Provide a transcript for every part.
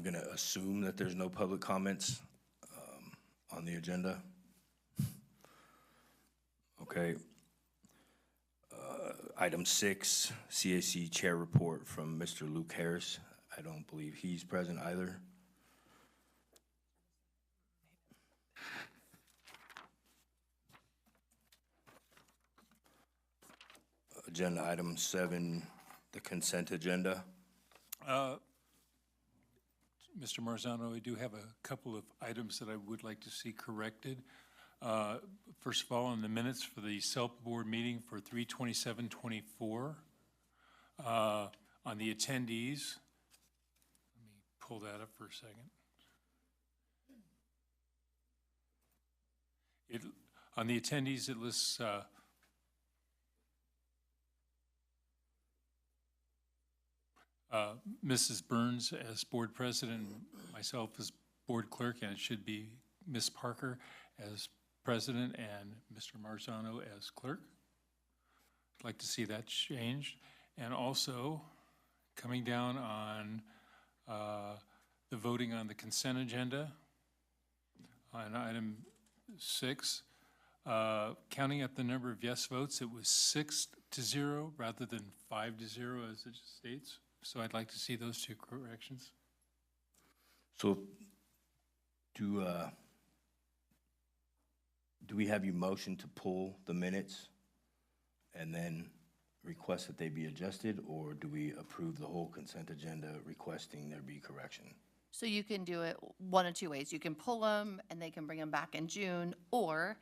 I'm going to assume that there's no public comments on the agenda. Okay. Item 6, CAC Chair Report from Mr. Luke Harris. I don't believe he's present either. Agenda item 7, the consent agenda. Mr. Marzano, I do have a couple of items that I would like to see corrected. First of all, in the minutes for the SELP board meeting for 3/27/24, on the attendees, let me pull that up for a second. On the attendees, it lists Mrs. Burns as board president, myself as board clerk, and it should be Ms. Parker as president and Mr. Marzano as clerk. I'd like to see that changed. And also, coming down on the voting on the consent agenda, on item 6, counting up the number of yes votes, it was 6-0 rather than 5-0 as it states. So I'd like to see those two corrections. So do we have you motion to pull the minutes and then request that they be adjusted, or do we approve the whole consent agenda requesting there be correction? So you can do it one of two ways. You can pull them and they can bring them back in June, or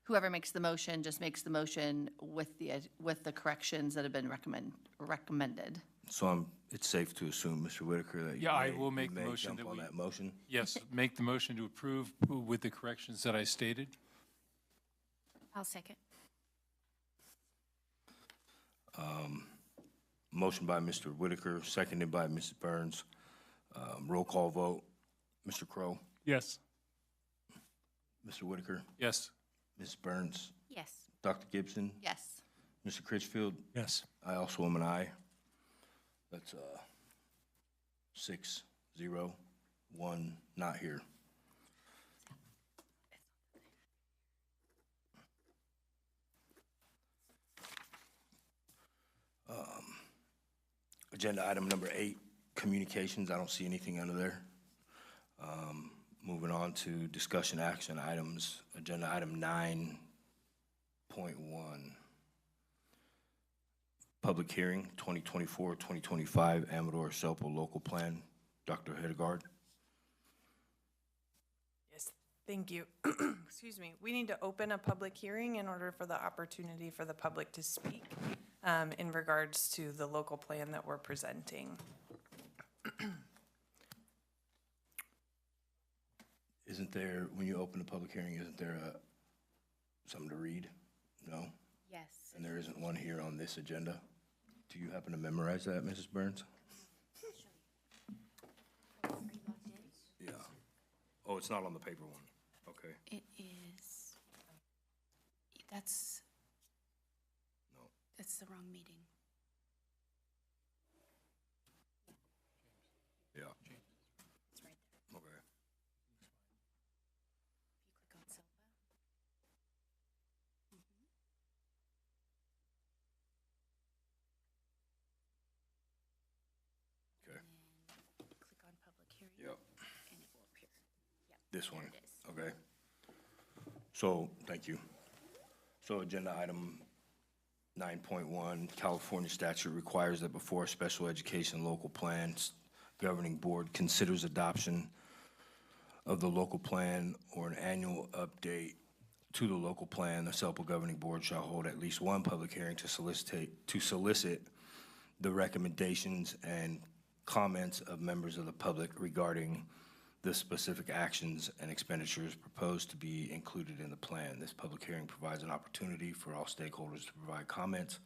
whoever makes the motion just makes the motion with the corrections that have been recommended. So it's safe to assume, Mr. Whitaker, that I will make the motion jump on that motion. Yes, make the motion to approve with the corrections that I stated. I'll second. Motion by Mr. Whitaker, seconded by Mrs. Burns. Roll call vote. Mr. Crow. Yes. Mr. Whitaker. Yes. Ms. Burns. Yes. Dr. Gibson. Yes. Mr. Critchfield. Yes. I also am an aye. That's 6-0, 1 not here. Agenda item number 8, communications. I don't see anything under there. Moving on to discussion action items. Agenda item 9.1. Public hearing, 2024-2025 Amador Selpo Local Plan. Dr. Hedegaard. Yes, thank you. Excuse me. We need to open a public hearing in order for the opportunity for the public to speak in regards to the local plan that we're presenting. Isn't there, when you open a public hearing, isn't there something to read? No? Yes. And there isn't one here on this agenda? Do you happen to memorize that, Mrs. Burns? Yeah. Oh, it's not on the paper one. Okay. It is. That's the wrong meeting. Yeah. It's right there. Okay. If you click on SELPA. Okay. And then click on public hearing. Yep. And it will appear. Yep. This one. There it is. Okay. So, thank you. So, agenda item 9.1, California statute requires that before a special education local plan governing board considers adoption of the local plan or an annual update to the local plan, the SELPA governing board shall hold at least one public hearing to solicit the recommendations and comments of members of the public regarding the specific actions and expenditures proposed to be included in the plan. This public hearing provides an opportunity for all stakeholders to provide comments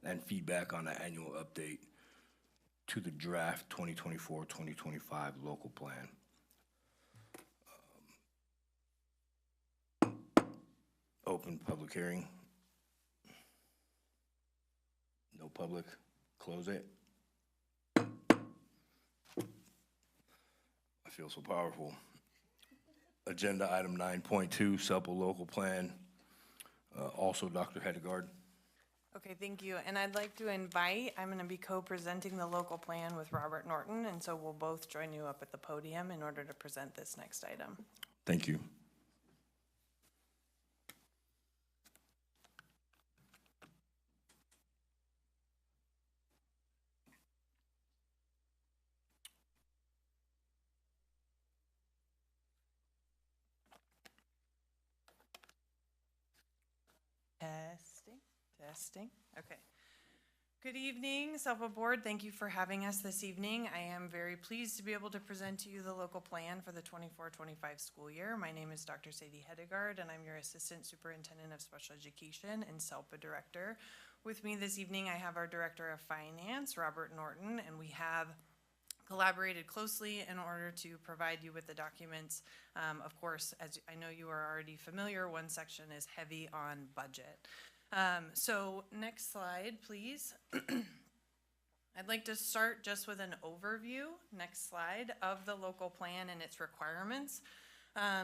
and feedback on the annual update to the draft 2024-2025 local plan. Open public hearing. No public. Close it. feel so powerful. Agenda item 9.2, SELPA local plan. Also Dr. Hedegaard. Okay, thank you. And I'd like to invite, I'm going to be co-presenting the local plan with Robert Norton, and so we'll both join you up at the podium in order to present this next item. Thank you. Testing. Okay. Good evening, SELPA Board. Thank you for having us this evening. I am very pleased to be able to present to you the local plan for the 24-25 school year. My name is Dr. Sadie Hedegaard, and I'm your Assistant Superintendent of Special Education and SELPA Director. With me this evening, I have our Director of Finance, Robert Norton, and we have collaborated closely in order to provide you with the documents. Of course, as I know you are already familiar, one section is heavy on budget. So next slide, please. I'd like to start just with an overview, next slide, of the local plan and its requirements.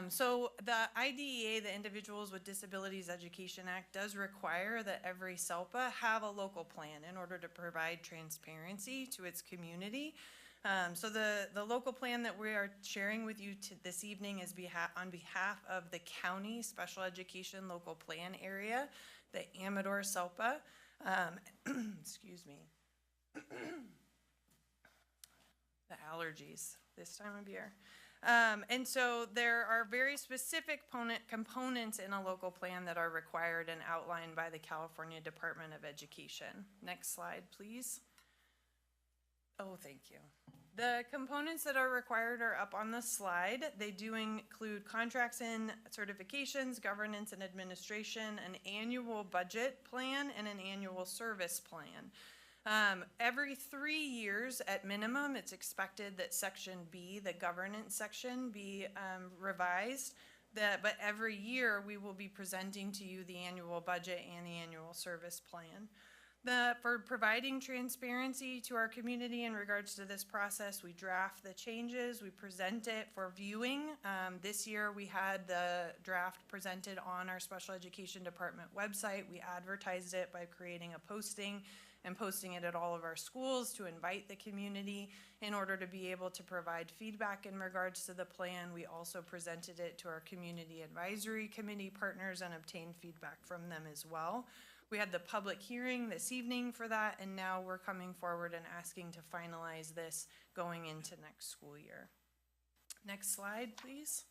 So the IDEA, the Individuals with Disabilities Education Act, does require that every SELPA have a local plan in order to provide transparency to its community. So the local plan that we are sharing with you this evening is on behalf of the county special education local plan area, the Amador SELPA. Excuse me. The allergies this time of year. And so there are very specific components in a local plan that are required and outlined by the California Department of Education. Next slide, please. Oh, thank you. The components that are required are up on the slide. They do include contracts and certifications, governance and administration, an annual budget plan, and an annual service plan. Every 3 years at minimum, it's expected that Section B, the governance section, be revised. But every year we will be presenting to you the annual budget and the annual service plan. For providing transparency to our community in regards to this process, we draft the changes, we present it for viewing. This year we had the draft presented on our special education department website. We advertised it by creating a posting and posting it at all of our schools to invite the community in order to be able to provide feedback in regards to the plan. We also presented it to our community advisory committee partners and obtained feedback from them as well. We had the public hearing this evening for that, and now we're coming forward and asking to finalize this going into next school year. Next slide, please.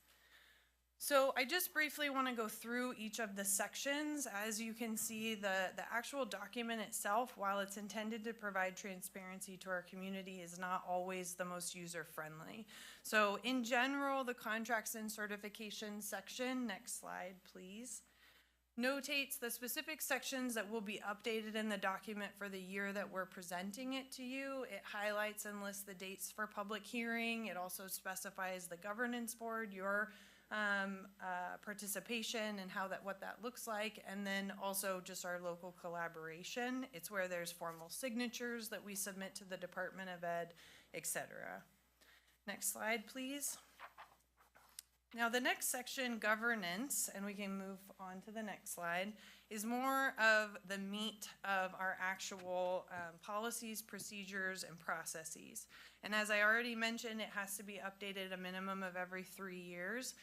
So I just briefly want to go through each of the sections. As you can see, the actual document itself, while it's intended to provide transparency to our community, is not always the most user-friendly. So in general, the contracts and certifications section, next slide, please, notates the specific sections that will be updated in the document for the year that we're presenting it to you. It highlights and lists the dates for public hearing. It also specifies the governance board, your participation and what that looks like, and then also just our local collaboration. It's where there's formal signatures that we submit to the Department of Ed, etc. Next slide, please. Now the next section, governance, and we can move on to the next slide, is more of the meat of our actual policies, procedures, and processes. And as I already mentioned, it has to be updated a minimum of every 3 years.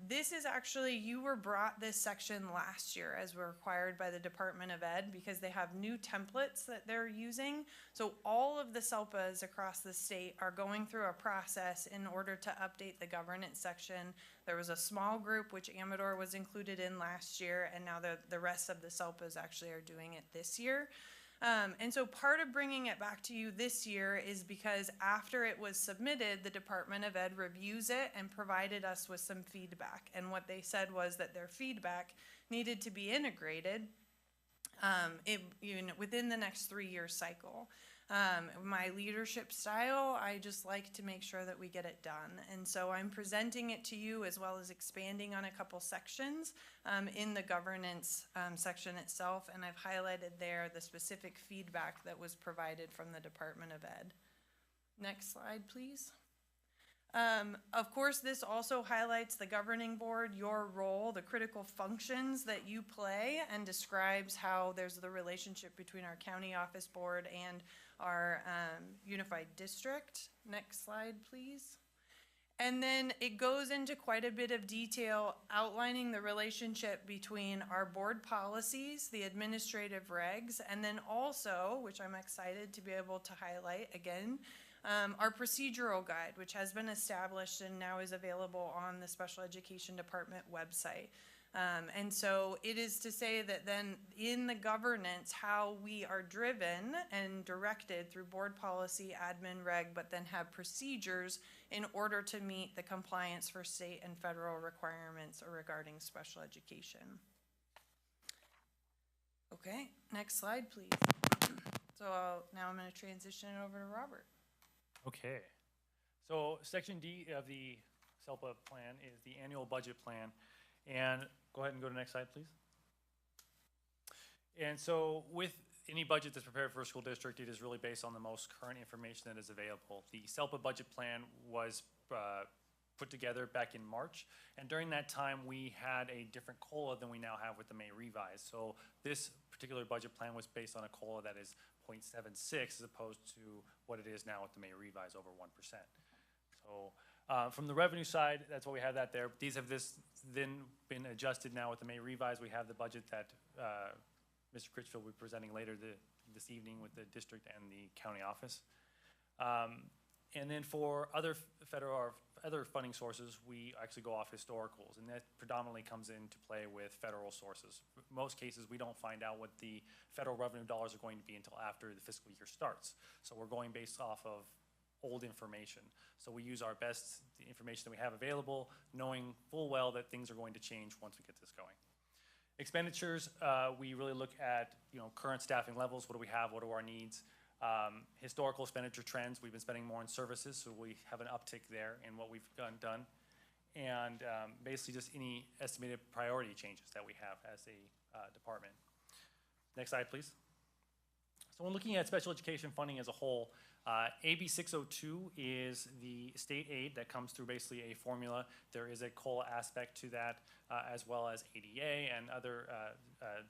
This is actually, you were brought this section last year as required by the Department of Ed because they have new templates that they're using. So all of the SELPAs across the state are going through a process in order to update the governance section. There was a small group which Amador was included in last year, and now the rest of the SELPAs actually are doing it this year. And so part of bringing it back to you this year is because after it was submitted, the Department of Ed reviews it and provided us with some feedback. And what they said was that their feedback needed to be integrated within the next 3-year cycle. My leadership style, I just like to make sure that we get it done. And so I'm presenting it to you as well as expanding on a couple sections in the governance section itself. And I've highlighted there the specific feedback that was provided from the Department of Ed. Next slide, please. Of course, this also highlights the governing board, your role, the critical functions that you play, and describes how there's the relationship between our county office board and our unified district. Next slide, please. And then it goes into quite a bit of detail outlining the relationship between our board policies, the administrative regs, and then also, which I'm excited to be able to highlight again, our procedural guide, which has been established and now is available on the Special Education Department website. And so it is to say that then in the governance, how we are driven and directed through board policy, admin reg, but then have procedures in order to meet the compliance for state and federal requirements regarding special education. Okay, next slide, please. So now I'm going to transition it over to Robert. Okay, so section D of the SELPA plan is the annual budget plan. And go ahead and go to the next slide, please. And so with any budget that's prepared for a school district, it is really based on the most current information that is available. The SELPA budget plan was put together back in March. And during that time, we had a different COLA than we now have with the May revise. So this particular budget plan was based on a COLA that is 0.76 as opposed to what it is now with the May revise over 1%. So from the revenue side, that's what we have that there. These have then been adjusted now with the May revise. We have the budget that Mr. Critchfield will be presenting later this evening with the district and the county office. And then for other federal or other funding sources, we actually go off historicals, and that predominantly comes into play with federal sources. In most cases, we don't find out what the federal revenue dollars are going to be until after the fiscal year starts. So we're going based off of old information. So we use our best information that we have available, knowing full well that things are going to change once we get this going. Expenditures, we really look at current staffing levels. What do we have? What are our needs? Historical expenditure trends. We've been spending more on services, so we have an uptick there in what we've done. And basically just any estimated priority changes that we have as a department. Next slide, please. So when looking at special education funding as a whole, AB 602 is the state aid that comes through basically a formula. There is a COLA aspect to that, as well as ADA and other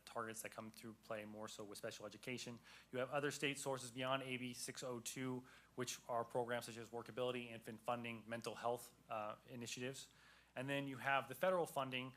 targets that come through play more so with special education. You have other state sources beyond AB 602, which are programs such as workability, infant funding, mental health initiatives. And then you have the federal funding,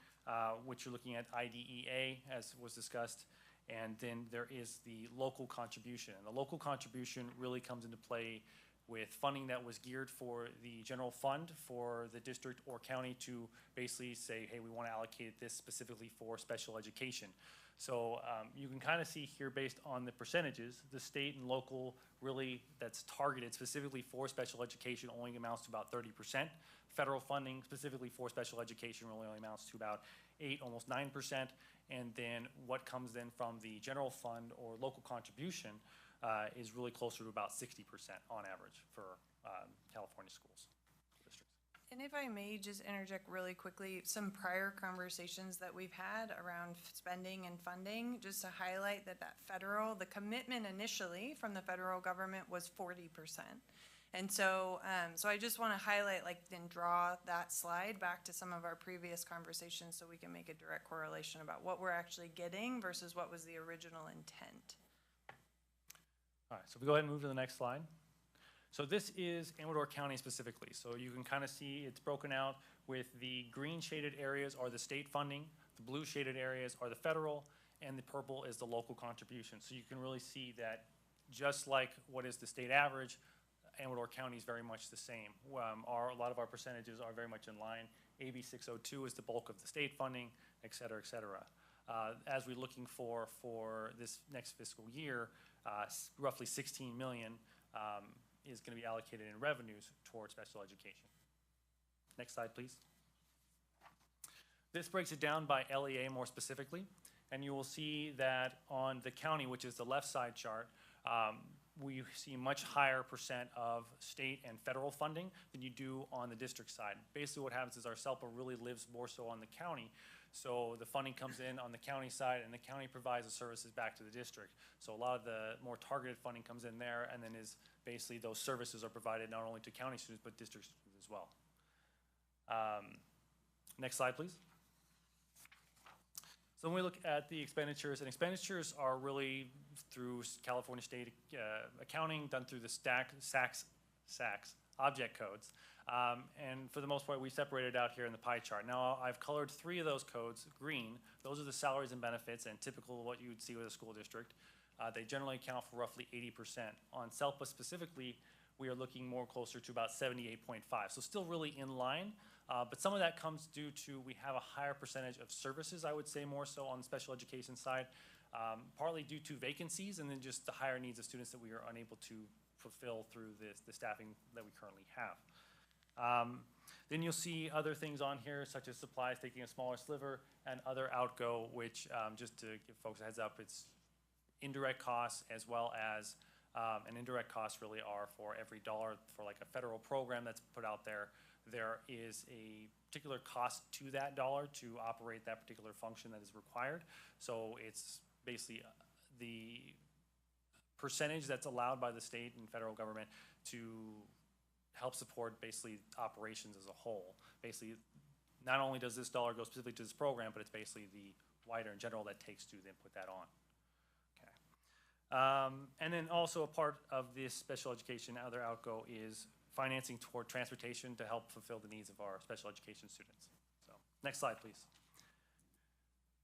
which you're looking at IDEA, as was discussed. And then there is the local contribution. And the local contribution really comes into play with funding that was geared for the general fund for the district or county to basically say, hey, we want to allocate this specifically for special education. So you can kind of see here based on the percentages, the state and local really that's targeted specifically for special education only amounts to about 30%. Federal funding specifically for special education really only amounts to about 8, almost 9%. And then what comes then from the general fund or local contribution is really closer to about 60% on average for California schools, districts. And if I may just interject really quickly, some prior conversations that we've had around spending and funding, just to highlight that the commitment initially from the federal government was 40%. And so, so I just want to highlight, then draw that slide back to some of our previous conversations so we can make a direct correlation about what we're actually getting versus what was the original intent. All right, so if we go ahead and move to the next slide. So this is Amador County specifically. So you can kind of see it's broken out with the green shaded areas are the state funding, the blue shaded areas are the federal, and the purple is the local contribution. So you can really see that just like what is the state average, Amador County is very much the same. A lot of our percentages are very much in line. AB 602 is the bulk of the state funding, et cetera, et cetera. As we're looking for this next fiscal year, roughly 16 million is going to be allocated in revenues towards special education. Next slide, please. This breaks it down by LEA more specifically, and you will see that on the county, which is the left side chart, we see much higher percent of state and federal funding than you do on the district side. Basically what happens is our SELPA really lives more so on the county. So the funding comes in on the county side, and the county provides the services back to the district. So a lot of the more targeted funding comes in there, and then is basically those services are provided not only to county students, but district students as well. Next slide, please. So when we look at the expenditures, and expenditures are really through California State accounting, done through the SACS object codes. And for the most part, we separated out here in the pie chart. Now, I've colored 3 of those codes green. Those are the salaries and benefits and typical of what you would see with a school district. They generally account for roughly 80%. On SELPA specifically, we are looking more closer to about 78.5. So still really in line, but some of that comes due to we have a higher percentage of services, I would say more so on the special education side, partly due to vacancies and then just the higher needs of students that we are unable to fulfill through the staffing that we currently have. Then you'll see other things on here, such as supplies taking a smaller sliver and other outgo, which just to give folks a heads up, it's indirect costs as well as, and indirect costs really are for every dollar for like a federal program that's put out there, there is a particular cost to that dollar to operate that particular function that is required. So it's basically the percentage that's allowed by the state and federal government to help support basically operations as a whole. Basically, not only does this dollar go specifically to this program, but it's basically the wider in general that takes to then put that on. Okay. And then also a part of this special education other outgo is financing toward transportation to help fulfill the needs of our special education students. So next slide, please.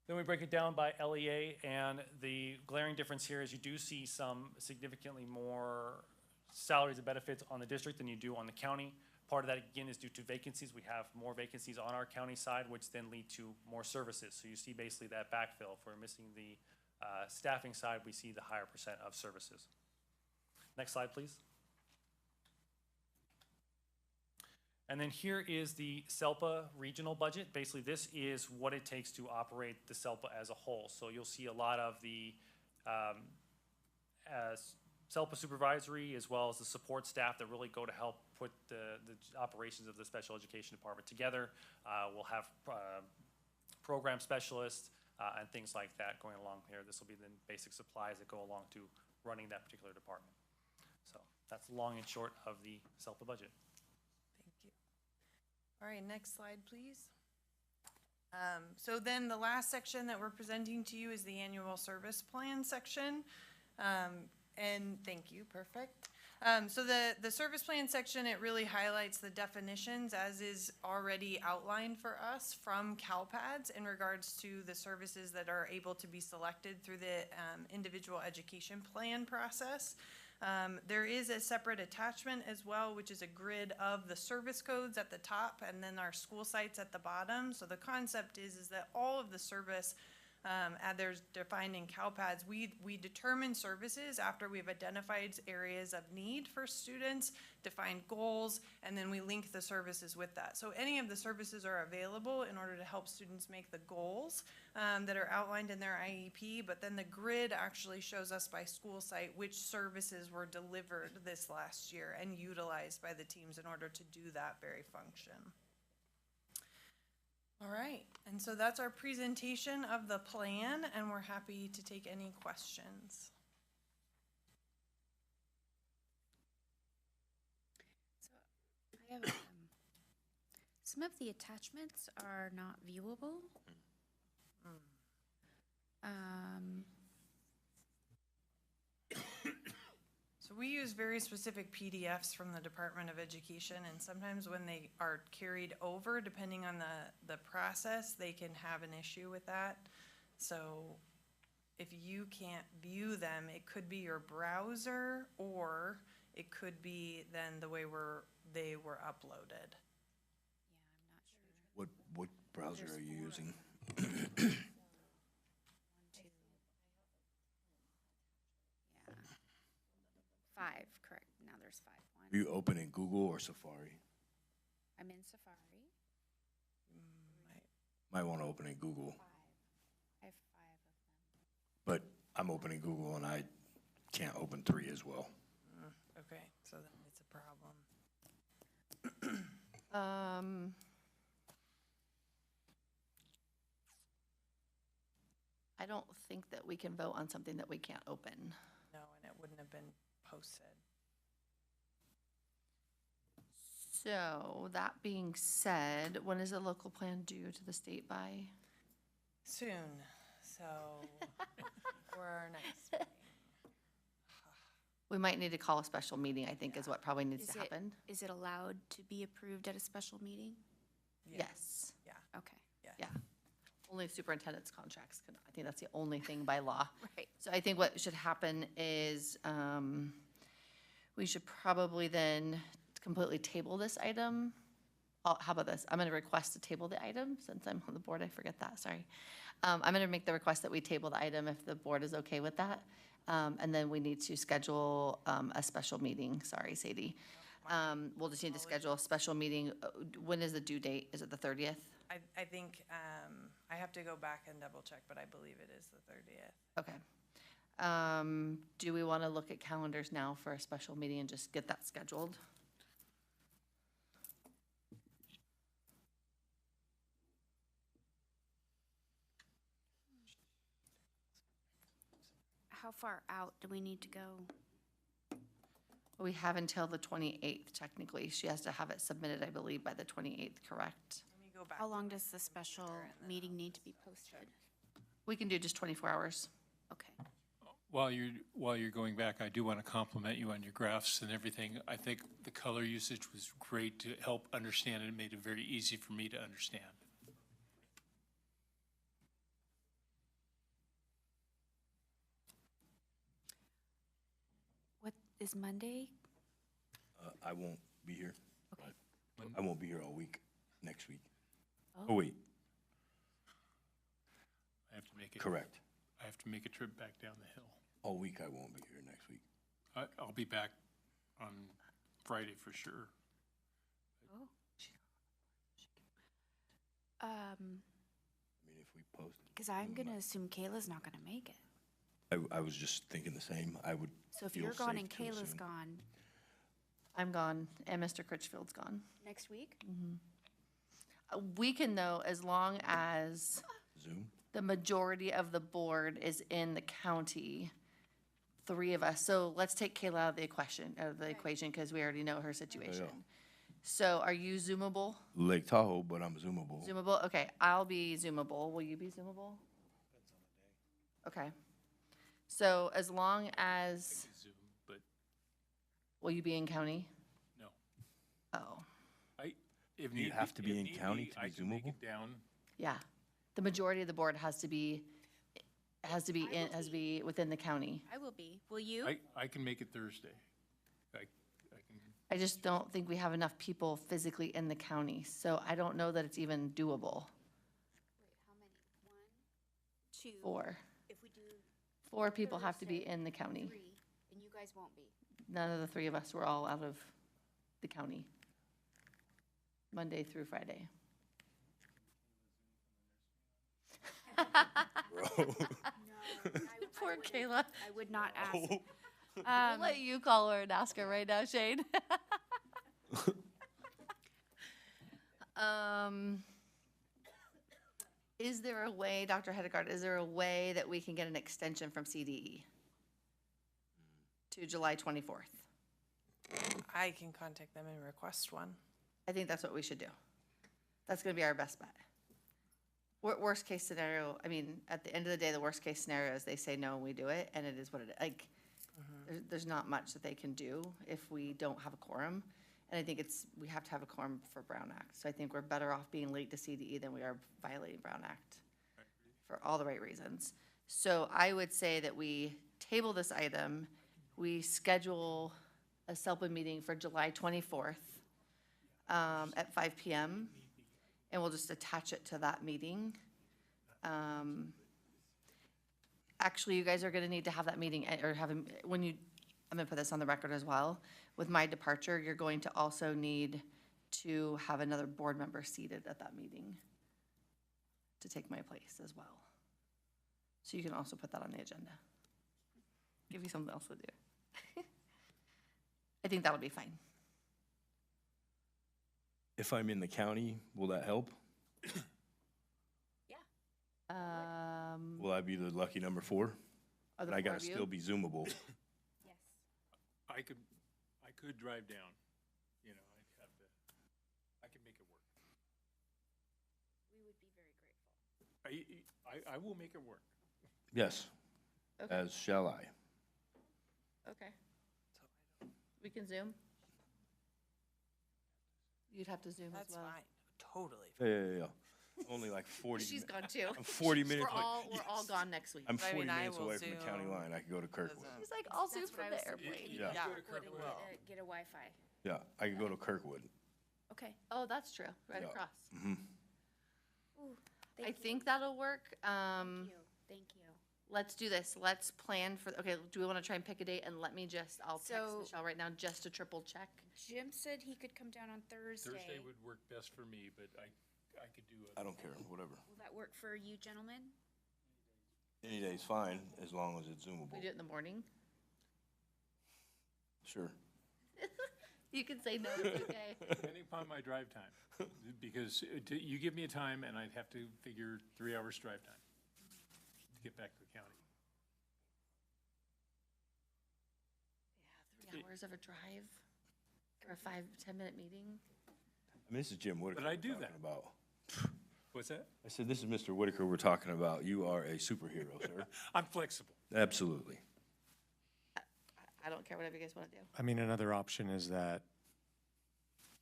Then we break it down by LEA, and the glaring difference here is you do see some significantly more salaries and benefits on the district than you do on the county. Part of that, again, is due to vacancies. We have more vacancies on our county side, which then lead to more services. So you see basically that backfill. If we're missing the staffing side, we see the higher percent of services. Next slide, please. And then here is the SELPA regional budget. Basically, this is what it takes to operate the SELPA as a whole. So you'll see a lot of the SELPA supervisory as well as the support staff that really go to help put the operations of the special education department together. We'll have program specialists and things like that going along here. This will be the basic supplies that go along to running that particular department. So that's long and short of the SELPA budget. All right, next slide, please. So then the last section that we're presenting to you is the annual service plan section. And thank you, perfect. So the service plan section, it really highlights the definitions as is already outlined for us from CalPADS in regards to the services that are able to be selected through the individual education plan process. There is a separate attachment as well, which is a grid of the service codes at the top and then our school sites at the bottom. So the concept is that all of the service, there's defined in CalPADS, we determine services after we've identified areas of need for students, defined goals, and then we link the services with that. So any of the services are available in order to help students make the goals that are outlined in their IEP, but then the grid actually shows us by school site which services were delivered this last year and utilized by the teams in order to do that very function. All right, and so that's our presentation of the plan, and we're happy to take any questions. So I have, some of the attachments are not viewable. So we use very specific PDFs from the Department of Education, and sometimes when they are carried over, depending on the process, they can have an issue with that. So if you can't view them, it could be your browser, or it could be then the way they were uploaded. Yeah, I'm not sure. What browser are you using? 1, 2. Yeah. 5, correct. Now there's 5. Are you open in Google or Safari? I'm in Safari. Might want to open in Google, 5. I have 5 of them. but I'm opening Google and I can't open 3 as well. Okay, so then it's a problem. don't think that we can vote on something that we can't open. No, and it wouldn't have been posted. So that being said, when is the local plan due to the state by? Soon, so for our next meeting. We might need to call a special meeting, I think is what probably needs Is to it- happen. Is it allowed to be approved at a special meeting? Yes, Okay. yeah. Only superintendent's contracts can, I think that's the only thing by law. Right. So I think what should happen is, we should probably then completely table this item. Oh, how about this? I'm gonna request to table the item, since I'm on the board, I forget that, sorry. I'm gonna make the request that we table the item if the board is okay with that. And then we need to schedule, a special meeting, sorry, Sadie. We'll just need to schedule a special meeting. When is the due date? Is it the 30th? I think, I have to go back and double check, but I believe it is the 30th. Okay. Do we want to look at calendars now for a special meeting and just get that scheduled? How far out do we need to go? We have until the 28th technically. She has to have it submitted, I believe, by the 28th, correct? Let me go back. How long does the special meeting need to be posted? We can do just 24 hours. Okay. While you're going back, I do want to compliment you on your graphs and everything. I think the color usage was great to help understand it. It made it very easy for me to understand. What is Monday? I won't be here. Okay. I won't be here all week, next week. Oh. Oh, wait, I have to make it. correct. I have to make a trip back down the hill. All week I won't be here next week. I'll be back on Friday for sure. Oh. I mean, if we post it. Because I'm gonna assume Kayla's not gonna make it. I was just thinking the same. I would So if feel you're gone safe and to Kayla's assume. gone, I'm gone and Mr. Critchfield's gone. next week? We can though, as long as Zoom? the majority of the board is in the county, 3 of us. So let's take Kayla out of the equation, because we already know her situation. So are you Zoomable? Lake Tahoe, but I'm Zoomable. Zoomable? Okay, I'll be Zoomable. Will you be Zoomable? Okay. So as long as, Zoom, but will you be in county? no. Oh, If You need have to be if in need county to I be can make Zoomable? it down. yeah. The majority of the board has to be within the county. I will be. Will you? I can make it Thursday. I can, I just don't think we have enough people physically in the county, so I don't know that it's even doable. Wait, how many? 1, 2. 4. If we do 4 people have to be Thursday, in the county. 3, and you guys won't be. None of the 3 of us were all out of the county. Monday through Friday. Bro. Poor Kayla. I would not ask. I'll let you call her and ask her right now, Shane. Is there a way, Dr. Hedegaard, is there a way that we can get an extension from CDE to July 24th? I can contact them and request one. I think that's what we should do. That's gonna be our best bet. Worst case scenario, I mean, at the end of the day, the worst case scenario is they say no and we do it, and it is what it is. Like, there's not much that they can do if we don't have a quorum. And I think we have to have a quorum for Brown Act. So I think we're better off being late to CDE than we are violating Brown Act for all the right reasons. So I would say that we table this item, we schedule a SELPA meeting for July 24th at 5 PM, and we'll just attach it to that meeting. Actually, you guys are gonna need to have that meeting, or have, I'm gonna put this on the record as well. With my departure, you're going to also need to have another board member seated at that meeting to take my place as well. So you can also put that on the agenda. Give you something else to do. I think that'll be fine. If I'm in the county, will that help? Um, Will Will I be the lucky number 4? Are the And I four gotta of you? still be Zoomable. Yes. I could drive down, you know, I'd have to, I could make it work. We would be very grateful. I will make it work. Yes, Okay, as shall I. okay. We can Zoom? You'd have to Zoom as That's well. fine, totally. Yeah. Only like 40. She's gone too. I'm 40 minutes. We're all gone next week. I'm I 40 mean, I minutes will away from the county Zoom. line. I could go to Kirkwood. Doesn't- She's like, I'll Zoom That's what from I the was thinking. airplane. You Yeah. could Yeah. go to Kirkwood and get a Wi-Fi. Yeah, I could go to Kirkwood. Okay. Oh, that's true, right Yeah. across. Ooh, I thank you. think that'll work. Thank you. Thank you. Let's do this. Let's plan for, okay, do we want to try and pick a date? And let me just, I'll text So- Michelle right now just to triple check. Jim said he could come down on Thursday. Thursday would work best for me, but I could do it. I don't care, whatever. Will that work for you gentlemen? Any day's fine, as long as it's We Zoomable. do it in the morning. Sure. You can say no, it's okay. Depending upon my drive time, because you give me a time and I'd have to figure 3 hours drive time to get back to the county. Yeah, 3 hours of a drive for a 5-10 minute meeting. I mean, this is Jim Whitaker. But I we're do talking that. About. What's that? I said, this is Mr. Whitaker we're talking about. You are a superhero, sir. I'm flexible. Absolutely. I don't care, whatever you guys want to do. I mean, another option is that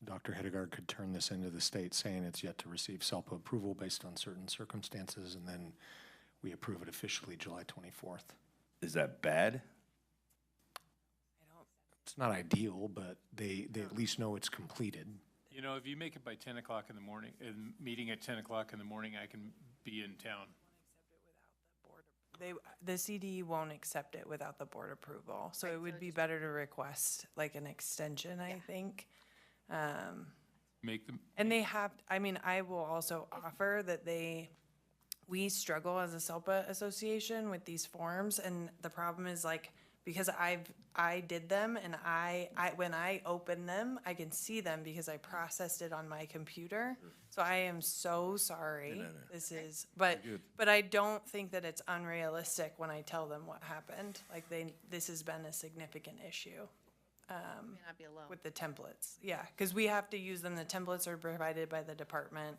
Dr. Hedegaard could turn this into the state saying it's yet to receive SELPA approval based on certain circumstances, and then we approve it officially July 24th. Is that bad? It's not ideal, but they at least know it's completed. You know, if you make it by 10 o'clock in the morning, meeting at 10 o'clock in the morning, I can be in town. The CD won't accept it without the board approval, so it would be better to request like an extension, I think. Make them, And they have, I mean, I will also offer that we struggle as a SELPA association with these forms, and the problem is like, because I did them, and when I open them, I can see them because I processed it on my computer. So I am so sorry. This is, but I don't think that it's unrealistic when I tell them what happened. Like this has been a significant issue You may not be alone. with the templates. Yeah, because we have to use them. The templates are provided by the department.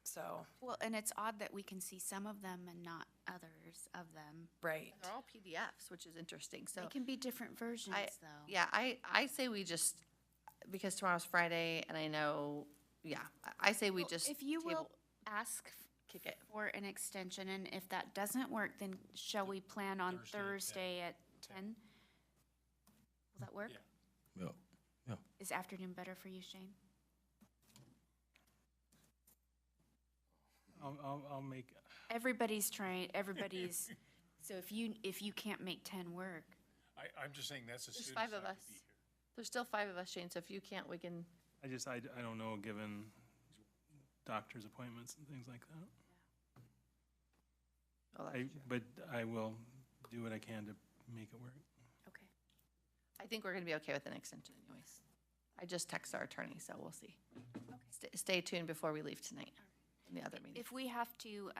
So, Well, and it's odd that we can see some of them and not others of them. right. They're all PDFs, which is interesting, so. They can be different versions, though. Yeah, I say we just, because tomorrow's Friday, and I know, yeah, I say we just If you will table- ask kick it. for an extension, and if that doesn't work, then shall we plan on Thursday at 10. Thursday at 10? Will that work? Yeah. Yeah. Is afternoon better for you, Shane? I'll make, Everybody's trying, so if you can't make 10 work, I'm just saying that's as There's soon as 5 of I us. could be here. There's still 5 of us, Shane, so if you can't, we can, I don't know, given doctor's appointments and things like that. oh, that's true. But I will do what I can to make it work. okay. I think we're gonna be okay with an extension anyways. I just text our attorney, so we'll see. Stay tuned before we leave tonight in the other meeting. If we have to,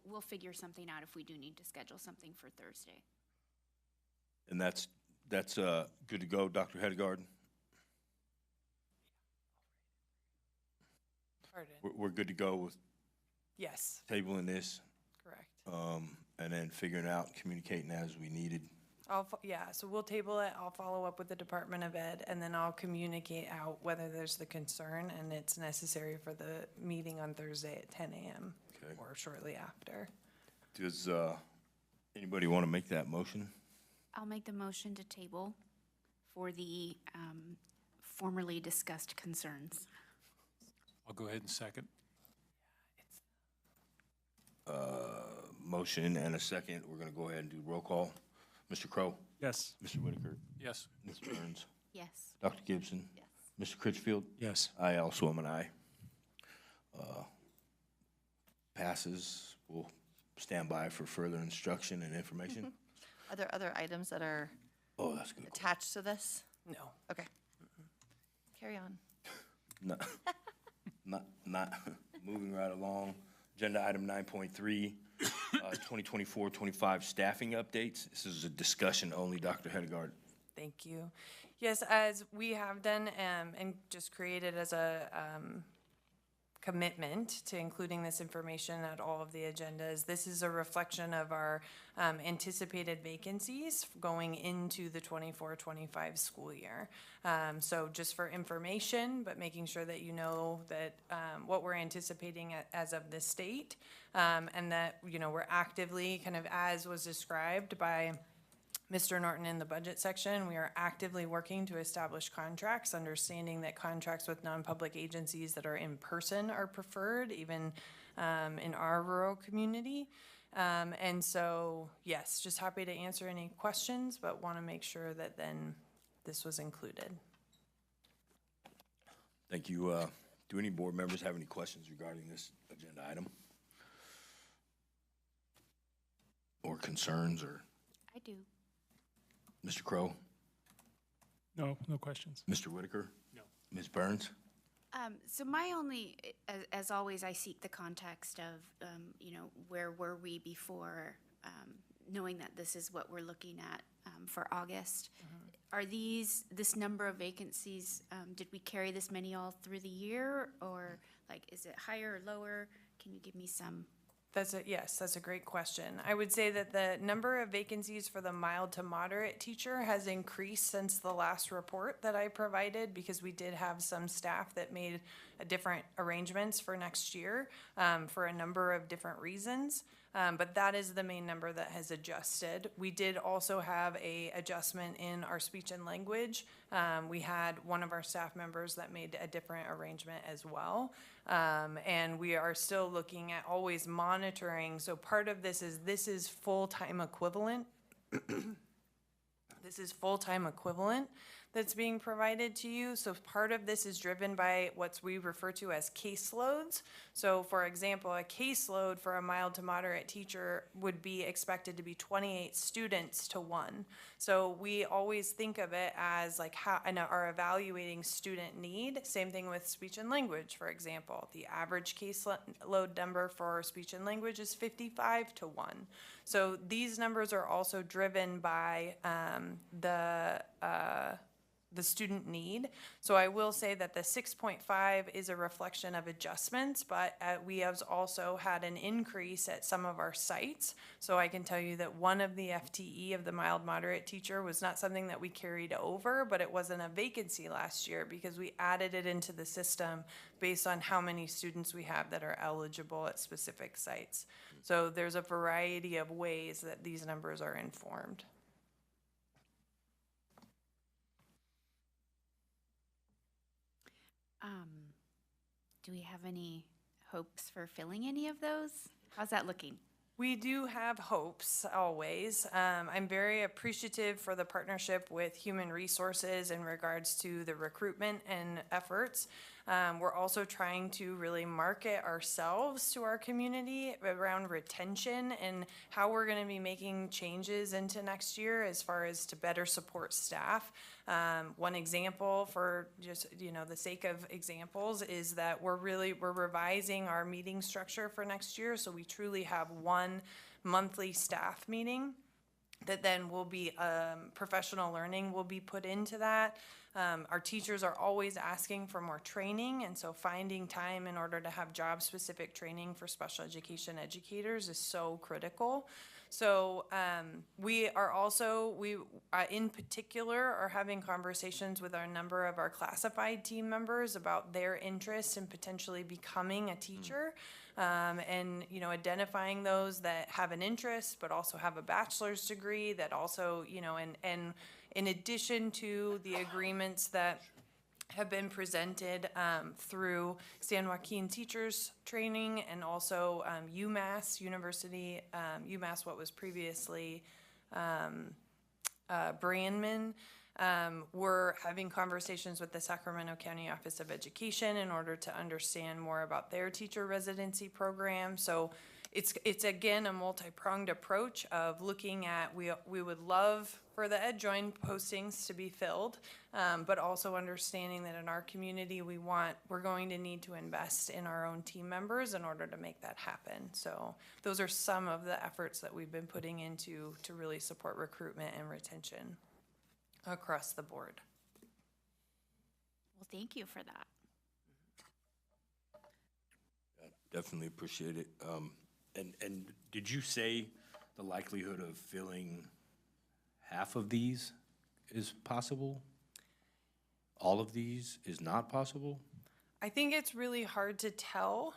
we'll figure something out if we do need to schedule something for Thursday. And that's good to go, Dr. Hedegaard? Pardon. We're good to go with Yes, tabling this, correct. and then figuring out, communicating as we needed. Yeah, so we'll table it. I'll follow up with the Department of Ed, and then I'll communicate out whether there's the concern and it's necessary for the meeting on Thursday at 10 a.m. Okay. or shortly after. Does anybody want to make that motion? I'll make the motion to table for the formerly discussed concerns. I'll go ahead and second. Motion and a second. We're going to go ahead and do roll call. Mr. Crow? Yes. Mr. Whitaker? Yes. Ms. Burns? Yes. Dr. Gibson? Yes. Mr. Critchfield? Yes. I also am an aye. Passes. We'll stand by for further instruction and information. Are there other items that are Oh, that's good. attached to this? No. Okay. Carry on. Not moving right along. Agenda item 9.3, 2024-25 staffing updates. This is a discussion only. Dr. Hedegaard. Thank you. Yes, as we have done and just created as a commitment to including this information at all of the agendas, this is a reflection of our anticipated vacancies going into the 24-25 school year. So just for information, but making sure that you know that what we're anticipating as of this date, and that, you know, we're actively, kind of as was described by Mr. Norton in the budget section, we are actively working to establish contracts, understanding that contracts with non-public agencies that are in person are preferred, even in our rural community. And so, yes, just happy to answer any questions, but want to make sure that then this was included. Thank you. Do any board members have any questions regarding this agenda item? Or concerns, or I do. Mr. Crowe? No, no questions. Mr. Whitaker? No. Ms. Burns? So my only, as always, I seek the context of, you know, where were we before, knowing that this is what we're looking at for August. Are this number of vacancies, did we carry this many all through the year, or like, is it higher or lower? Can you give me some? Yes, that's a great question. I would say that the number of vacancies for the mild to moderate teacher has increased since the last report that I provided, because we did have some staff that made different arrangements for next year for a number of different reasons. But that is the main number that has adjusted. We did also have a adjustment in our speech and language. We had one of our staff members that made a different arrangement as well. And we are still looking at always monitoring. So part of this is full-time equivalent. This is full-time equivalent that's being provided to you. So part of this is driven by what we refer to as caseloads. So for example, a caseload for a mild to moderate teacher would be expected to be 28 students to 1. So we always think of it as like how, and are evaluating student need. Same thing with speech and language, for example. The average caseload number for speech and language is 55 to 1. So these numbers are also driven by the student need. So I will say that the 6.5 is a reflection of adjustments, but we have also had an increase at some of our sites. So I can tell you that one of the FTE of the mild moderate teacher was not something that we carried over, but it wasn't a vacancy last year because we added it into the system based on how many students we have that are eligible at specific sites. So there's a variety of ways that these numbers are informed. Do we have any hopes for filling any of those? How's that looking? We do have hopes always. I'm very appreciative for the partnership with Human Resources in regards to the recruitment and efforts. We're also trying to really market ourselves to our community around retention and how we're going to be making changes into next year as far as to better support staff. One example, for just, you know, the sake of examples, is that we're revising our meeting structure for next year, so we truly have one monthly staff meeting that then will be professional learning will be put into that. Our teachers are always asking for more training, and so finding time in order to have job-specific training for special education educators is so critical. So we are also, in particular, are having conversations with a number of our classified team members about their interest in potentially becoming a teacher. And, you know, identifying those that have an interest but also have a bachelor's degree, that also, you know, and in addition to the agreements that have been presented through San Joaquin Teachers Training and also UMass University, UMass, what was previously Brandman. We're having conversations with the Sacramento County Office of Education in order to understand more about their teacher residency program. So it's again a multi-pronged approach of looking at, we would love for the ed join postings to be filled, but also understanding that in our community, we're going to need to invest in our own team members in order to make that happen. So those are some of the efforts that we've been putting into to really support recruitment and retention across the board. Well, thank you for that. Definitely appreciate it. And did you say the likelihood of filling half of these is possible? All of these is not possible? I think it's really hard to tell.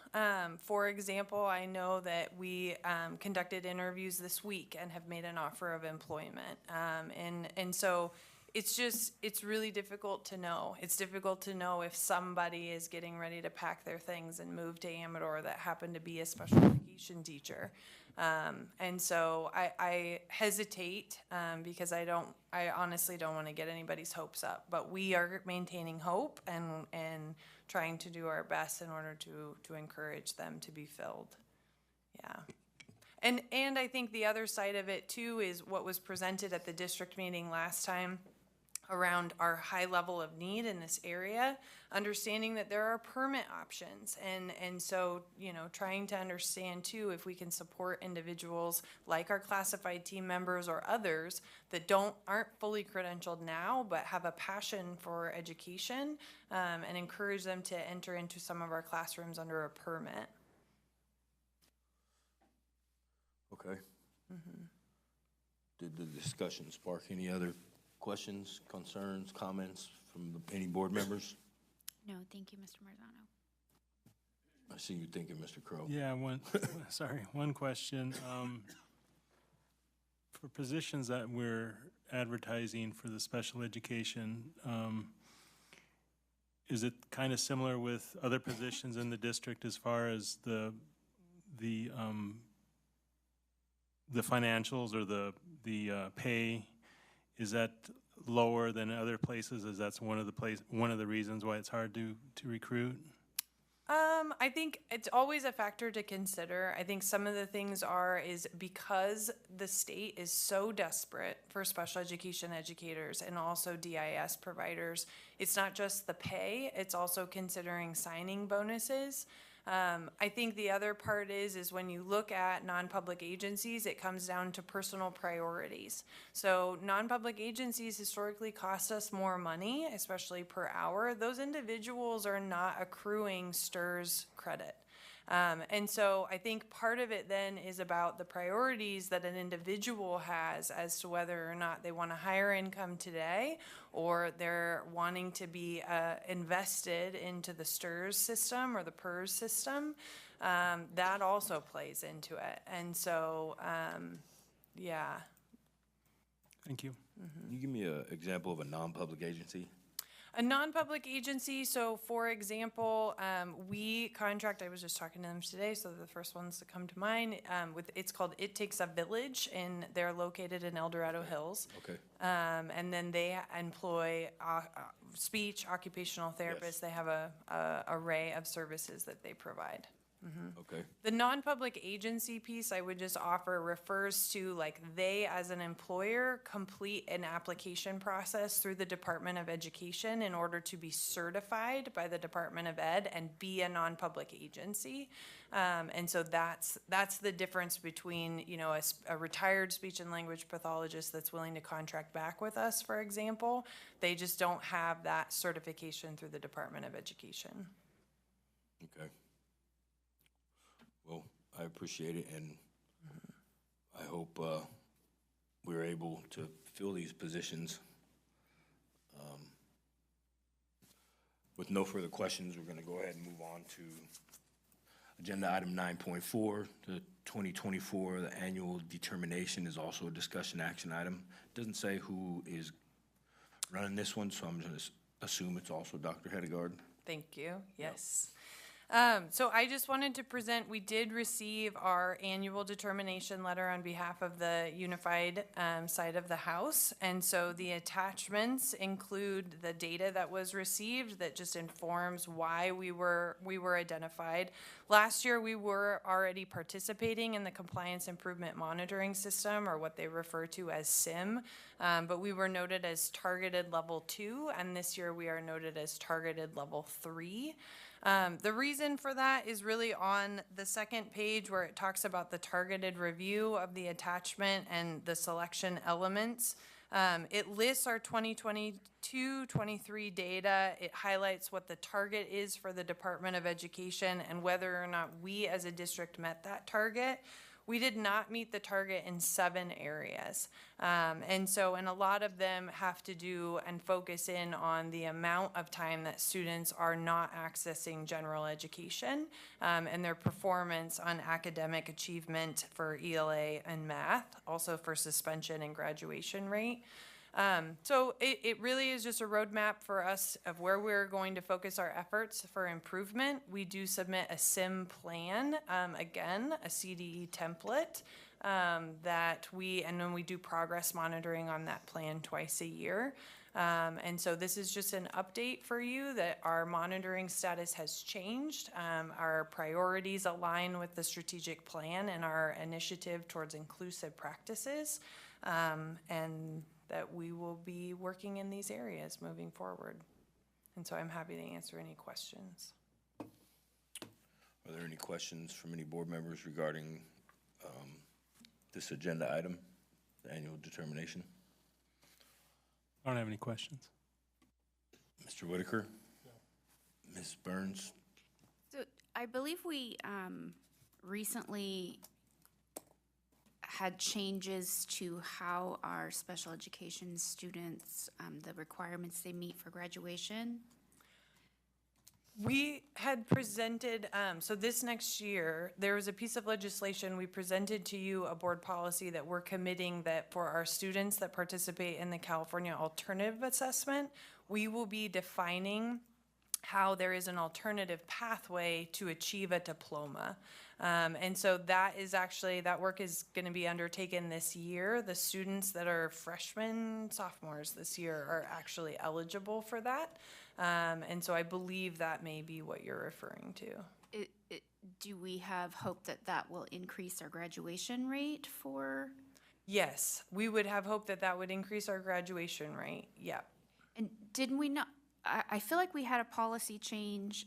For example, I know that we conducted interviews this week and have made an offer of employment. And so it's really difficult to know. It's difficult to know if somebody is getting ready to pack their things and move to Amador that happened to be a special education teacher. And so I hesitate because I honestly don't want to get anybody's hopes up, but we are maintaining hope and trying to do our best in order to encourage them to be filled. Yeah. And I think the other side of it too is what was presented at the district meeting last time around our high level of need in this area, understanding that there are permit options. And so, you know, trying to understand too, if we can support individuals like our classified team members or others that aren't fully credentialed now, but have a passion for education, and encourage them to enter into some of our classrooms under a permit. Okay. Did the discussion spark any other questions, concerns, comments from any board members? No, thank you, Mr. Marzano. I see you thinking, Mr. Crowe. Yeah, one question. For positions that we're advertising for the special education, is it kind of similar with other positions in the district as far as the financials or the pay? Is that lower than other places? Is that one of the reasons why it's hard to recruit? I think it's always a factor to consider. I think some of the things is because the state is so desperate for special education educators and also DIS providers, it's not just the pay, it's also considering signing bonuses. I think the other part is when you look at non-public agencies, it comes down to personal priorities. So non-public agencies historically cost us more money, especially per hour. Those individuals are not accruing STRS credit. And so I think part of it then is about the priorities that an individual has as to whether or not they want a higher income today or they're wanting to be invested into the STRS system or the PERS system. That also plays into it. And so, yeah. Thank you. Can you give me an example of a non-public agency? A non-public agency, so for example, we contract, I was just talking to them today, so the first ones that come to mind, it's called It Takes a Village, and they're located in El Dorado Hills. Okay. And then they employ speech, occupational therapists. Yes. They have a array of services that they provide. Okay. The non-public agency piece I would just offer refers to like they as an employer complete an application process through the Department of Education in order to be certified by the Department of Ed and be a non-public agency. And so that's the difference between, you know, a retired speech and language pathologist that's willing to contract back with us, for example. They just don't have that certification through the Department of Education. Okay. Well, I appreciate it, and I hope we're able to fill these positions. With no further questions, we're going to go ahead and move on to agenda item 9.4. The 2024, the annual determination is also a discussion action item. It doesn't say who is running this one, so I'm going to assume it's also Dr. Hedegaard. Thank you. Yes. So I just wanted to present, we did receive our annual determination letter on behalf of the unified side of the House. And so the attachments include the data that was received that just informs why we were identified. Last year, we were already participating in the Compliance Improvement Monitoring System, or what they refer to as SIM, but we were noted as targeted level 2, and this year we are noted as targeted level 3. The reason for that is really on the second page where it talks about the targeted review of the attachment and the selection elements. It lists our 2022-23 data. It highlights what the target is for the Department of Education and whether or not we as a district met that target. We did not meet the target in 7 areas. And a lot of them have to do and focus in on the amount of time that students are not accessing general education and their performance on academic achievement for ELA and math, also for suspension and graduation rate. So it really is just a roadmap for us of where we're going to focus our efforts for improvement. We do submit a SIM plan, again, a CDE template, and then we do progress monitoring on that plan twice a year. And so this is just an update for you that our monitoring status has changed. Our priorities align with the strategic plan and our initiative towards inclusive practices. And that we will be working in these areas moving forward. And so I'm happy to answer any questions. Are there any questions from any board members regarding this agenda item, the annual determination? I don't have any questions. Mr. Whitaker? Ms. Burns? So I believe we recently had changes to how our special education students, the requirements they meet for graduation. We had presented, so this next year, there was a piece of legislation, we presented to you a board policy that we're committing that for our students that participate in the California Alternative Assessment, we will be defining how there is an alternative pathway to achieve a diploma. And so that work is going to be undertaken this year. The students that are freshmen, sophomores this year are actually eligible for that. And so I believe that may be what you're referring to. Do we have hope that that will increase our graduation rate for? Yes, we would have hope that that would increase our graduation rate. Yeah. And didn't we not? I feel like we had a policy change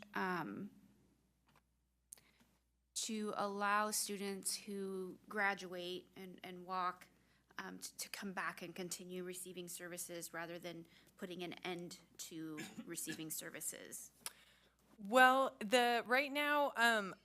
to allow students who graduate and walk to come back and continue receiving services rather than putting an end to receiving services. Well, right now,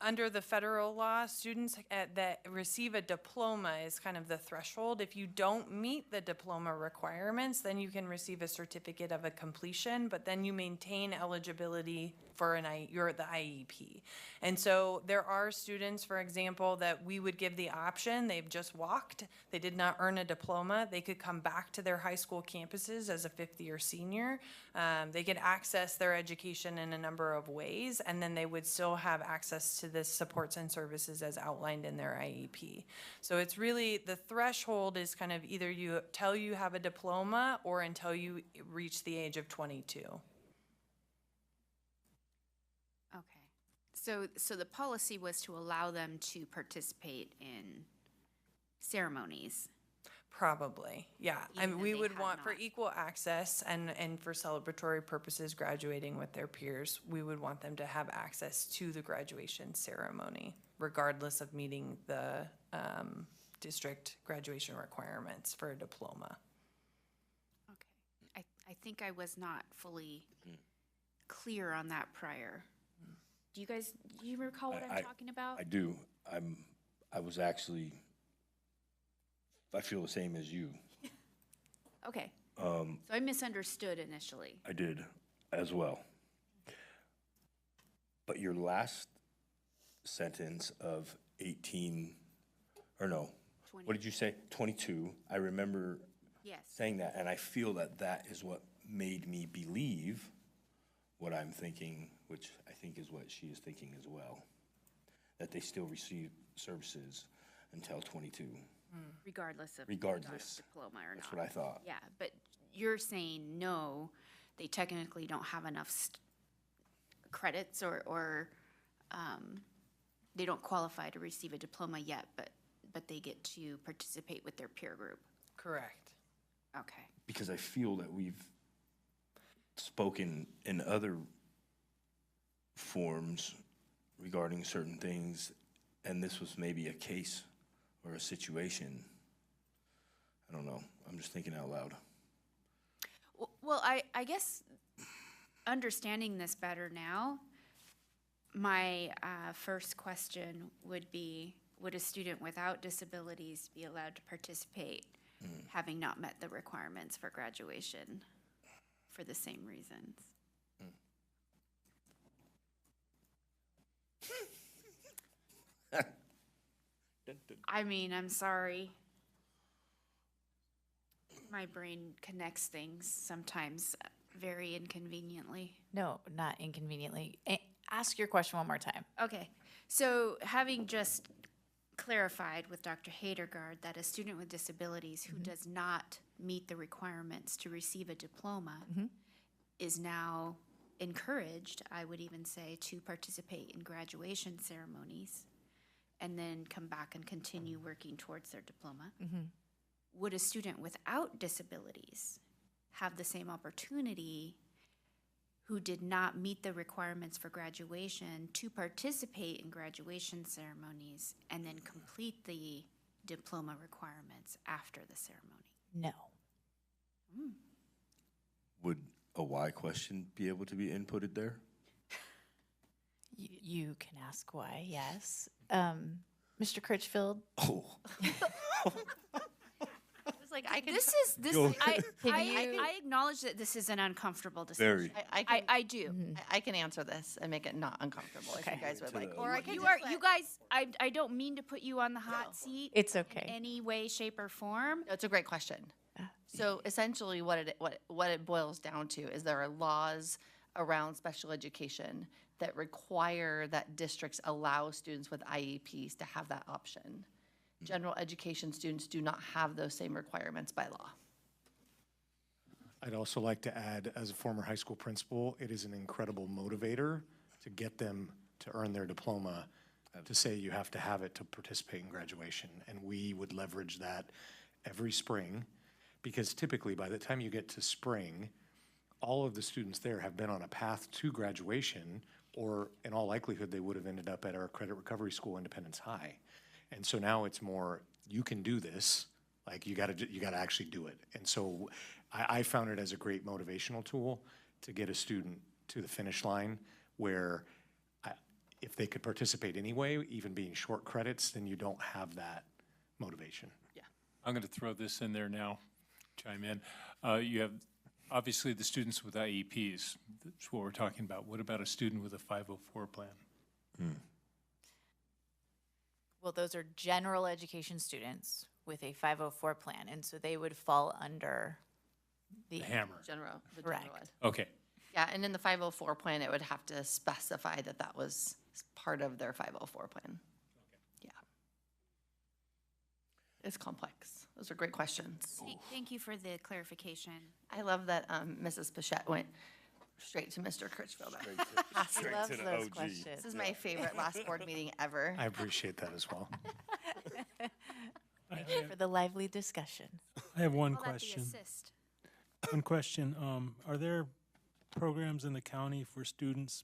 under the federal law, students that receive a diploma is kind of the threshold. If you don't meet the diploma requirements, then you can receive a certificate of a completion, but then you maintain eligibility for the IEP. And so there are students, for example, that we would give the option, they've just walked, they did not earn a diploma, they could come back to their high school campuses as a 5th-year senior. They could access their education in a number of ways, and then they would still have access to the supports and services as outlined in their IEP. So it's really, the threshold is kind of either you have a diploma or until you reach the age of 22. Okay. So the policy was to allow them to participate in ceremonies. Probably, yeah. I Even mean, though we they would had want for not. equal access and for celebratory purposes, graduating with their peers, we would want them to have access to the graduation ceremony, regardless of meeting the district graduation requirements for a diploma. Okay. I think I was not fully clear on that prior. Do you recall what I'm talking about? I do. I feel the same as you. Okay. So I misunderstood initially. I did as well. But your last sentence of 18, or no, 20. what did you say? 22. I remember Yes. saying that, and I feel that that is what made me believe what I'm thinking, which I think is what she is thinking as well, that they still receive services until 22. Regardless of. Regardless. Diploma or not. That's what I thought. Yeah, but you're saying no, they technically don't have enough credits or they don't qualify to receive a diploma yet, but they get to participate with their peer group. Correct. Okay. Because I feel that we've spoken in other forms regarding certain things, and this was maybe a case or a situation. I don't know. I'm just thinking out loud. Well, I guess understanding this better now, my first question would be, would a student without disabilities be allowed to participate having not met the requirements for graduation for the same reasons? I mean, I'm sorry. My brain connects things sometimes very inconveniently. No, not inconveniently. Ask your question one more time. Okay, so having just clarified with Dr. Hadergaard that a student with disabilities who does not meet the requirements to receive a diploma is now encouraged, I would even say, to participate in graduation ceremonies and then come back and continue working towards their diploma. Would a student without disabilities have the same opportunity who did not meet the requirements for graduation to participate in graduation ceremonies and then complete the diploma requirements after the ceremony? No. Would a why question be able to be inputted there? You can ask why, yes. Mr. Critchfield? Oh, It's like I can. I acknowledge that this is an uncomfortable discussion. very. I do. I can answer this and make it not uncomfortable if you guys would like. Or I can You just are, let- you guys, I don't mean to put you on the hot seat. It's In okay. any way, shape, or form. No, it's a great question. So essentially what it boils down to is there are laws around special education that require that districts allow students with IEPs to have that option. General education students do not have those same requirements by law. I'd also like to add, as a former high school principal, it is an incredible motivator to get them to earn their diploma, to say you have to have it to participate in graduation. And we would leverage that every spring, because typically by the time you get to spring, all of the students there have been on a path to graduation, or in all likelihood, they would have ended up at our credit recovery school, Independence High. And so now it's more, you can do this, like you gotta actually do it. And so I found it as a great motivational tool to get a student to the finish line where if they could participate anyway, even being short credits, then you don't have that motivation. I'm going to throw this in there now, chime in. You have, obviously, the students with IEPs. That's what we're talking about. What about a student with a 504 plan? Well, those are general education students with a 504 plan, and so they would fall under the The hammer. The general Correct. ed. Okay. Yeah, and in the 504 plan, it would have to specify that that was part of their 504 plan. Yeah. It's complex. Those are great questions. Thank you for the clarification. I love that Mrs. Pichette went straight to Mr. Critchfield. He loves those questions. This is my favorite last board meeting ever. I appreciate that as well. Thank you for the lively discussion. I have one Call that the question. assist. One question. Are there programs in the county for students,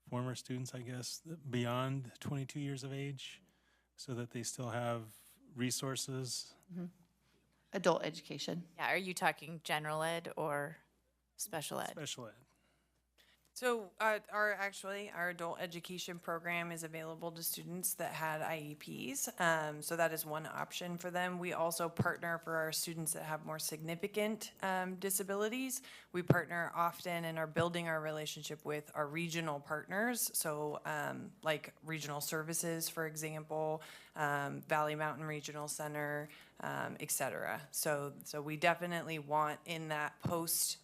former students, I guess, beyond 22 years of age, so that they still have resources? Adult education. Yeah, are you talking general ed or special ed? Special ed. So our adult education program is available to students that had IEPs. So that is one option for them. We also partner for our students that have more significant disabilities. We partner often and are building our relationship with our regional partners. So like regional services, for example, Valley Mountain Regional Center, et cetera. So we definitely want in that post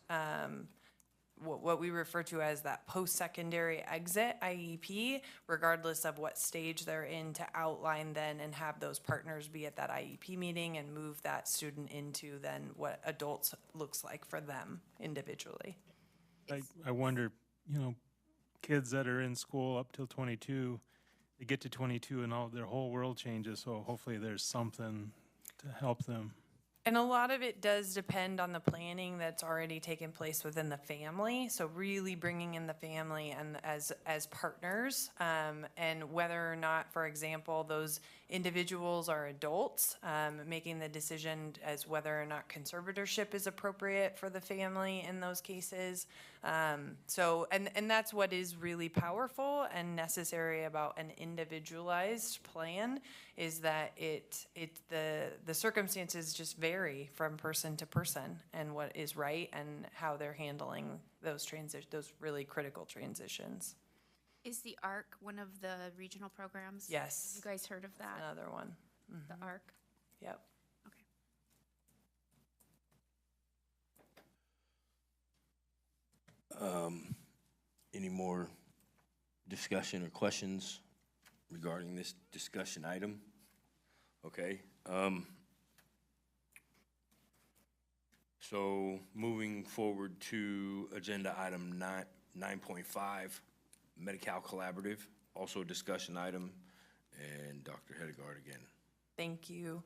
what we refer to as that post-secondary exit IEP, regardless of what stage they're in, to outline then and have those partners be at that IEP meeting and move that student into then what adults looks like for them individually. I wonder, you know, kids that are in school up till 22, they get to 22 and their whole world changes, so hopefully there's something to help them. And a lot of it does depend on the planning that's already taken place within the family. So really bringing in the family and as partners, and whether or not, for example, those individuals are adults, making the decision as whether or not conservatorship is appropriate for the family in those cases. And that's what is really powerful and necessary about an individualized plan, is that the circumstances just vary from person to person and what is right and how they're handling those really critical transitions. Is the ARC one of the regional programs? Yes. Have you guys heard of that? Another one. The ARC? Yep. Okay. Any more discussion or questions regarding this discussion item? Okay. So moving forward to agenda item 9.5, Medi-Cal Collaborative, also a discussion item, and Dr. Hedegaard again. Thank you.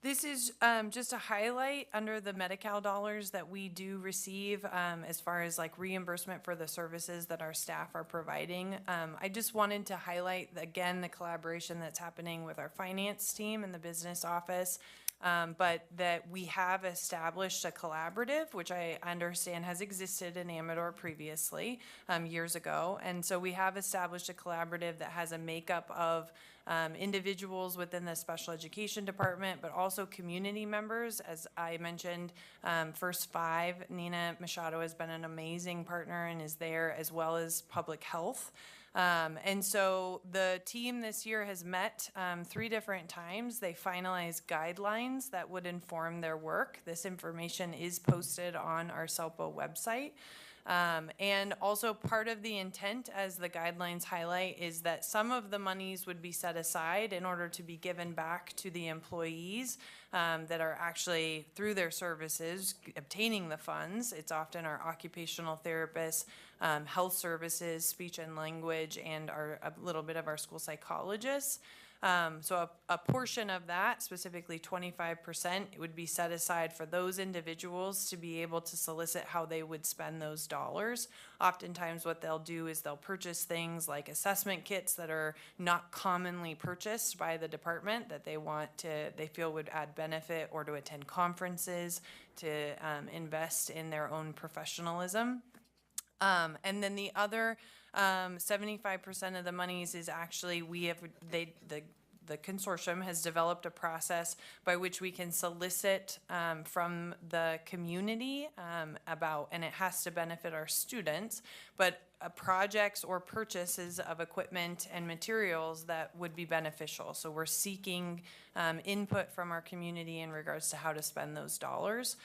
This is just a highlight under the Medi-Cal dollars that we do receive as far as like reimbursement for the services that our staff are providing. I just wanted to highlight, again, the collaboration that's happening with our finance team and the business office, but that we have established a collaborative, which I understand has existed in Amador previously, years ago. And so we have established a collaborative that has a makeup of individuals within the special education department, but also community members. As I mentioned, first five, Nina Machado has been an amazing partner and is there, as well as public health. And so the team this year has met 3 different times. They finalized guidelines that would inform their work. This information is posted on our SELPA website. And also part of the intent, as the guidelines highlight, is that some of the monies would be set aside in order to be given back to the employees that are actually, through their services, obtaining the funds. It's often our occupational therapists, health services, speech and language, and a little bit of our school psychologists. So a portion of that, specifically 25%, would be set aside for those individuals to be able to solicit how they would spend those dollars. Oftentimes what they'll do is they'll purchase things like assessment kits that are not commonly purchased by the department that they feel would add benefit, or to attend conferences, to invest in their own professionalism. And then the other 75% of the monies is actually, the consortium has developed a process by which we can solicit from the community and it has to benefit our students, but projects or purchases of equipment and materials that would be beneficial. So we're seeking input from our community in regards to how to spend those dollars.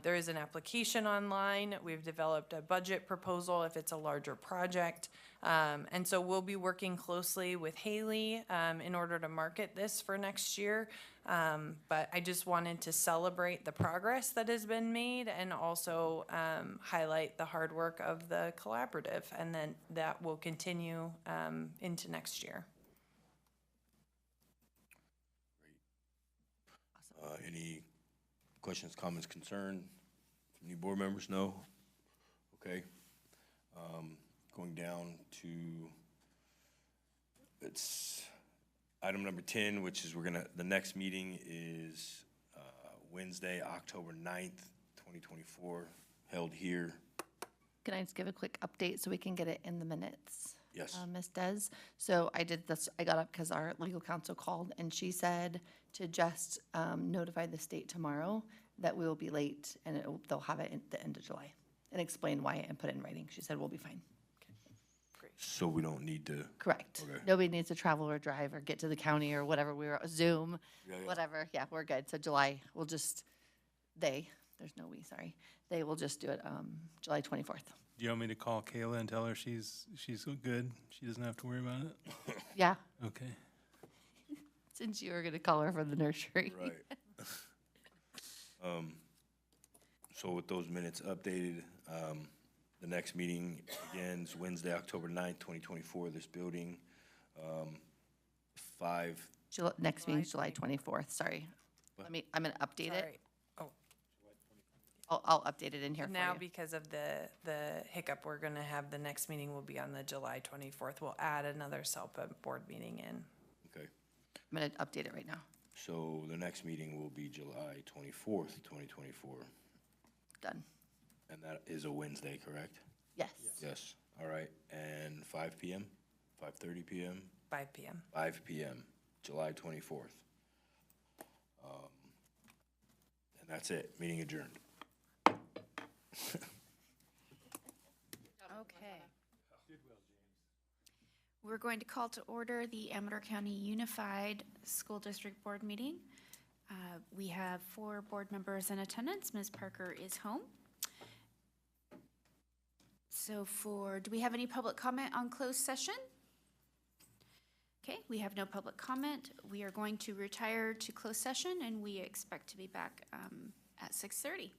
There is an application online. We've developed a budget proposal if it's a larger project. And so we'll be working closely with Haley in order to market this for next year. But I just wanted to celebrate the progress that has been made and also highlight the hard work of the collaborative, and then that will continue into next year. Any questions, comments, concern from any board members? No? Okay. Going down to, it's item number 10, which is the next meeting is Wednesday, October 9th, 2024, held here. Can I just give a quick update so we can get it in the minutes? Yes. Ms. Des. So I did this, I got up because our legal counsel called and she said to just notify the state tomorrow that we will be late and they'll have it at the end of July and explain why and put it in writing. She said, we'll be fine. So we don't need to. Correct. Okay. Nobody needs to travel or drive or get to the county or whatever. Zoom, Yeah. whatever. Yeah, we're good. So July, we'll just, there's no we, sorry. They will just do it July 24th. Do you want me to call Kayla and tell her she's good? She doesn't have to worry about it? Yeah, Okay. since you were going to call her for the nursery. Right. So with those minutes updated, the next meeting again is Wednesday, October 9th, 2024, this building. 5, Next meeting is July 24th, sorry. I'm going to update it. Sorry. Oh, I'll update it in here for now you. because of the hiccup, we're gonna have, the next meeting will be on the July 24th. We'll add another SELPA board meeting in. okay. I'm going to update it right now. So the next meeting will be July 24th, 2024. Done. And that is a Wednesday, correct? Yes. Yes. All right. And 5 p.m., 5:30 p.m., 5 p.m. 5 p.m., July 24th. And that's it. Meeting adjourned. Okay. We're going to call to order the Amador County Unified School District Board meeting. We have 4 board members in attendance. Ms. Parker is home. So do we have any public comment on closed session? Okay, we have no public comment. We are going to retire to closed session, and we expect to be back at 6:30.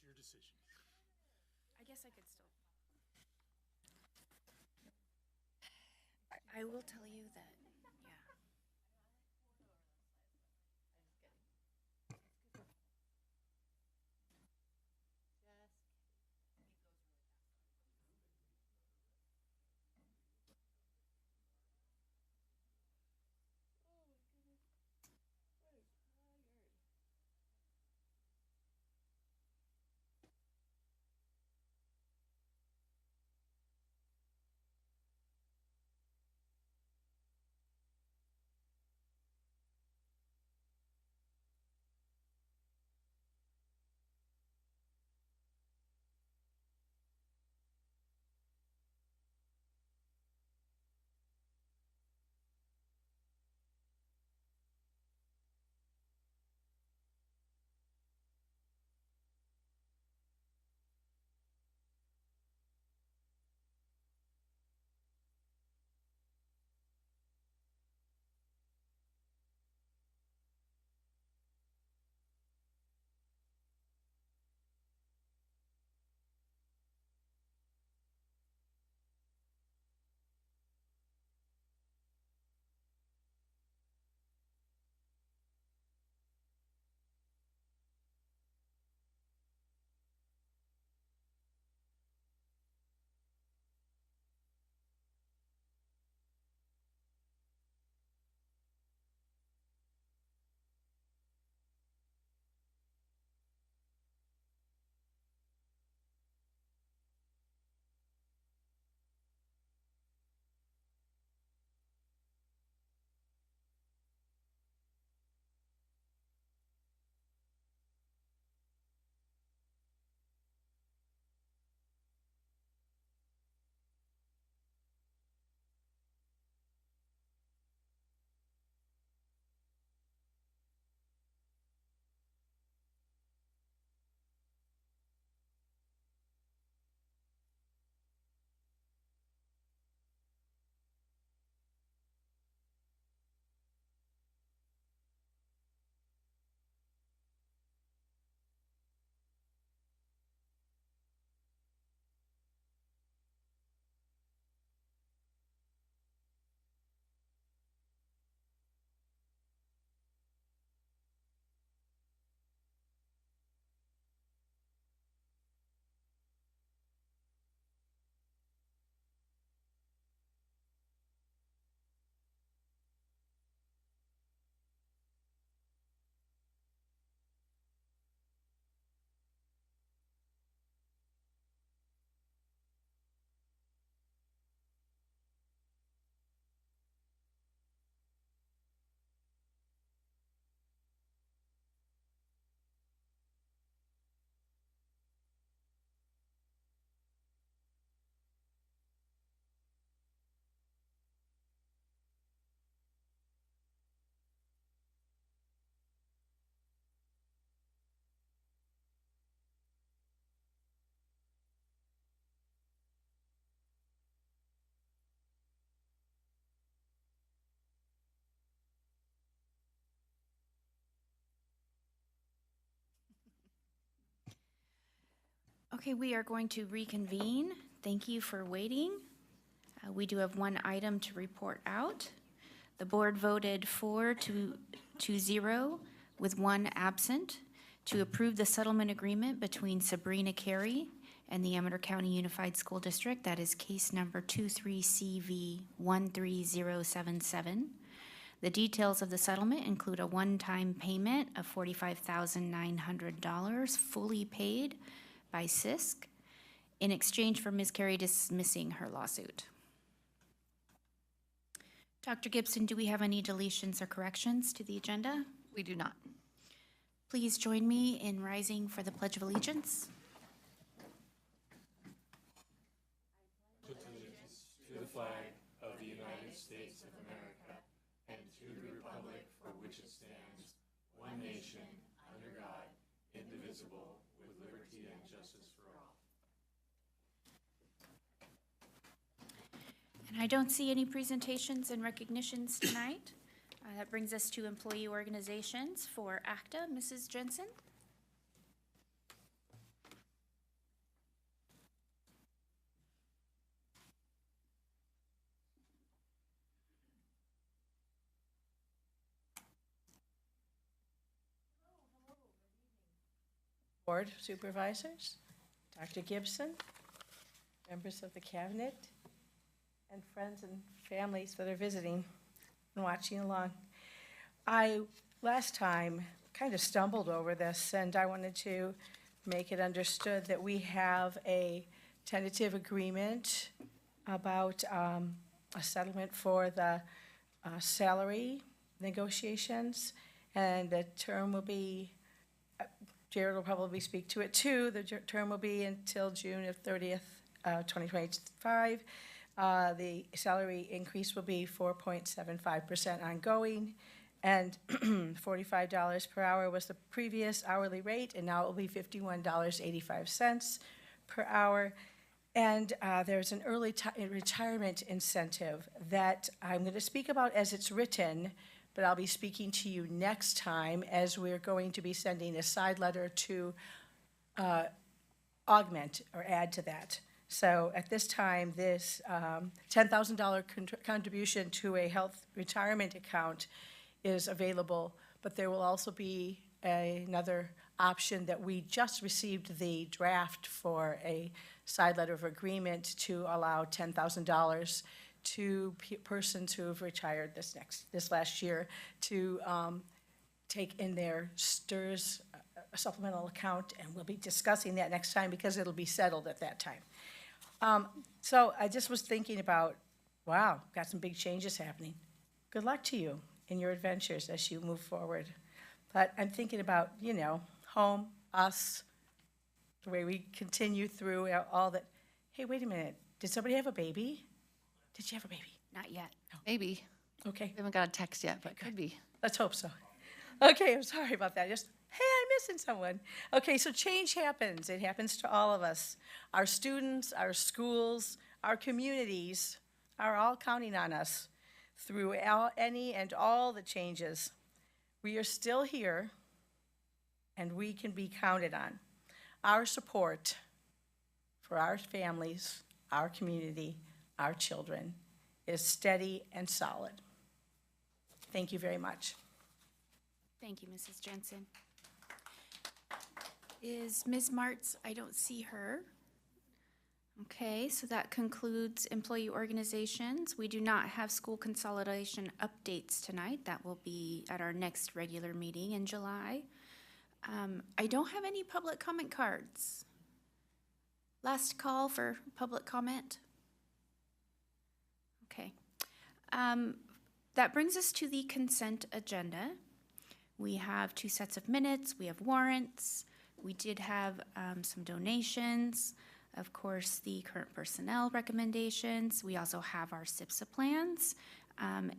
your decision. I guess I could still. I will tell you that, yeah. Okay, we are going to reconvene. Thank you for waiting. We do have one item to report out. The board voted 4-0 with one absent to approve the settlement agreement between Sabrina Carey and the Amador County Unified School District. That is case number 23CV13077. The details of the settlement include a one-time payment of $45,900, fully paid by CISC, in exchange for Ms. Carey dismissing her lawsuit. Dr. Gibson, do we have any deletions or corrections to the agenda? We do not. Please join me in rising for the Pledge of Allegiance. To the flag of the United States of America and to the republic for which it stands, one nation, under God, indivisible, with liberty and justice for all. And I don't see any presentations and recognitions tonight. That brings us to employee organizations for ACTA. Mrs. Jensen? Board of Supervisors, Dr. Gibson, members of the cabinet, and friends and families that are visiting and watching along. I, last time, kind of stumbled over this, and I wanted to make it understood that we have a tentative agreement about a settlement for the salary negotiations, and the term will be, Jared will probably speak to it too, the term will be until June of 30th, 2025. The salary increase will be 4.75% ongoing, and $45 per hour was the previous hourly rate, and now it will be $51.85 per hour. And there's an early retirement incentive that I'm going to speak about as it's written, but I'll be speaking to you next time as we're going to be sending a side letter to augment or add to that. So at this time, this $10,000 contribution to a health retirement account is available, but there will also be another option that we just received the draft for a side letter of agreement to allow $10,000 to persons who have retired this last year to take in their STRS supplemental account, and we'll be discussing that next time because it'll be settled at that time. So I just was thinking about, wow, got some big changes happening. Good luck to you in your adventures as you move forward. But I'm thinking about, you know, home, us, the way we continue through all that. Hey, wait a minute. Did somebody have a baby? Did you have a baby? Not yet. Maybe. Okay, We haven't got a text yet, but could be. let's hope so. Okay, I'm sorry about that. Just, hey, I'm missing someone. Okay, so change happens. It happens to all of us. Our students, our schools, our communities are all counting on us through any and all the changes. We are still here, and we can be counted on. Our support for our families, our community, our children is steady and solid. Thank you very much. Thank you, Mrs. Jensen. Is Ms. Martz, I don't see her. Okay, so that concludes employee organizations. We do not have school consolidation updates tonight. That will be at our next regular meeting in July. I don't have any public comment cards. Last call for public comment. Okay. That brings us to the consent agenda. We have 2 sets of minutes, we have warrants, we did have some donations, of course, the current personnel recommendations. We also have our SIPSA plans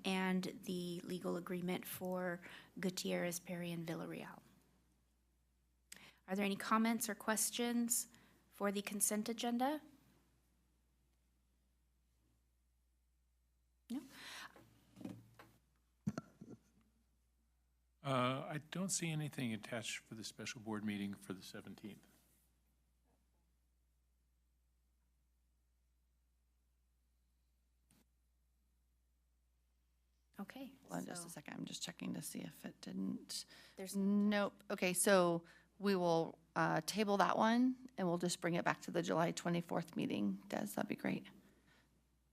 and the legal agreement for Gutierrez, Perry, and Villarreal. Are there any comments or questions for the consent agenda? No? I don't see anything attached for the special board meeting for the 17th. Okay. Hold on just a second. I'm just checking to see if it didn't. There's Nope. Okay, so we will table that one, and we'll just bring it back to the July 24th meeting. Des, that'd be great.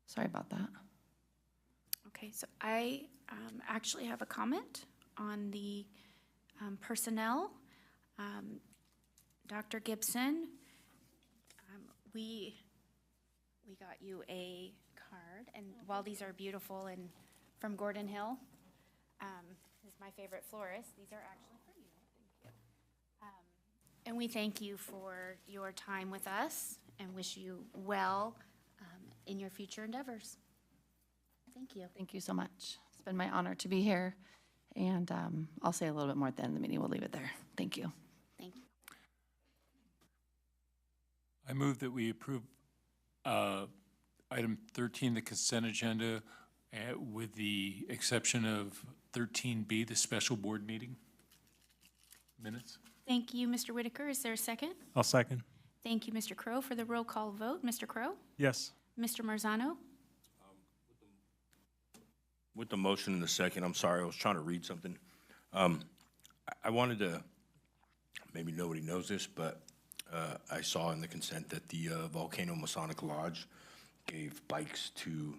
Sorry about that. Okay, so I actually have a comment on the personnel. Dr. Gibson, we got you a card, and while these are beautiful and from Gordon Hill, is my favorite florist. These are actually for you. Thank you. And we thank you for your time with us and wish you well in your future endeavors. Thank you. Thank you so much. It's been my honor to be here, and I'll say a little bit more at the end of the meeting. We'll leave it there. Thank you. Thank you. I move that we approve item 13, the consent agenda, with the exception of 13B, the special board meeting minutes. Thank you, Mr. Whitaker. Is there a second? I'll second. Thank you, Mr. Crow, for the roll call vote. Mr. Crow? Yes. Mr. Marzano? With the motion in the second, I'm sorry, I was trying to read something. I wanted to maybe nobody knows this, but I saw in the consent that the Volcano Masonic Lodge gave bikes to,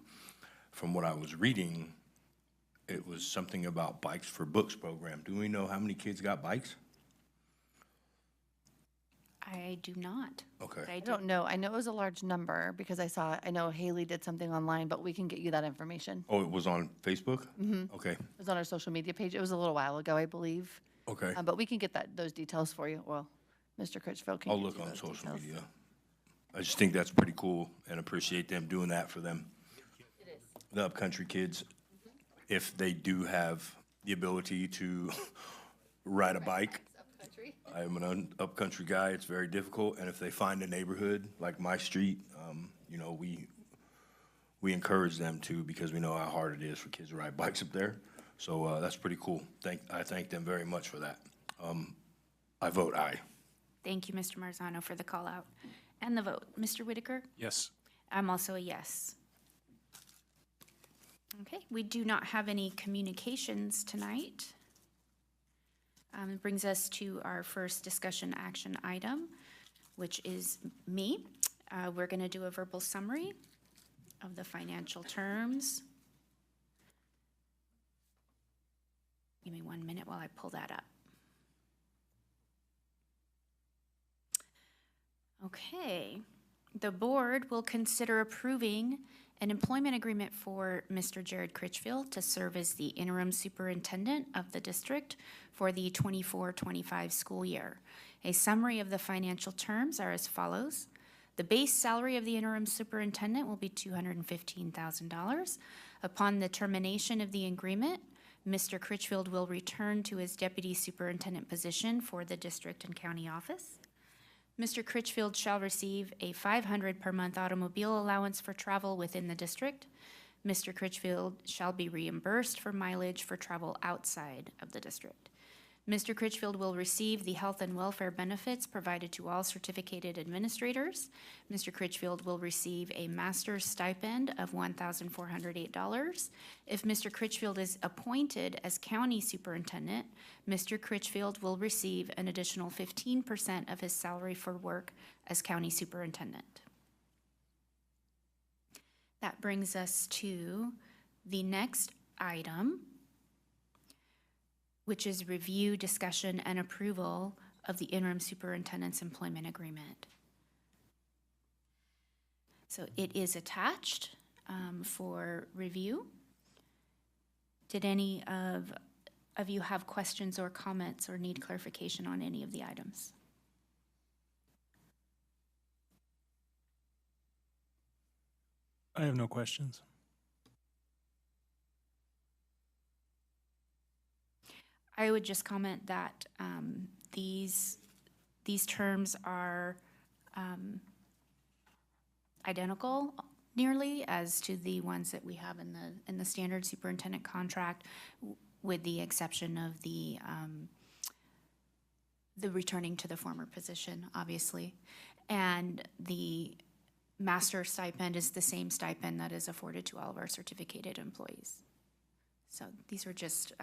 from what I was reading, it was something about Bikes for Books program. Do we know how many kids got bikes? I do not. Okay. But I don't know. I know it was a large number because I know Haley did something online, but we can get you that information. Oh, it was on Facebook? Mm-hmm. Okay, It was on our social media page. It was a little while ago, I believe. okay. But we can get those details for you. Well, Mr. Critchfield can I'll get look you on those social details. media. I just think that's pretty cool and appreciate them doing that for them. The upcountry kids, if they do have the ability to ride a bike. I'm an upcountry guy, it's very difficult, and if they find a neighborhood like my street, you know, we encourage them to because we know how hard it is for kids to ride bikes up there. So that's pretty cool. I thank them very much for that. I vote aye. Thank you, Mr. Marzano, for the call out and the vote. Mr. Whitaker? Yes. I'm also a yes. Okay, we do not have any communications tonight. It brings us to our first discussion action item, which is me. We're going to do a verbal summary of the financial terms. Give me 1 minute while I pull that up. Okay, the board will consider approving an employment agreement for Mr. Jared Critchfield to serve as the interim superintendent of the district for the 24-25 school year. A summary of the financial terms are as follows. The base salary of the interim superintendent will be $215,000. Upon the termination of the agreement, Mr. Critchfield will return to his deputy superintendent position for the district and county office. Mr. Critchfield shall receive a $500 per month automobile allowance for travel within the district. Mr. Critchfield shall be reimbursed for mileage for travel outside of the district. Mr. Critchfield will receive the health and welfare benefits provided to all certificated administrators. Mr. Critchfield will receive a master's stipend of $1,408. If Mr. Critchfield is appointed as county superintendent, Mr. Critchfield will receive an additional 15% of his salary for work as county superintendent. That brings us to the next item, which is review, discussion, and approval of the interim superintendent's employment agreement. So it is attached for review. Did any of you have questions or comments or need clarification on any of the items? I have no questions. I would just comment that these terms are identical nearly as to the ones that we have in the standard superintendent contract, with the exception of the returning to the former position, obviously, and the master stipend is the same stipend that is afforded to all of our certificated employees. So these are just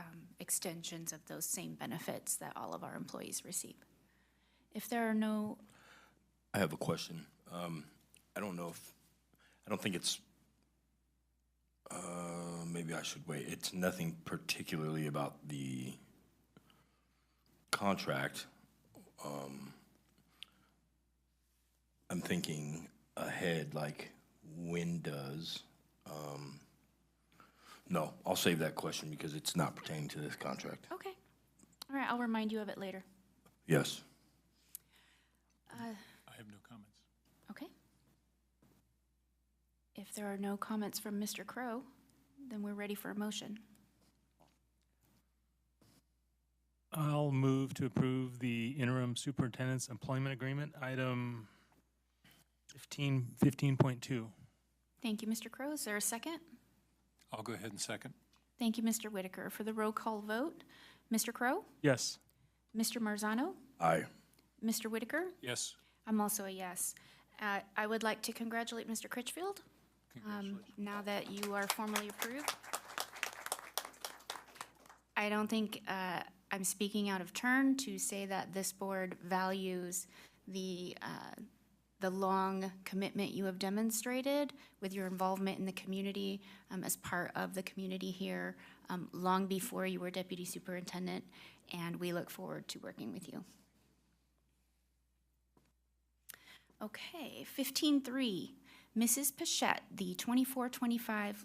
extensions of those same benefits that all of our employees receive. If there are no... I have a question. I don't think it's, maybe I should wait. It's nothing particularly about the contract. I'm thinking ahead, like when does, no, I'll save that question because it's not pertaining to this contract. Okay. All right, I'll remind you of it later. Yes. I have no comments. Okay. If there are no comments from Mr. Crow, then we're ready for a motion. I'll move to approve the interim superintendent's employment agreement, item 15.2. Thank you, Mr. Crow. Is there a second? I'll go ahead and second. Thank you, Mr. Whitaker. For the roll call vote, Mr. Crow? Yes. Mr. Marzano? Aye. Mr. Whitaker? Yes. I'm also a yes. I would like to congratulate Mr. Critchfield. Congratulations. Now that you are formally approved. I don't think I'm speaking out of turn to say that this board values the long commitment you have demonstrated with your involvement in the community as part of the community here long before you were deputy superintendent, and we look forward to working with you. Okay, 15.3, Mrs. Pichette, the 24-25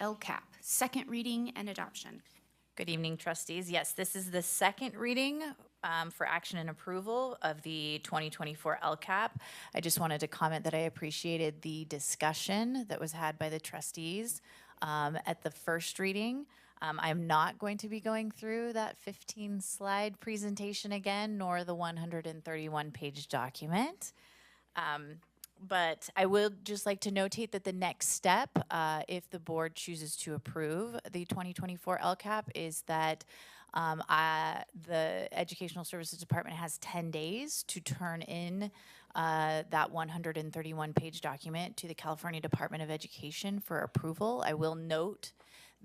LCAP, second reading and adoption. Good evening, trustees. Yes, this is the second reading for action and approval of the 2024 LCAP. I just wanted to comment that I appreciated the discussion that was had by the trustees at the first reading. I'm not going to be going through that 15-slide presentation again, nor the 131-page document. But I will just like to notate that the next step, if the board chooses to approve the 2024 LCAP, is that the Educational Services Department has 10 days to turn in that 131-page document to the California Department of Education for approval. I will note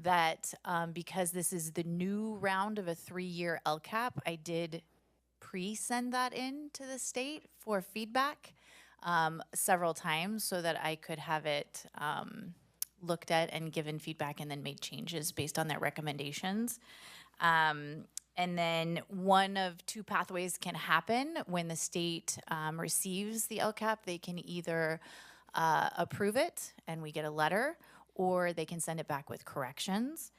that because this is the new round of a 3-year LCAP, I did pre-send that in to the state for feedback several times so that I could have it looked at and given feedback and then made changes based on their recommendations. And then one of two pathways can happen when the state receives the LCAP. They can either approve it and we get a letter, or they can send it back with corrections,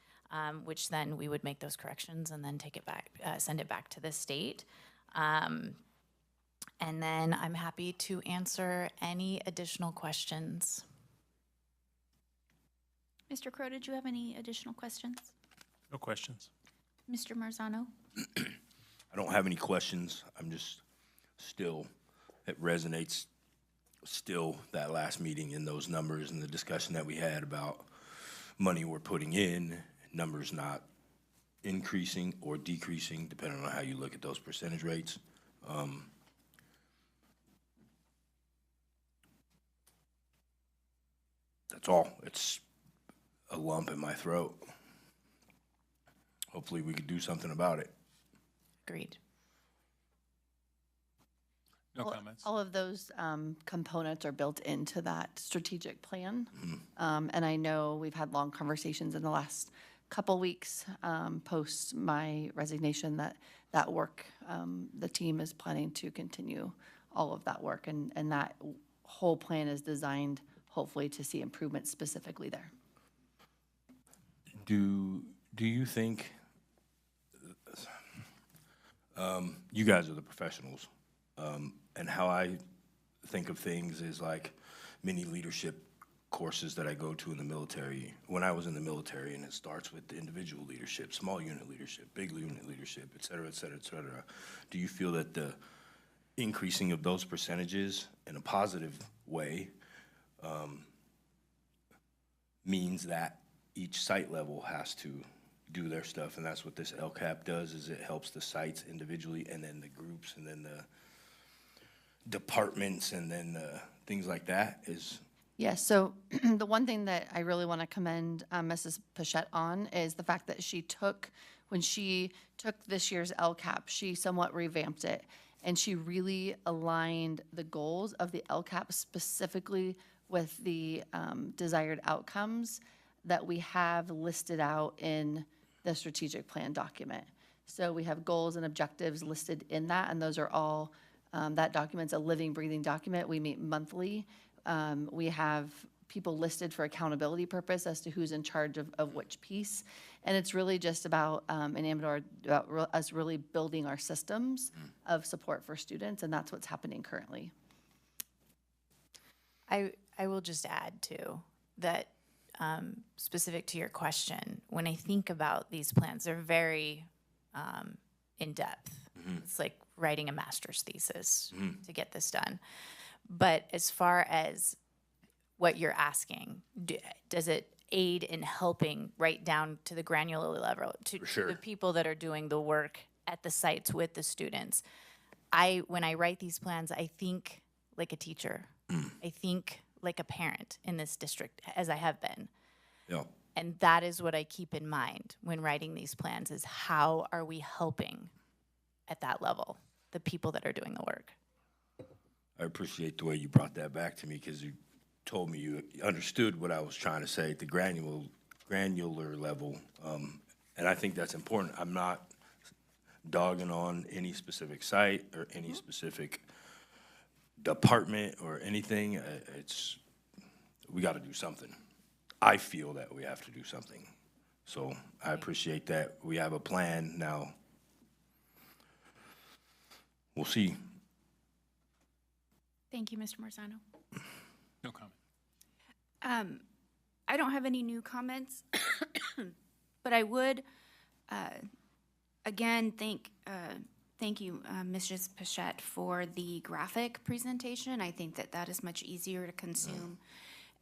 which then we would make those corrections and then take it back, send it back to the state. And then I'm happy to answer any additional questions. Mr. Crow, did you have any additional questions? No questions. Mr. Marzano? I don't have any questions. I'm just still, it resonates still that last meeting and those numbers and the discussion that we had about money we're putting in, numbers not increasing or decreasing, depending on how you look at those percentage rates. That's all. It's a lump in my throat. Hopefully we could do something about it. Agreed. No comments. All of those components are built into that strategic plan. And I know we've had long conversations in the last couple weeks post my resignation that work, the team is planning to continue all of that work. And that whole plan is designed hopefully to see improvements specifically there. Do you think, you guys are the professionals, and how I think of things is like many leadership courses that I go to in the military, when I was in the military, and it starts with the individual leadership, small unit leadership, big unit leadership, et cetera, et cetera, et cetera. Do you feel that the increasing of those percentages in a positive way means that each site level has to do their stuff, and that's what this LCAP does, is it helps the sites individually, and then the groups, and then the departments, and then things like that is? Yes, so the one thing that I really want to commend Mrs. Pichette on is the fact that when she took this year's LCAP, she somewhat revamped it, and she really aligned the goals of the LCAP specifically with the desired outcomes that we have listed out in the strategic plan document. So we have goals and objectives listed in that, and those are all, that document's a living, breathing document. We meet monthly. We have people listed for accountability purpose as to who's in charge of which piece. And it's really just about, in Amador, about us really building our systems of support for students, and that's what's happening currently. I will just add too that specific to your question, when I think about these plans, they're very in-depth. It's like writing a master's thesis to get this done. But as far as what you're asking, does it aid in helping right down to the granular level, to the people that are doing the work at the sites with the students? When I write these plans, I think like a teacher. I think like a parent in this district, as I have been. Yeah. And that is what I keep in mind when writing these plans is how are we helping at that level, the people that are doing the work. I appreciate the way you brought that back to me, because you told me you understood what I was trying to say at the granular level. And I think that's important. I'm not dogging on any specific site or any specific department or anything. We got to do something. I feel that we have to do something. So I appreciate that. We have a plan now. We'll see. Thank you, Mr. Marzano. No comment. I don't have any new comments, but I would, again, thank you, Mrs. Pichette, for the graphic presentation. I think that is much easier to consume.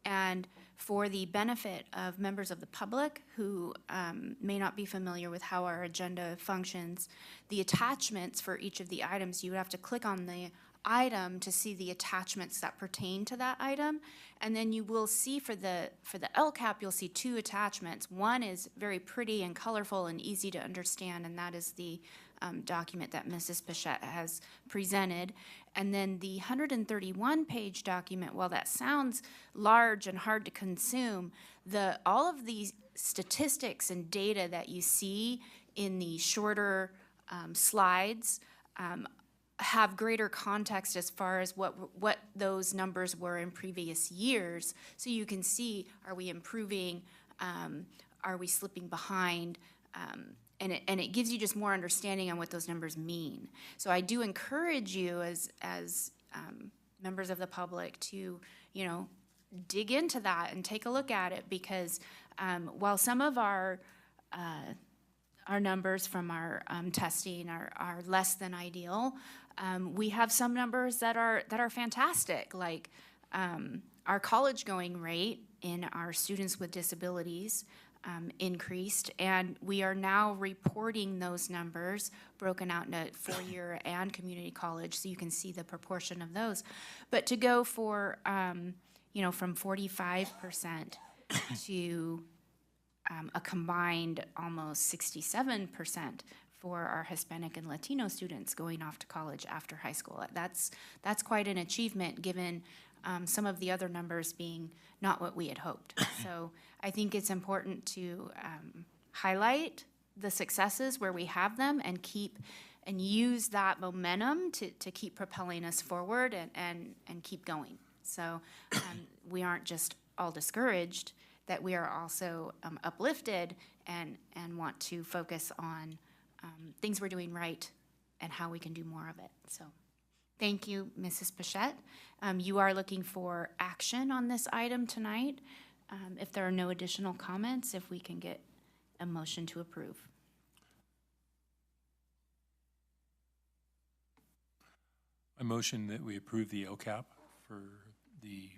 And for the benefit of members of the public who may not be familiar with how our agenda functions, the attachments for each of the items, you would have to click on the item to see the attachments that pertain to that item. And then you will see for the LCAP, you'll see two attachments. One is very pretty and colorful and easy to understand, and that is the document that Mrs. Pichette has presented. And then the 131-page document, while that sounds large and hard to consume, all of these statistics and data that you see in the shorter slides have greater context as far as what those numbers were in previous years. So you can see, are we improving? Are we slipping behind? And it gives you just more understanding on what those numbers mean. So I do encourage you as members of the public to, dig into that and take a look at it, because while some of our numbers from our testing are less than ideal, we have some numbers that are fantastic, like our college-going rate in our students with disabilities increased, and we are now reporting those numbers broken out into four-year and community college, so you can see the proportion of those. But to go for, from 45% to a combined almost 67% for our Hispanic and Latino students going off to college after high school. That's quite an achievement, given some of the other numbers being not what we had hoped. So I think it's important to highlight the successes where we have them and use that momentum to keep propelling us forward and keep going. So we aren't just all discouraged, that we are also uplifted and want to focus on things we're doing right and how we can do more of it. So thank you, Mrs. Pichette. You are looking for action on this item tonight. If there are no additional comments, if we can get a motion to approve. I motion that we approve the LCAP for the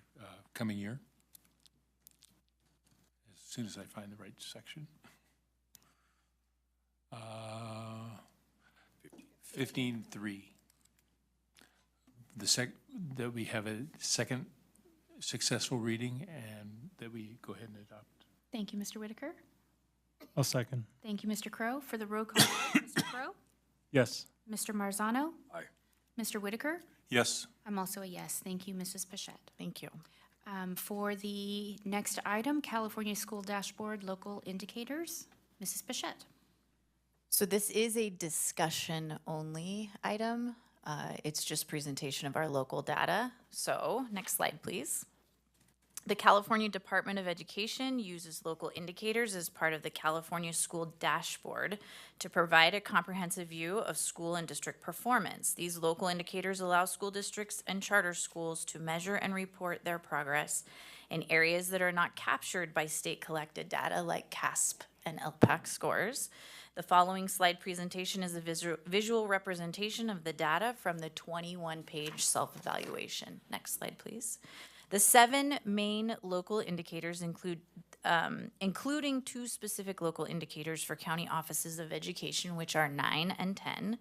coming year. As soon as I find the right section. 15.3. That we have a second successful reading and that we go ahead and adopt. Thank you, Mr. Whitaker. I'll second. Thank you, Mr. Crow. For the roll call vote, Mr. Crow? Yes. Mr. Marzano? Aye. Mr. Whitaker? Yes. I'm also a yes. Thank you, Mrs. Pichette. Thank you. For the next item, California School Dashboard Local Indicators, Mrs. Pichette. So this is a discussion-only item. It's just presentation of our local data. So next slide, please. The California Department of Education uses local indicators as part of the California School Dashboard to provide a comprehensive view of school and district performance. These local indicators allow school districts and charter schools to measure and report their progress in areas that are not captured by state-collected data like CASP and LPAC scores. The following slide presentation is a visual representation of the data from the 21-page self-evaluation. Next slide, please. The 7 main local indicators include, including 2 specific local indicators for county offices of education, which are 9 and 10.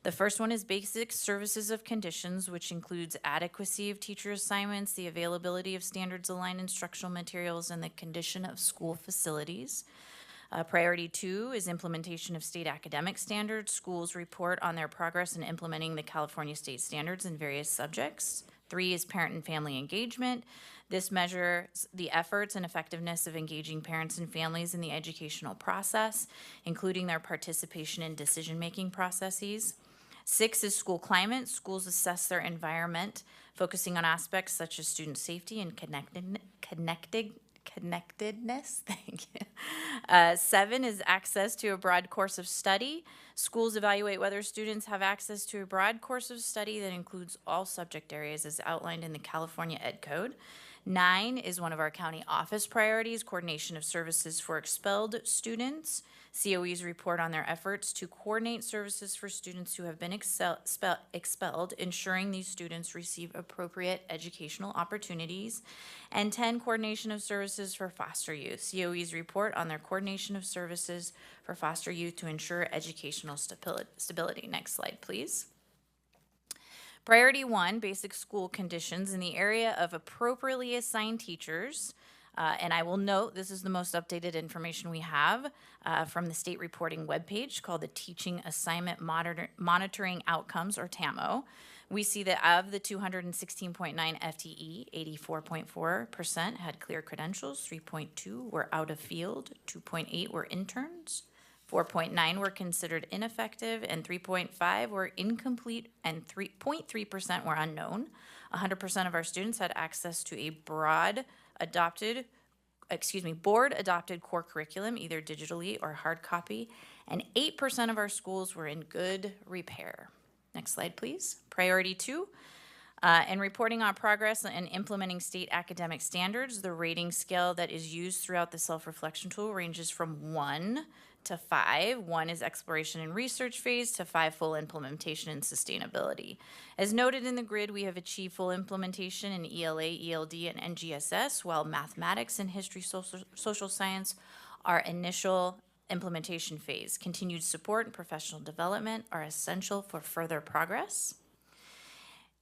The first one is basic services of conditions, which includes adequacy of teacher assignments, the availability of standards-aligned instructional materials, and the condition of school facilities. Priority 2 is implementation of state academic standards. Schools report on their progress in implementing the California state standards in various subjects. 3 is parent and family engagement. This measures the efforts and effectiveness of engaging parents and families in the educational process, including their participation in decision-making processes. 6 is school climate. Schools assess their environment, focusing on aspects such as student safety and connectedness. Thank you. 7 is access to a broad course of study. Schools evaluate whether students have access to a broad course of study that includes all subject areas as outlined in the California Ed Code. 9 is one of our county office priorities, coordination of services for expelled students. COEs report on their efforts to coordinate services for students who have been expelled, ensuring these students receive appropriate educational opportunities. And 10, coordination of services for foster youth. COEs report on their coordination of services for foster youth to ensure educational stability. Next slide, please. Priority 1, basic school conditions in the area of appropriately assigned teachers. And I will note, this is the most updated information we have from the state reporting webpage called the Teaching Assignment Monitoring Outcomes, or TAMO. We see that of the 216.9 FTE, 84.4% had clear credentials, 3.2 were out of field, 2.8 were interns, 4.9 were considered ineffective, and 3.5 were incomplete, and 3.3% were unknown. 100% of our students had access to a board adopted core curriculum, either digitally or hard copy, and 8% of our schools were in good repair. Next slide, please. Priority 2, and reporting on progress and implementing state academic standards. The rating scale that is used throughout the self-reflection tool ranges from 1 to 5. 1 is exploration and research phase, to 5 full implementation and sustainability. As noted in the grid, we have achieved full implementation in ELA, ELD, and NGSS, while mathematics and history social science are initial implementation phase. Continued support and professional development are essential for further progress.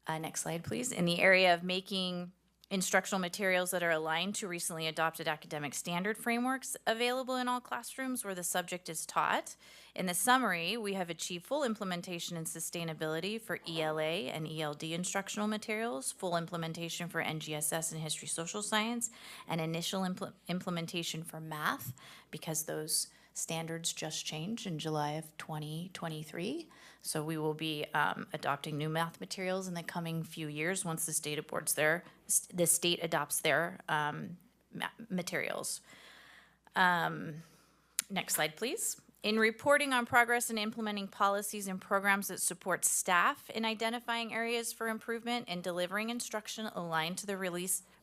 Next slide, please. In the area of making instructional materials that are aligned to recently adopted academic standard frameworks available in all classrooms where the subject is taught. In the summary, we have achieved full implementation and sustainability for ELA and ELD instructional materials, full implementation for NGSS and history social science, and initial implementation for math, because those standards just changed in July of 2023. So we will be adopting new math materials in the coming few years once the state adopts their materials. Next slide, please. In reporting on progress in implementing policies and programs that support staff in identifying areas for improvement and delivering instruction aligned to the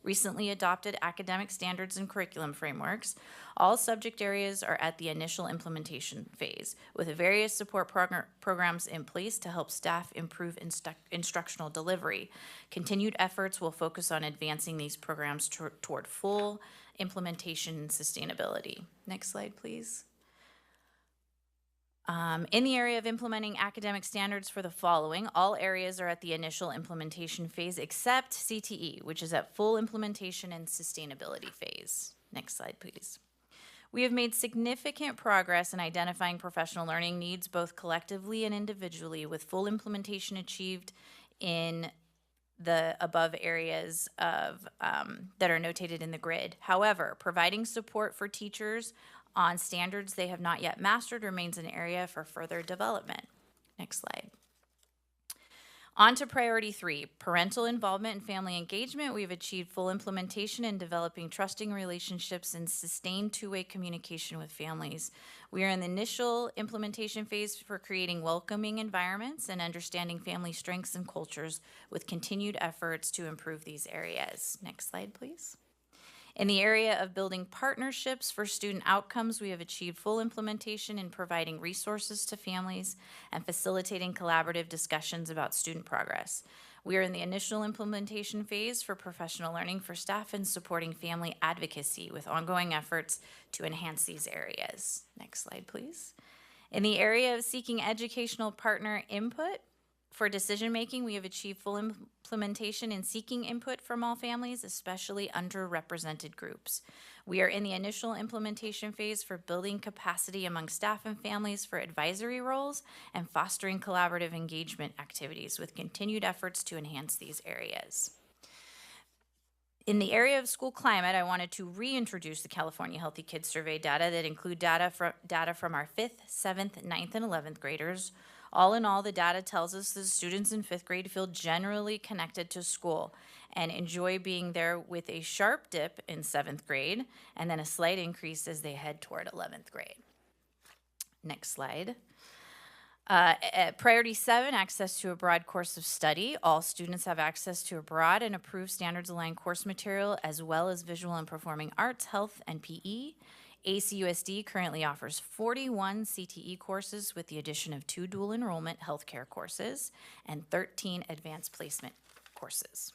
recently adopted academic standards and curriculum frameworks, all subject areas are at the initial implementation phase, with various support programs in place to help staff improve instructional delivery. Continued efforts will focus on advancing these programs toward full implementation and sustainability. Next slide, please. In the area of implementing academic standards for the following, all areas are at the initial implementation phase except CTE, which is at full implementation and sustainability phase. Next slide, please. We have made significant progress in identifying professional learning needs both collectively and individually, with full implementation achieved in the above areas of that are notated in the grid. However, providing support for teachers on standards they have not yet mastered remains an area for further development. Next slide. On to priority 3, parental involvement and family engagement. We've achieved full implementation in developing trusting relationships and sustained two-way communication with families. We are in the initial implementation phase for creating welcoming environments and understanding family strengths and cultures, with continued efforts to improve these areas. Next slide, please. In the area of building partnerships for student outcomes, we have achieved full implementation in providing resources to families and facilitating collaborative discussions about student progress. We are in the initial implementation phase for professional learning for staff and supporting family advocacy with ongoing efforts to enhance these areas. Next slide, please. In the area of seeking educational partner input for decision-making, we have achieved full implementation in seeking input from all families, especially underrepresented groups. We are in the initial implementation phase for building capacity among staff and families for advisory roles and fostering collaborative engagement activities with continued efforts to enhance these areas. In the area of school climate, I wanted to reintroduce the California Healthy Kids Survey data that include data from our 5th, 7th, 9th, and 11th graders. All in all, the data tells us that students in 5th grade feel generally connected to school and enjoy being there, with a sharp dip in 7th grade and then a slight increase as they head toward 11th grade. Next slide. Priority 7, access to a broad course of study. All students have access to a broad and approved standards-aligned course material, as well as visual and performing arts, health, and PE. ACUSD currently offers 41 CTE courses with the addition of 2 dual enrollment healthcare courses and 13 advanced placement courses.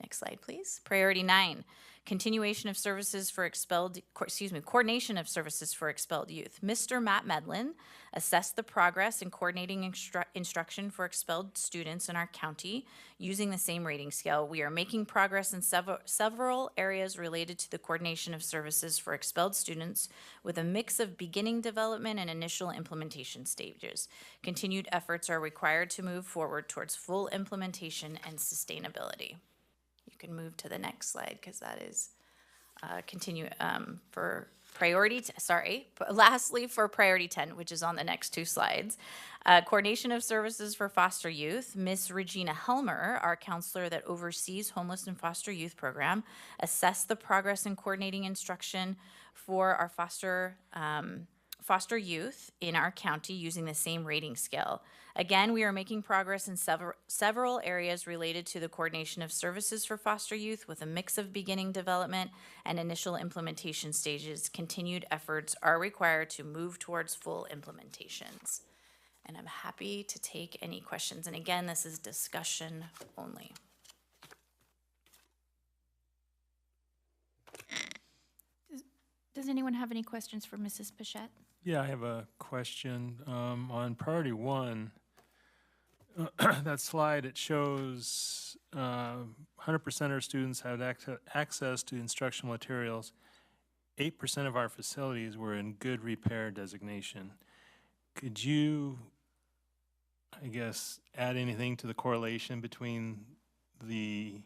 Next slide, please. Priority 9, continuation of services for coordination of services for expelled youth. Mr. Matt Medlin assessed the progress in coordinating instruction for expelled students in our county using the same rating scale. We are making progress in several areas related to the coordination of services for expelled students with a mix of beginning development and initial implementation stages. Continued efforts are required to move forward towards full implementation and sustainability. You can move to the next slide because that is for priority, lastly for priority 10, which is on the next 2 slides. Coordination of services for foster youth. Miss Regina Helmer, our counselor that oversees homeless and foster youth program, assessed the progress in coordinating instruction for our foster youth in our county using the same rating scale. Again, we are making progress in several areas related to the coordination of services for foster youth with a mix of beginning development and initial implementation stages. Continued efforts are required to move towards full implementations. And I'm happy to take any questions. And again, this is discussion only. Does anyone have any questions for Mrs. Pichette? Yeah, I have a question. On priority 1, that slide, it shows 100% of students had access to instructional materials. 8% of our facilities were in good repair designation. Could you, I guess, add anything to the correlation between the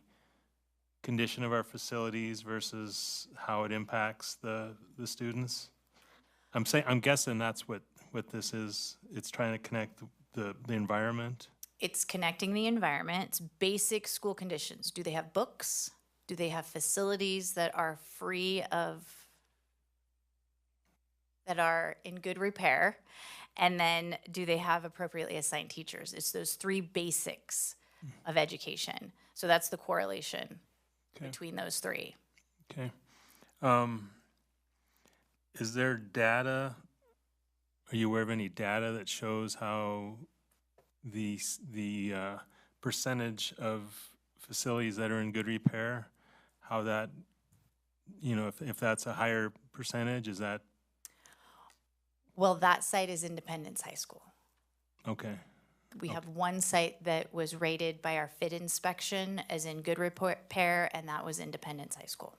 condition of our facilities versus how it impacts the students? I'm guessing that's what this is. It's trying to connect the environment. It's connecting the environment. It's basic school conditions. Do they have books? Do they have facilities that are that are in good repair? And then do they have appropriately assigned teachers? It's those 3 basics of education. So that's the correlation between those 3. Okay. Is there data, are you aware of any data that shows how the percentage of facilities that are in good repair, how that, if that's a higher percentage, is that? Well, that site is Independence High School. Okay. We have one site that was rated by our FIT inspection as in good repair, and that was Independence High School.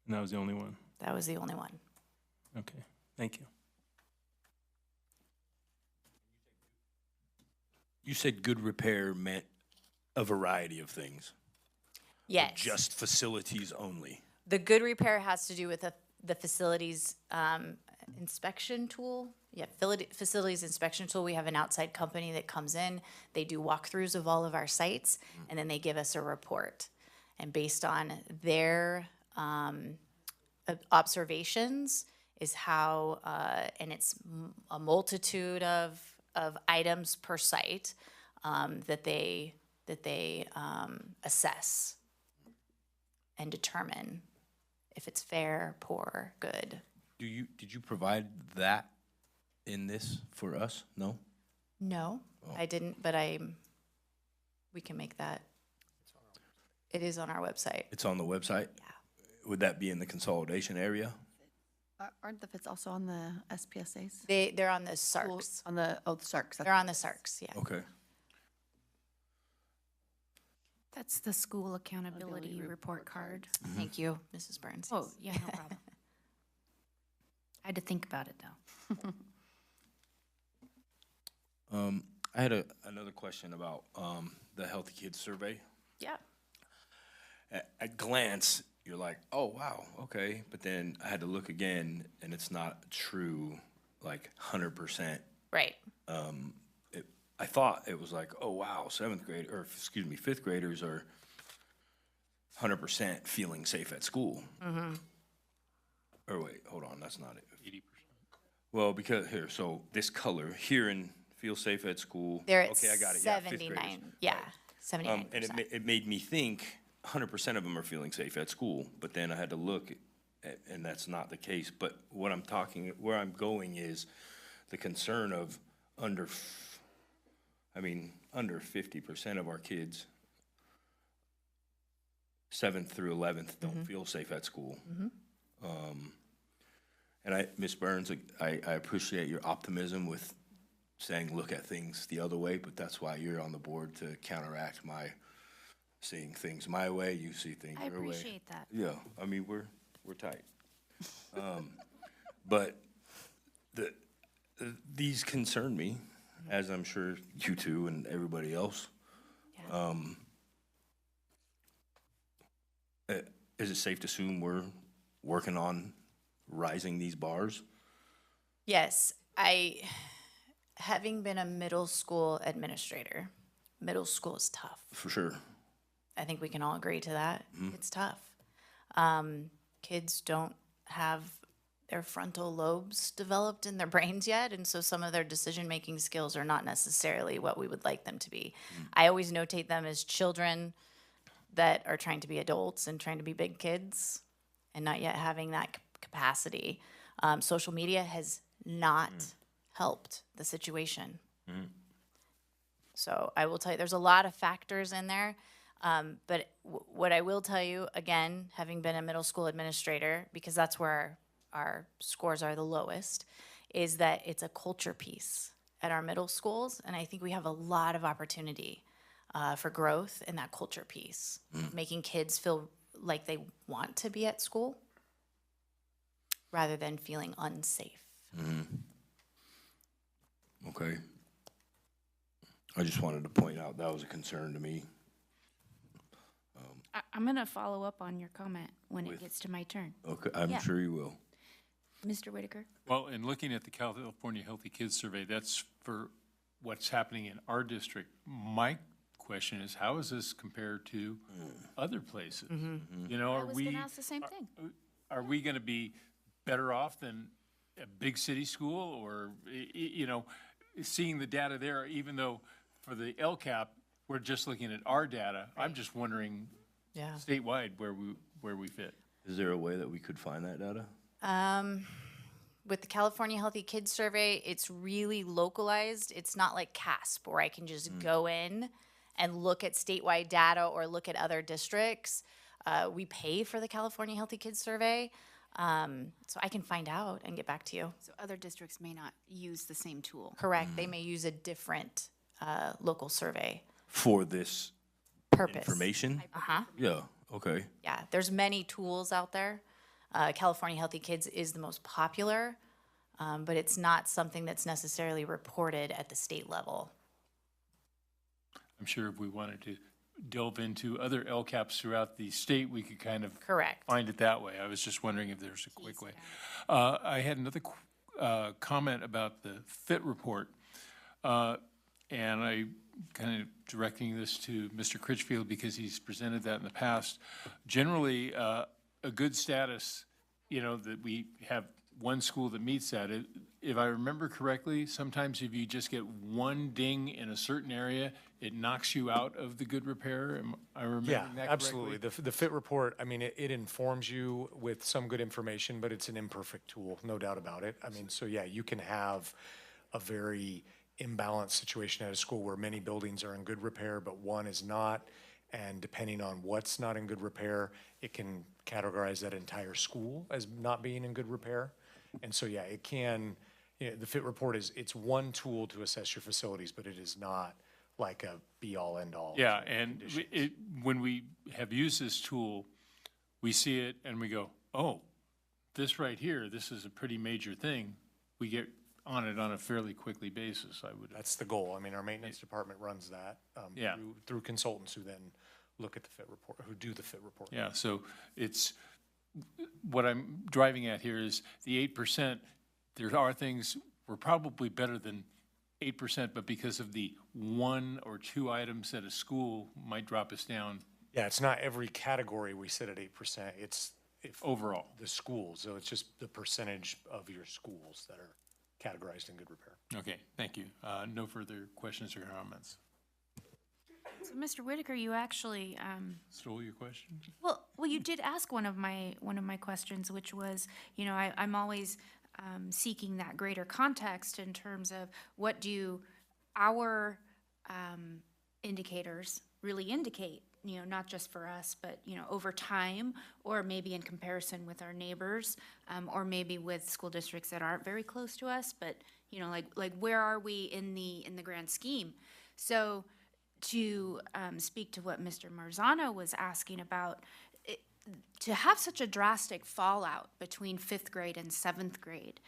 And that was the only one? That was the only one. Okay, thank you. You said good repair meant a variety of things. Yes. Or just facilities only. The good repair has to do with the facilities inspection tool. Yeah, facilities inspection tool. We have an outside company that comes in. They do walkthroughs of all of our sites, and then they give us a report. And based on their observations is how, and it's a multitude of items per site that they assess and determine if it's fair, poor, good. Did you provide that in this for us? No? No, Oh. I didn't, but I'm We can make that. It is on our website. It's on the website? Yeah. Would that be in the consolidation area? Aren't the fits also on the SPSAs? They're on the SARCs. On the, oh, the SARCs. They're on the SARCs, yeah. Okay. That's the school accountability report card. Thank you, Mrs. Burns. Oh, yeah, no problem. I had to think about it, though. I had another question about the Healthy Kids Survey. Yeah. At glance, you're like, oh, wow, okay. But then I had to look again, and it's not true, like 100%. Right. I thought it was like, oh, wow, fifth graders are 100% feeling safe at school. Mm-hmm. Or wait, hold on, that's not it. 80%. Well, because here, so this color here in feel safe at school. They're at Okay, I got it. Yeah, fifth graders. 79. Yeah, 79%. And it made me think 100% of them are feeling safe at school, but then I had to look, and that's not the case. But where I'm going is the concern of under 50% of our kids, 7th through 11th, don't feel safe at school. And Ms. Burns, I appreciate your optimism with saying look at things the other way, but that's why you're on the board to counteract my seeing things my way, you see things I your way. appreciate that. Yeah, I mean, we're tight. But these concern me, as I'm sure you two and everybody else. Yeah. Is it safe to assume we're working on rising these bars? Yes, having been a middle school administrator, middle school is tough. For sure. I think we can all agree to that. It's tough. Kids don't have their frontal lobes developed in their brains yet, and so some of their decision-making skills are not necessarily what we would like them to be. I always notate them as children that are trying to be adults and trying to be big kids and not yet having that capacity. Social media has not helped the situation. So I will tell you, there's a lot of factors in there. But what I will tell you, again, having been a middle school administrator, because that's where our scores are the lowest, is that it's a culture piece at our middle schools. And I think we have a lot of opportunity for growth in that culture piece, making kids feel like they want to be at school rather than feeling unsafe. Okay. I just wanted to point out that was a concern to me. I'm going to follow up on your comment when With- it gets to my turn. Okay, I'm Yeah. sure you will. Mr. Whitaker? Well, in looking at the California Healthy Kids Survey, that's for what's happening in our district. My question is, how is this compared to other places? You know, I are was we, gonna ask the same thing. are we gonna be better off than a big city school? Or, you know, seeing the data there, even though for the LCAP, we're just looking at our data, I'm just wondering Yeah. statewide where we fit. Is there a way that we could find that data? With the California Healthy Kids Survey, it's really localized. It's not like CASP where I can just go in and look at statewide data or look at other districts. We pay for the California Healthy Kids Survey, so I can find out and get back to you. So other districts may not use the same tool. Correct. They may use a different local survey For this purpose. information? Uh-huh. Yeah, okay. Yeah, there's many tools out there. California Healthy Kids is the most popular, but it's not something that's necessarily reported at the state level. I'm sure if we wanted to delve into other LCAPs throughout the state, we could kind of Correct. find it that way. I was just wondering if there's a quick way. I had another comment about the FIT report. And I kind of directing this to Mr. Critchfield because he's presented that in the past. Generally, a good status, you know, that we have one school that meets that. If I remember correctly, sometimes if you just get one ding in a certain area, it knocks you out of the good repair. Am I remembering Yeah, that absolutely. correctly? The FIT report, I mean, it informs you with some good information, but it's an imperfect tool, no doubt about it. I mean, so yeah, you can have a very imbalance situation at a school where many buildings are in good repair, but one is not. And depending on what's not in good repair, it can categorize that entire school as not being in good repair. And so, yeah, it can, the FIT report it's one tool to assess your facilities, but it is not like a be-all, end-all. Yeah, and when we have used this tool, we see it and we go, oh, this right here, this is a pretty major thing. We get on it on a fairly quickly basis, I would. That's the goal. I mean, our maintenance department runs that Yeah. through consultants who then look at the FIT report, who do the FIT report. Yeah, so it's, what I'm driving at here is the 8%, there are things, we're probably better than 8%, but because of the one or two items at a school might drop us down Yeah, it's not every category we sit at 8%. It's overall. the schools. So it's just the percentage of your schools that are categorized in good repair. Okay, thank you. No further questions or comments. So, Mr. Whitaker, you actually, Stole your question? well, you did ask one of my questions, which was, you know, I'm always seeking that greater context in terms of what do our indicators really indicate, you know, not just for us, but, you know, over time, or maybe in comparison with our neighbors, or maybe with school districts that aren't very close to us, but, you know, like where are we in the grand scheme? So to speak to what Mr. Marzano was asking about, to have such a drastic fallout between 5th grade and 7th grade,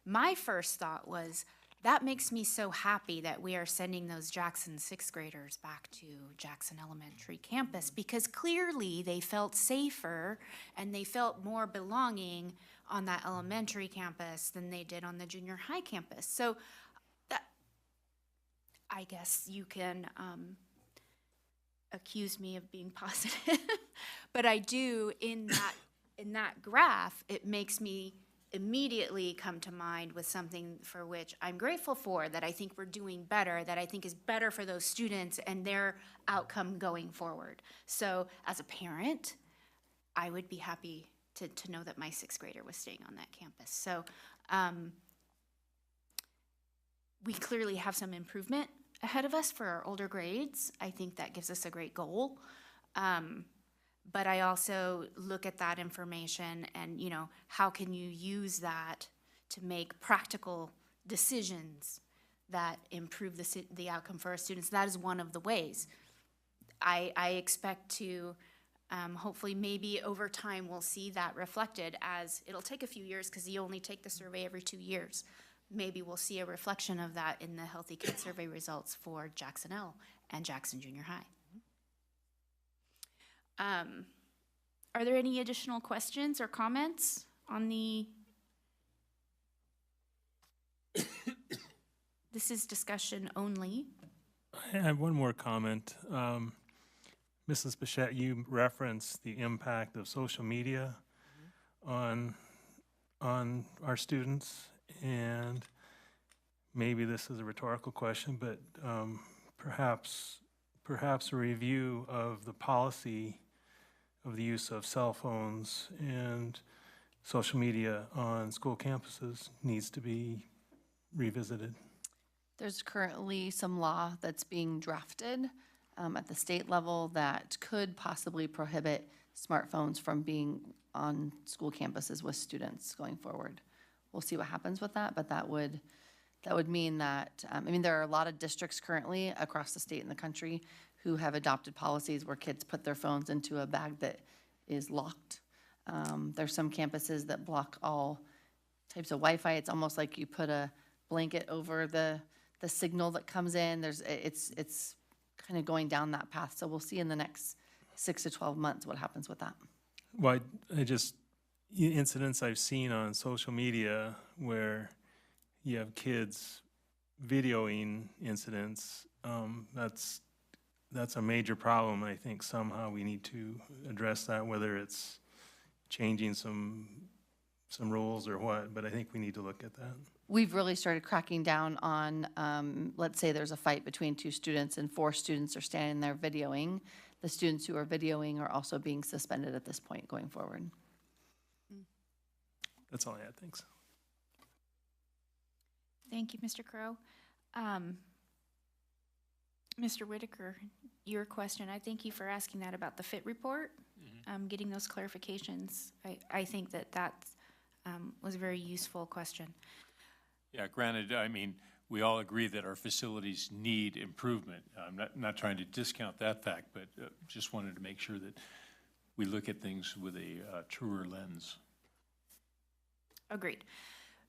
my first thought was, that makes me so happy that we are sending those Jackson 6th graders back to Jackson Elementary campus, because clearly they felt safer and they felt more belonging on that elementary campus than they did on the junior high campus. So that, I guess you can accuse me of being positive, but I do, in that graph, it makes me immediately come to mind with something for which I'm grateful for, that I think we're doing better, that I think is better for those students and their outcome going forward. So as a parent, I would be happy to know that my 6th grader was staying on that campus. So we clearly have some improvement ahead of us for our older grades. I think that gives us a great goal. But I also look at that information and, you know, how can you use that to make practical decisions that improve the outcome for our students? That is one of the ways. I expect to, hopefully maybe over time we'll see that reflected, as it'll take a few years because you only take the survey every 2 years. Maybe we'll see a reflection of that in the Healthy Kids Survey results for Jackson L and Jackson Junior High. Are there any additional questions or comments on the? This is discussion only. I have one more comment. Mrs. Bichette, you referenced the impact of social media on our students, and maybe this is a rhetorical question, but perhaps a review of the policy of the use of cell phones and social media on school campuses needs to be revisited. There's currently some law that's being drafted at the state level that could possibly prohibit smartphones from being on school campuses with students going forward. We'll see what happens with that, but that would mean that, I mean, there are a lot of districts currently across the state and the country who have adopted policies where kids put their phones into a bag that is locked. There's some campuses that block all types of Wi-Fi. It's almost like you put a blanket over the signal that comes in. It's kind of going down that path. So we'll see in the next 6 to 12 months what happens with that. Well, incidents I've seen on social media where you have kids videoing incidents, that's a major problem. I think somehow we need to address that, whether it's changing some rules or what, but I think we need to look at that. We've really started cracking down on, let's say there's a fight between 2 students and 4 students are standing there videoing. The students who are videoing are also being suspended at this point going forward. That's all I had, thanks. Thank you, Mr. Crow. Mr. Whitaker, your question, I thank you for asking that about the FIT report, getting those clarifications. I think that was a very useful question. Yeah, granted, I mean, we all agree that our facilities need improvement. I'm not trying to discount that fact, but just wanted to make sure that we look at things with a truer lens. Agreed.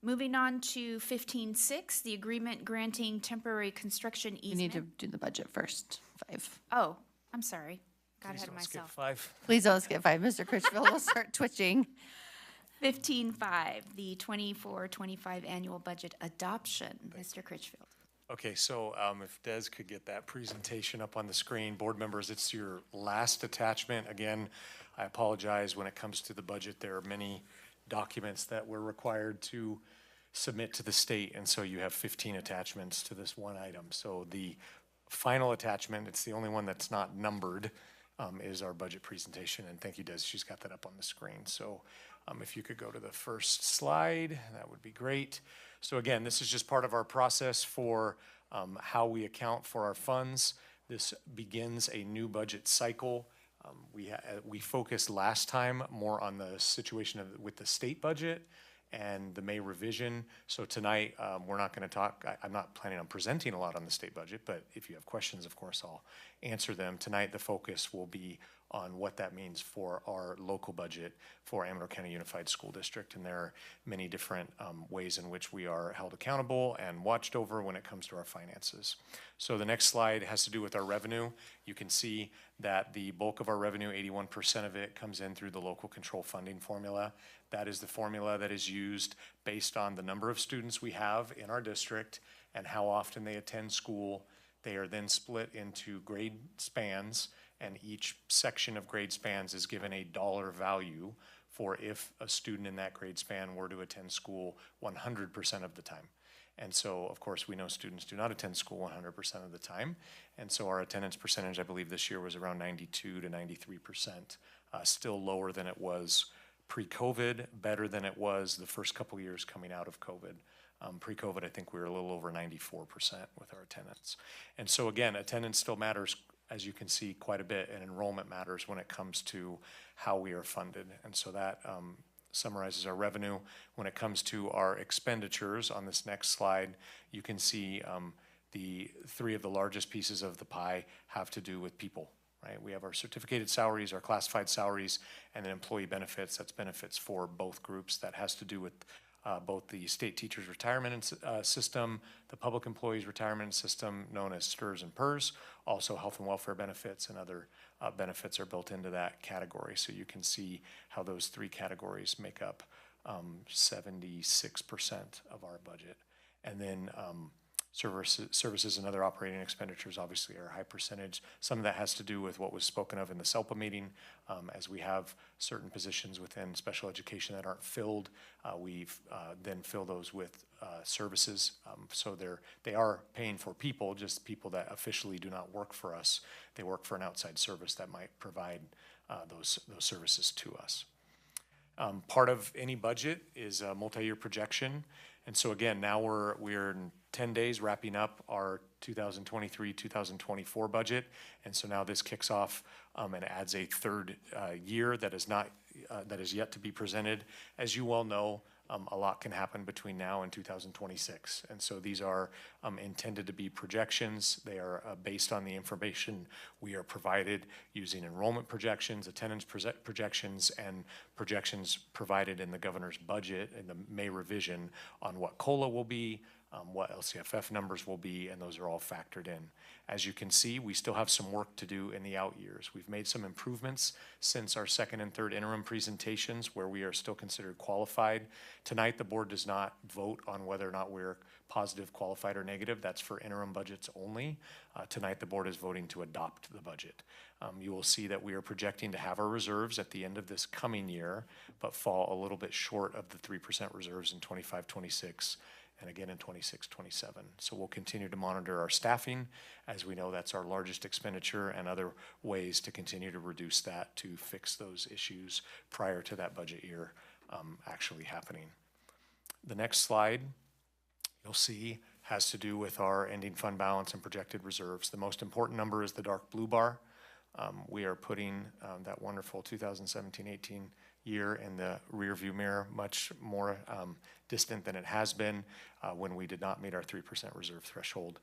Moving on to 15.6, the agreement granting temporary construction You need to easement. do the budget first, 5. Oh, I'm sorry. Got Please ahead of don't skip myself. 5. Please don't skip 5. Mr. Critchfield will start twitching. 15.5, the 24-25 annual budget adoption. Mr. Critchfield. Okay, so if Des could get that presentation up on the screen. Board members, it's your last attachment. Again, I apologize when it comes to the budget. There are many documents that we're required to submit to the state, and so you have 15 attachments to this one item. So the final attachment, it's the only one that's not numbered, is our budget presentation. And thank you, Des, she's got that up on the screen. So if you could go to the first slide, that would be great. So again, this is just part of our process for how we account for our funds. This begins a new budget cycle. We focused last time more on the situation with the state budget and the May revision. So tonight, we're not going to talk, I'm not planning on presenting a lot on the state budget, but if you have questions, of course, I'll answer them. Tonight, the focus will be on what that means for our local budget for Amador County Unified School District. And there are many different ways in which we are held accountable and watched over when it comes to our finances. So the next slide has to do with our revenue. You can see that the bulk of our revenue, 81% of it, comes in through the local control funding formula. That is the formula that is used based on the number of students we have in our district and how often they attend school. They are then split into grade spans, and each section of grade spans is given a dollar value for if a student in that grade span were to attend school 100% of the time. And so, of course, we know students do not attend school 100% of the time. And so our attendance percentage, I believe this year was around 92 to 93%, still lower than it was pre-COVID, better than it was the first couple years coming out of COVID. Pre-COVID, I think we were a little over 94% with our attendance. And so again, attendance still matters, as you can see, quite a bit, and enrollment matters when it comes to how we are funded. And so that summarizes our revenue. When it comes to our expenditures on this next slide, you can see the 3 of the largest pieces of the pie have to do with people. Right? We have our certificated salaries, our classified salaries, and then employee benefits. That's benefits for both groups. That has to do with both the state teachers retirement system, the public employees retirement system known as STRS and PERS, also health and welfare benefits and other benefits are built into that category. So you can see how those 3 categories make up 76% of our budget. And then services and other operating expenditures obviously are a high percentage. Some of that has to do with what was spoken of in the SELPA meeting. As we have certain positions within special education that aren't filled, we've then fill those with services. So they are paying for people, just people that officially do not work for us. They work for an outside service that might provide those services to us. Part of any budget is a multi-year projection. And so again, now we're in 10 days wrapping up our 2023-2024 budget. And so now this kicks off and adds a third year that is yet to be presented. As you well know, a lot can happen between now and 2026. And so these are intended to be projections. They are based on the information we are provided using enrollment projections, attendance projections, and projections provided in the governor's budget in the May revision on what COLA will be, what LCFF numbers will be, and those are all factored in. As you can see, we still have some work to do in the out years. We've made some improvements since our second and third interim presentations where we are still considered qualified. Tonight, the board does not vote on whether or not we're positive, qualified, or negative. That's for interim budgets only. Tonight, the board is voting to adopt the budget. You will see that we are projecting to have our reserves at the end of this coming year, but fall a little bit short of the 3% reserves in 25-26. And again in 26-27. So we'll continue to monitor our staffing, as we know that's our largest expenditure, and other ways to continue to reduce that to fix those issues prior to that budget year actually happening. The next slide, you'll see has to do with our ending fund balance and projected reserves. The most important number is the dark blue bar. We are putting that wonderful 2017-18 year in the rearview mirror, much more distant than it has been when we did not meet our 3% reserve threshold.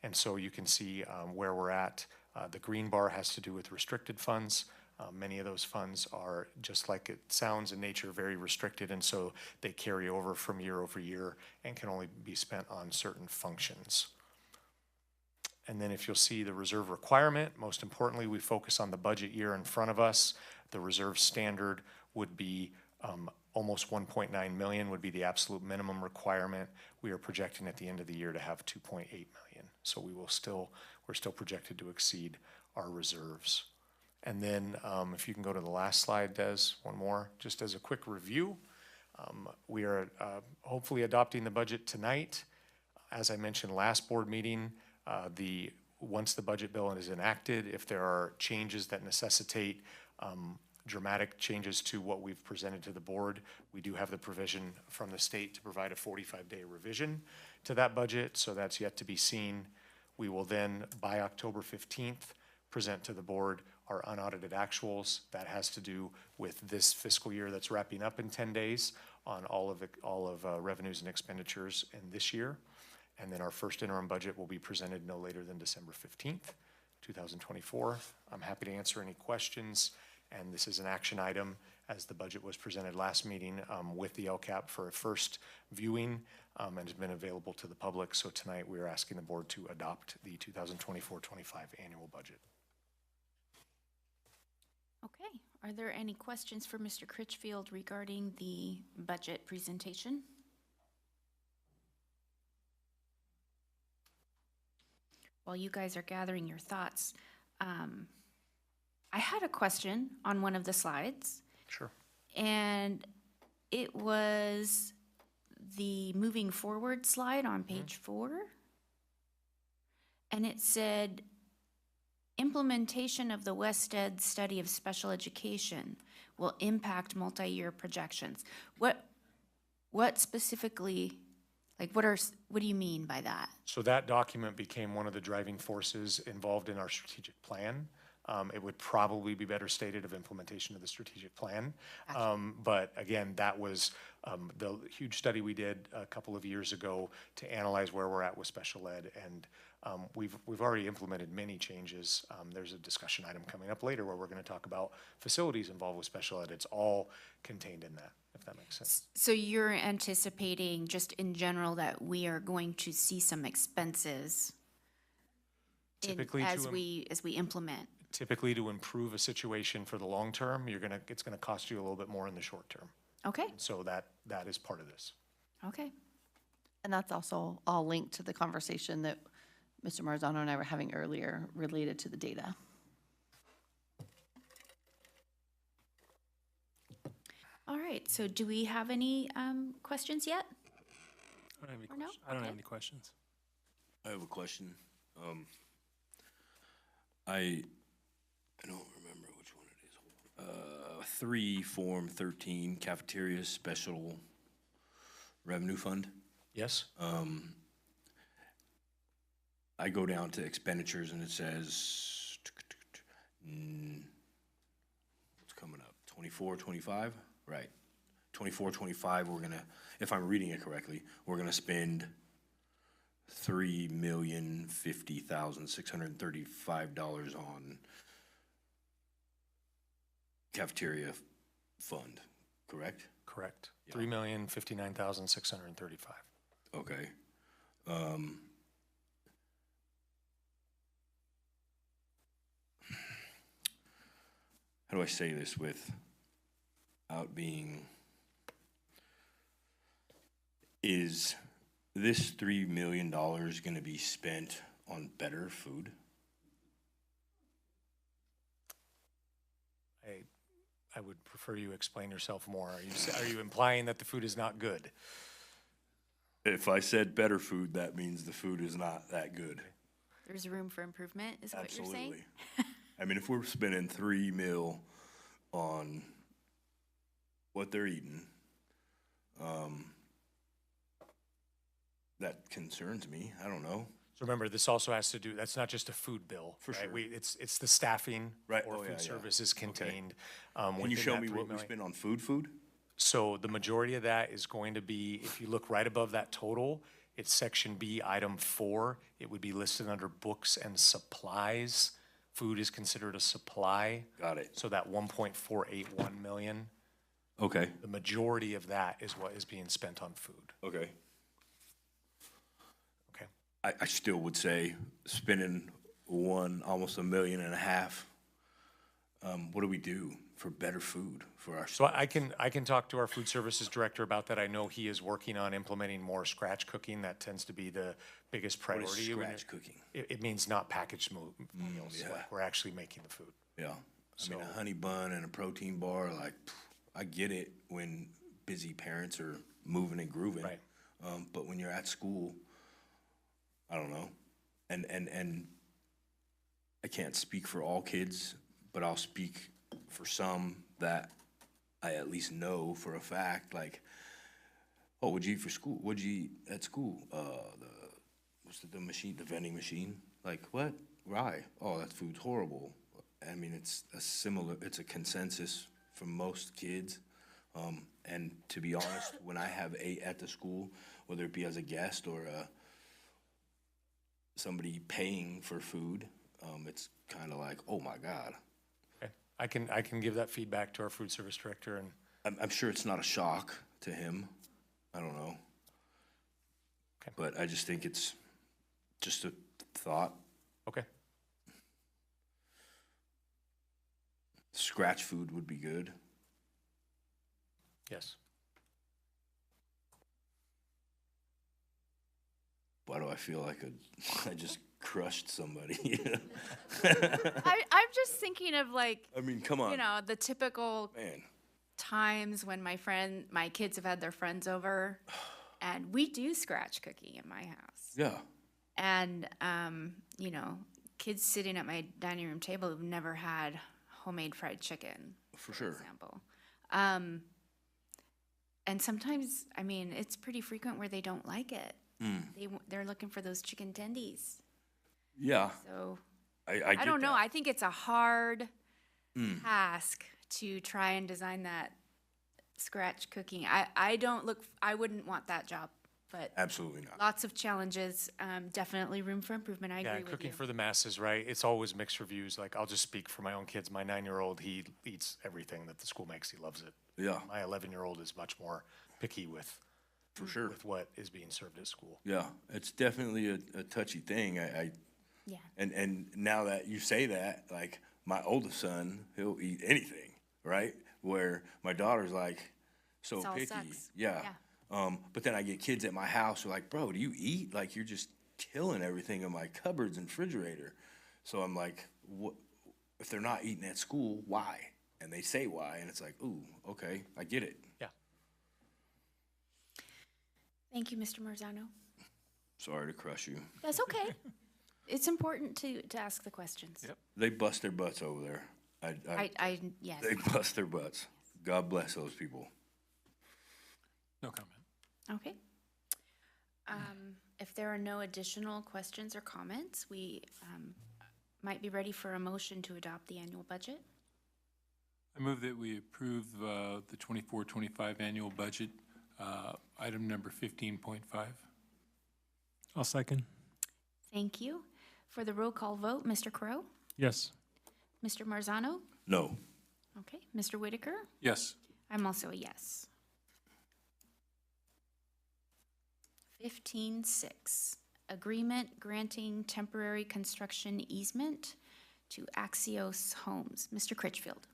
And so you can see where we're at. The green bar has to do with restricted funds. Many of those funds are, just like it sounds in nature, very restricted, and so they carry over from year over year and can only be spent on certain functions. And then if you'll see the reserve requirement, most importantly, we focus on the budget year in front of us. The reserve standard would be almost 1.9 million would be the absolute minimum requirement. We are projecting at the end of the year to have 2.8 million. So we're still projected to exceed our reserves. And then if you can go to the last slide, Des, one more, just as a quick review. We are hopefully adopting the budget tonight. As I mentioned last board meeting, once the budget bill is enacted, if there are changes that necessitate dramatic changes to what we've presented to the board, we do have the provision from the state to provide a 45-day revision to that budget, so that's yet to be seen. We will then, by October 15th, present to the board our unaudited actuals. That has to do with this fiscal year that's wrapping up in 10 days on all of revenues and expenditures in this year. And then our first interim budget will be presented no later than December 15th, 2024. I'm happy to answer any questions, and this is an action item as the budget was presented last meeting with the LCAP for a first viewing and has been available to the public. So tonight we are asking the board to adopt the 2024-25 annual budget. Okay, are there any questions for Mr. Critchfield regarding the budget presentation? While you guys are gathering your thoughts, I had a question on one of the slides. Sure. And it was the moving forward slide on page 4. And it said, implementation of the Wested study of special education will impact multi-year projections. What specifically, like what do you mean by that? So that document became one of the driving forces involved in our strategic plan. It would probably be better stated of implementation of the strategic plan. But again, that was the huge study we did a couple of years ago to analyze where we're at with special ed. And we've already implemented many changes. There's a discussion item coming up later where we're going to talk about facilities involved with special ed. It's all contained in that, if that makes sense. So you're anticipating just in general that we are going to see some expenses as we implement? Typically, to improve a situation for the long term, it's gonna cost you a little bit more in the short term. Okay. So that is part of this. Okay. And that's also all linked to the conversation that Mr. Marzano and I were having earlier related to the data. All right, so do we have any questions yet? I don't have any Or no? questions. I don't have Okay. any questions. I have a question. I don't remember which one it is. 3 Form 13 Cafeteria Special Revenue Fund. Yes? I go down to expenditures and it says, what's coming up? 24, 25? Right. 24, 25, we're gonna, if I'm reading it correctly, we're gonna spend $3,050,635 on cafeteria fund, correct? Correct. Yeah. $3,059,635. Okay. How do I say this without being, is this $3 million gonna be spent on better food? I would prefer you explain yourself more. Are you implying that the food is not good? If I said better food, that means the food is not that good. There's room for improvement, is what you're saying? Absolutely. I mean, if we're spending $3 million on what they're eating, that concerns me. I don't know. So remember, this also has to do, that's not just a food bill. For right? sure. It's the staffing. Right. Or Oh, yeah, food yeah. service is contained. Can you within show that me 3 what we million. spend on food? So the majority of that is going to be, if you look right above that total, it's section B, item 4. It would be listed under books and supplies. Food is considered a supply. Got it. So that 1.481 million, Okay. the majority of that is what is being spent on food. Okay. Okay. I still would say spending almost $1.5 million. What do we do for better food for our? So I can talk to our food services director about that. I know he is working on implementing more scratch cooking. That tends to be the biggest What is priority. when scratch cooking? It means not packaged meals, yeah. like we're actually making the food. Yeah. I mean, a So- honey bun and a protein bar, like, I get it when busy parents are moving and grooving. Right. But when you're at school, I don't know. And I can't speak for all kids, but I'll speak for some that I at least know for a fact, like, oh, what'd you eat for school? What'd you eat at school? The vending machine? Like, what? Rye. Oh, that food's horrible. I mean, it's a consensus for most kids. And to be honest, when I have at the school, whether it be as a guest or somebody paying for food, it's kind of like, oh my God. Okay. I can give that feedback to our food service director, and I'm sure it's not a shock to him. I don't know. Okay. But I just think it's just a thought. okay. Scratch food would be good. Yes. Why do I feel like I just crushed somebody? I'm just thinking of like, I mean, come on, you know, the typical man. times when my kids have had their friends over, and we do scratch cooking in my house. Yeah, And, you know, kids sitting at my dining room table who've never had homemade fried chicken, for sure. example. And sometimes, I mean, it's pretty frequent where they don't like it. They're looking for those chicken tendies. Yeah, So I I get don't know. that. I think it's a hard task to try and design that scratch cooking. I wouldn't want that job, but Absolutely not. lots of challenges, definitely room for improvement. I Yeah, agree with cooking you. for the masses, right? It's always mixed reviews. Like, I'll just speak for my own kids. My 9-year-old, he eats everything that the school makes. He loves it. Yeah, My 11-year-old is much more picky with for sure. with what is being served at school. Yeah, it's definitely a touchy thing. Yeah. And now that you say that, like, my oldest son, he'll eat anything, right? Where my daughter's like, so It's all picky. sucks. Yeah. Yeah. But then I get kids at my house who are like, bro, do you eat? Like, you're just killing everything in my cupboards and refrigerator. So I'm like, what? If they're not eating at school, why? And they say why, and it's like, ooh, okay, I get it. Yeah. Thank you, Mr. Marzano. Sorry to crush you. That's okay. It's important to ask the questions. Yep. They bust their butts over there. Yes. They bust their butts. God bless those people. No comment. Okay. If there are no additional questions or comments, we might be ready for a motion to adopt the annual budget. I move that we approve the 24-25 annual budget, item number 15.5. I'll second. Thank you. For the roll call vote, Mr. Crow, Yes. Mr. Marzano, No. okay, Mr. Whitaker, Yes. I'm also a yes. 15.6, agreement granting temporary construction easement to Axios Homes. Mr. Critchfield.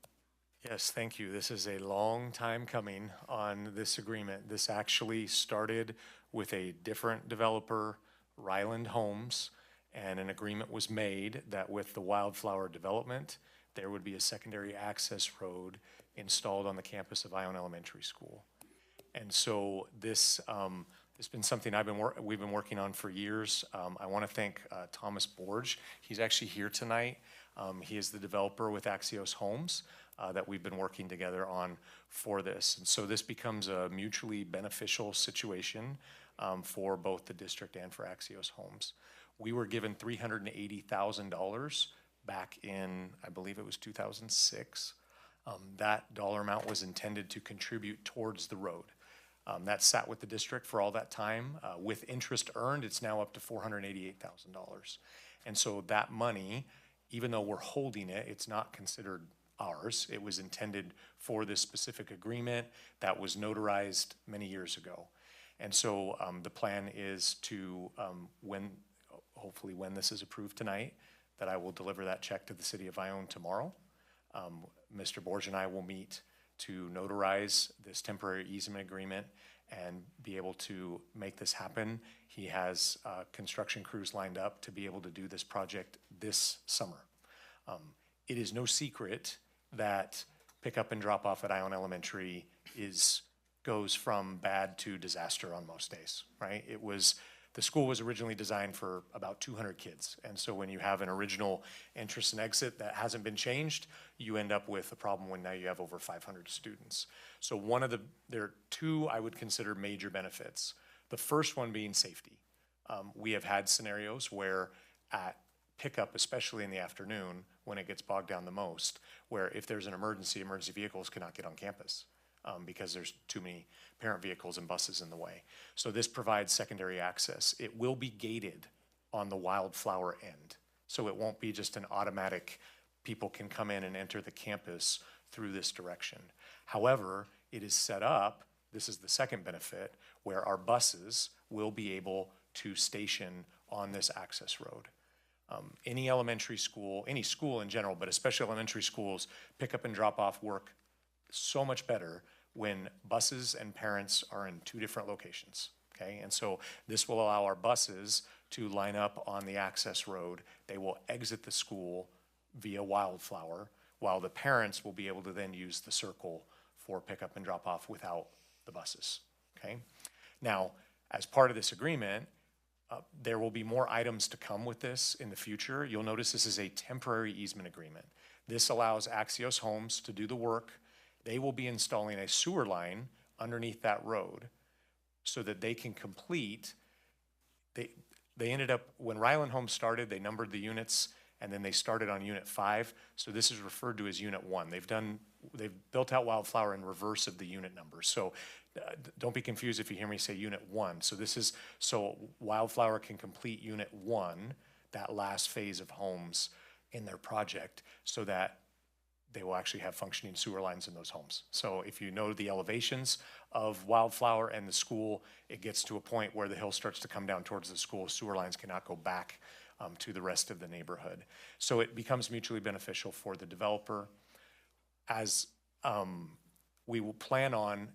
Yes, thank you. This is a long time coming on this agreement. This actually started with a different developer, Ryland Homes, and an agreement was made that with the Wildflower development, there would be a secondary access road installed on the campus of Ione Elementary School. And so this has been something we've been working on for years. I want to thank Thomas Borge. He's actually here tonight. He is the developer with Axios Homes. that we've been working together on for this. And so this becomes a mutually beneficial situation for both the district and for Axios Homes. We were given $380,000 back in, I believe it was 2006. That dollar amount was intended to contribute towards the road. That sat with the district for all that time. With interest earned, it's now up to $488,000. And so that money, even though we're holding it, it's not considered ours. It was intended for this specific agreement that was notarized many years ago. And so the plan is to, hopefully when this is approved tonight, that I will deliver that check to the city of Ione tomorrow. Mr. Borge and I will meet to notarize this temporary easement agreement and be able to make this happen. He has construction crews lined up to be able to do this project this summer. It is no secret that pickup and drop off at Ione Elementary goes from bad to disaster on most days, right? The school was originally designed for about 200 kids. And so when you have an original entrance and exit that hasn't been changed, you end up with a problem when now you have over 500 students. So there are two I would consider major benefits. The first one being safety. We have had scenarios where at pickup, especially in the afternoon, when it gets bogged down the most, where if there's an emergency vehicles cannot get on campus. Because there's too many parent vehicles and buses in the way. So this provides secondary access. It will be gated on the Wildflower end. So it won't be just an automatic, people can come in and enter the campus through this direction. However, it is set up, this is the second benefit, where our buses will be able to station on this access road. Any elementary school, any school in general, but especially elementary schools, pick up and drop off work so much better when buses and parents are in two different locations, okay? And so this will allow our buses to line up on the access road. They will exit the school via Wildflower, while the parents will be able to then use the circle for pickup and drop off without the buses, okay? Now, as part of this agreement, there will be more items to come with this in the future. You'll notice this is a temporary easement agreement. This allows Axios Homes to do the work. They will be installing a sewer line underneath that road so that they can complete. They ended up, when Ryland Homes started, they numbered the units and then they started on unit 5. So this is referred to as unit 1. They've built out Wildflower in reverse of the unit numbers. So don't be confused if you hear me say unit 1. So Wildflower can complete unit 1, that last phase of homes in their project, so that they will actually have functioning sewer lines in those homes. So if you know the elevations of Wildflower and the school, it gets to a point where the hill starts to come down towards the school. Sewer lines cannot go back to the rest of the neighborhood. So it becomes mutually beneficial for the developer. As we will plan on,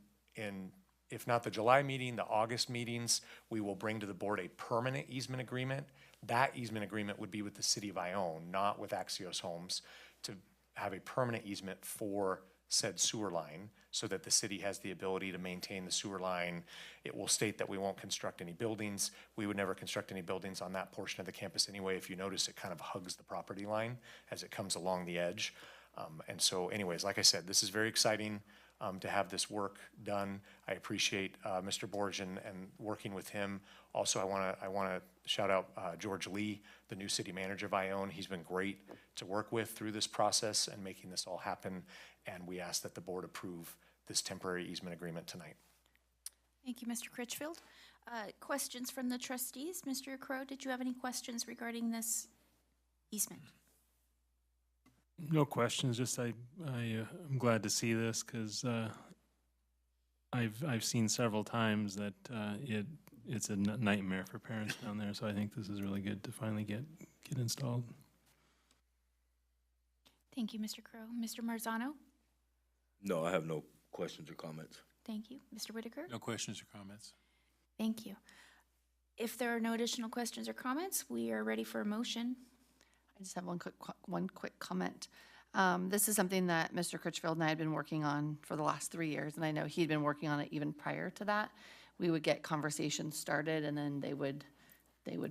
if not the July meeting, the August meetings, we will bring to the board a permanent easement agreement. That easement agreement would be with the city of Ione, not with Axios Homes, to have a permanent easement for said sewer line so that the city has the ability to maintain the sewer line. It will state that we won't construct any buildings. We would never construct any buildings on that portion of the campus anyway. If you notice, it kind of hugs the property line as it comes along the edge. And so anyways, like I said, this is very exciting to have this work done. I appreciate Mr. Borge and working with him. Also, I want to shout out George Lee, the new city manager of Ione. He's been great to work with through this process and making this all happen. And we ask that the board approve this temporary easement agreement tonight. Thank you, Mr. Critchfield. Questions from the trustees? Mr. Crow, did you have any questions regarding this easement? No questions, just I'm glad to see this because I've seen several times that it's a nightmare for parents down there. So I think this is really good to finally get installed. Thank you, Mr. Crow. Mr. Marzano? No, I have no questions or comments. Thank you. Mr. Whitaker? No questions or comments. Thank you. If there are no additional questions or comments, we are ready for a motion. I just have one quick comment. This is something that Mr. Critchfield and I had been working on for the last 3 years, and I know he'd been working on it even prior to that. We would get conversations started, and then they would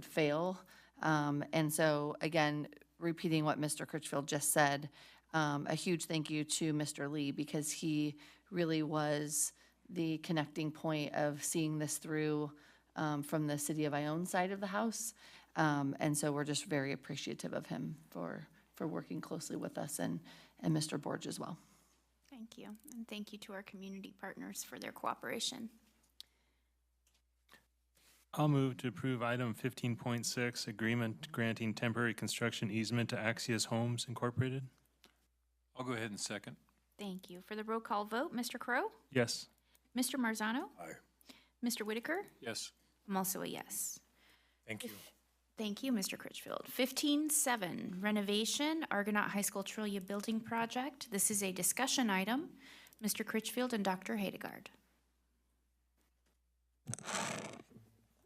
fail. And so, again, repeating what Mr. Critchfield just said, a huge thank you to Mr. Lee, because he really was the connecting point of seeing this through from the City of Ione side of the house. And so we're just very appreciative of him for working closely with us, and Mr. Borge as well. Thank you, and thank you to our community partners for their cooperation. I'll move to approve item 15.6, agreement granting temporary construction easement to Axios Homes Incorporated. I'll go ahead and second. Thank you. For the roll call vote, Mr. Crow? Yes. Mr. Marzano? Aye. Mr. Whitaker? Yes. I'm also a yes. Thank you. Thank you, Mr. Critchfield. 15.7, renovation, Argonaut High School Trillia Building Project. This is a discussion item. Mr. Critchfield and Dr. Hedegaard.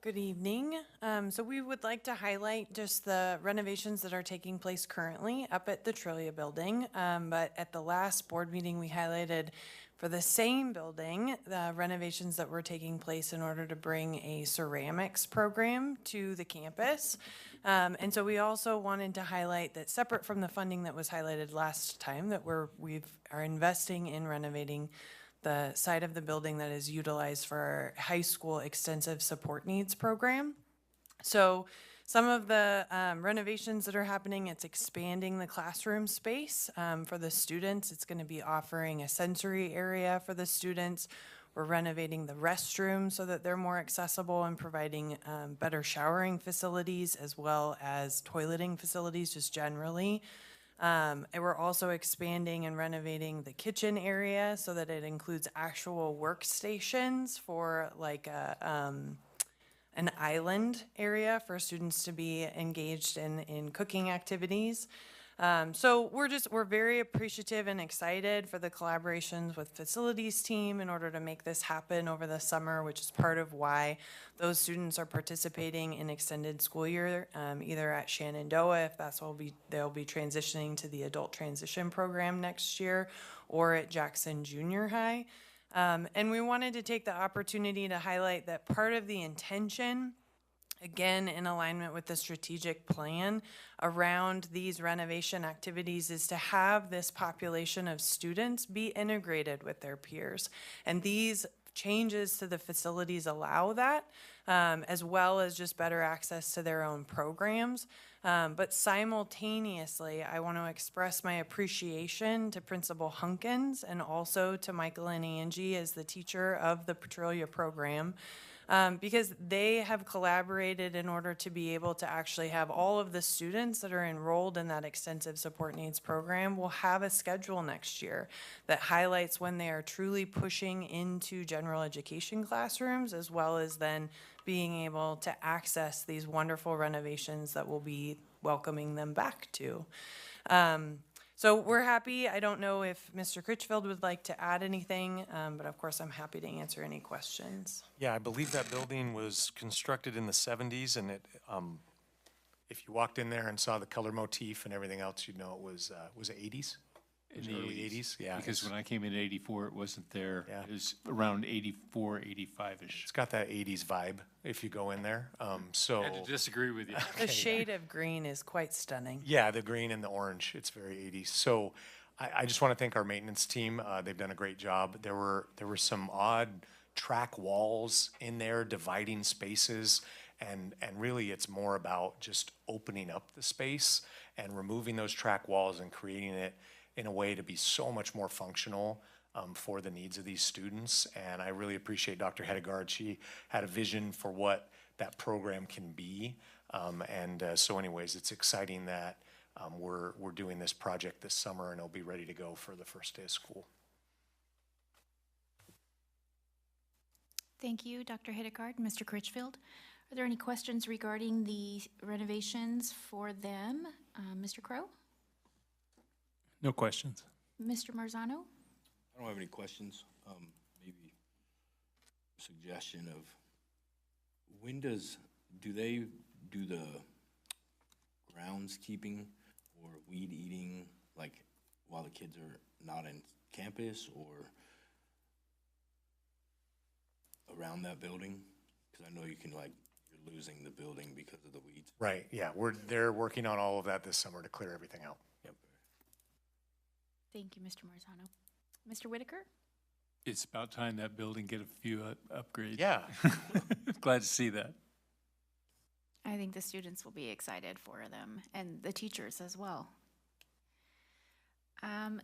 Good evening. So we would like to highlight just the renovations that are taking place currently up at the Trillia building. But at the last board meeting, we highlighted for the same building, the renovations that were taking place in order to bring a ceramics program to the campus. And so we also wanted to highlight that, separate from the funding that was highlighted last time, that we are investing in renovating the side of the building that is utilized for our high school extensive support needs program. So some of the renovations that are happening, it's expanding the classroom space for the students. It's going to be offering a sensory area for the students. We're renovating the restrooms so that they're more accessible and providing better showering facilities as well as toileting facilities just generally. And we're also expanding and renovating the kitchen area so that it includes actual workstations for like an island area for students to be engaged in cooking activities. So we're very appreciative and excited for the collaborations with facilities team in order to make this happen over the summer, which is part of why those students are participating in extended school year, either at Shenandoah, if that's what they'll be transitioning to the adult transition program next year, or at Jackson Junior High. And we wanted to take the opportunity to highlight that part of the intention, again, in alignment with the strategic plan around these renovation activities, is to have this population of students be integrated with their peers. And these changes to the facilities allow that, as well as just better access to their own programs. But simultaneously, I want to express my appreciation to Principal Hunkins and also to Michael and Angie as the teacher of the Trillia program. Because they have collaborated in order to be able to actually have all of the students that are enrolled in that extensive support needs program will have a schedule next year that highlights when they are truly pushing into general education classrooms, as well as then being able to access these wonderful renovations that will be welcoming them back to. So we're happy. I don't know if Mr. Critchfield would like to add anything, but of course I'm happy to answer any questions. Yeah, I believe that building was constructed in the 70s, and it, if you walked in there and saw the color motif and everything else, you'd know it was 80s? In the Early 80s? Yeah. Because when I came in '84, it wasn't there. Yeah. It was around '84, '85-ish. It's got that 80s vibe if you go in there. So I had to disagree with you. The shade of green is quite stunning. yeah, the green and the orange, it's very 80s. So I just want to thank our maintenance team. They've done a great job. There were some odd track walls in there dividing spaces, and really it's more about just opening up the space and removing those track walls and creating it in a way to be so much more functional for the needs of these students. And I really appreciate Dr. Hedegaard. She had a vision for what that program can be. So anyways, it's exciting that we're doing this project this summer, and it'll be ready to go for the first day of school. Thank you, Dr. Hedegaard and Mr. Critchfield. Are there any questions regarding the renovations for them? Mr. Crow? No questions. Mr. Marzano? I don't have any questions. Maybe a suggestion of do they do the groundskeeping or weed eating, like while the kids are not in campus or around that building? Because I know you're losing the building because of the weeds. Right, yeah, they're working on all of that this summer to clear everything out. Yep. Thank you, Mr. Marzano. Mr. Whitaker? It's about time that building get a few upgrades. Yeah. Glad to see that. I think the students will be excited for them and the teachers as well.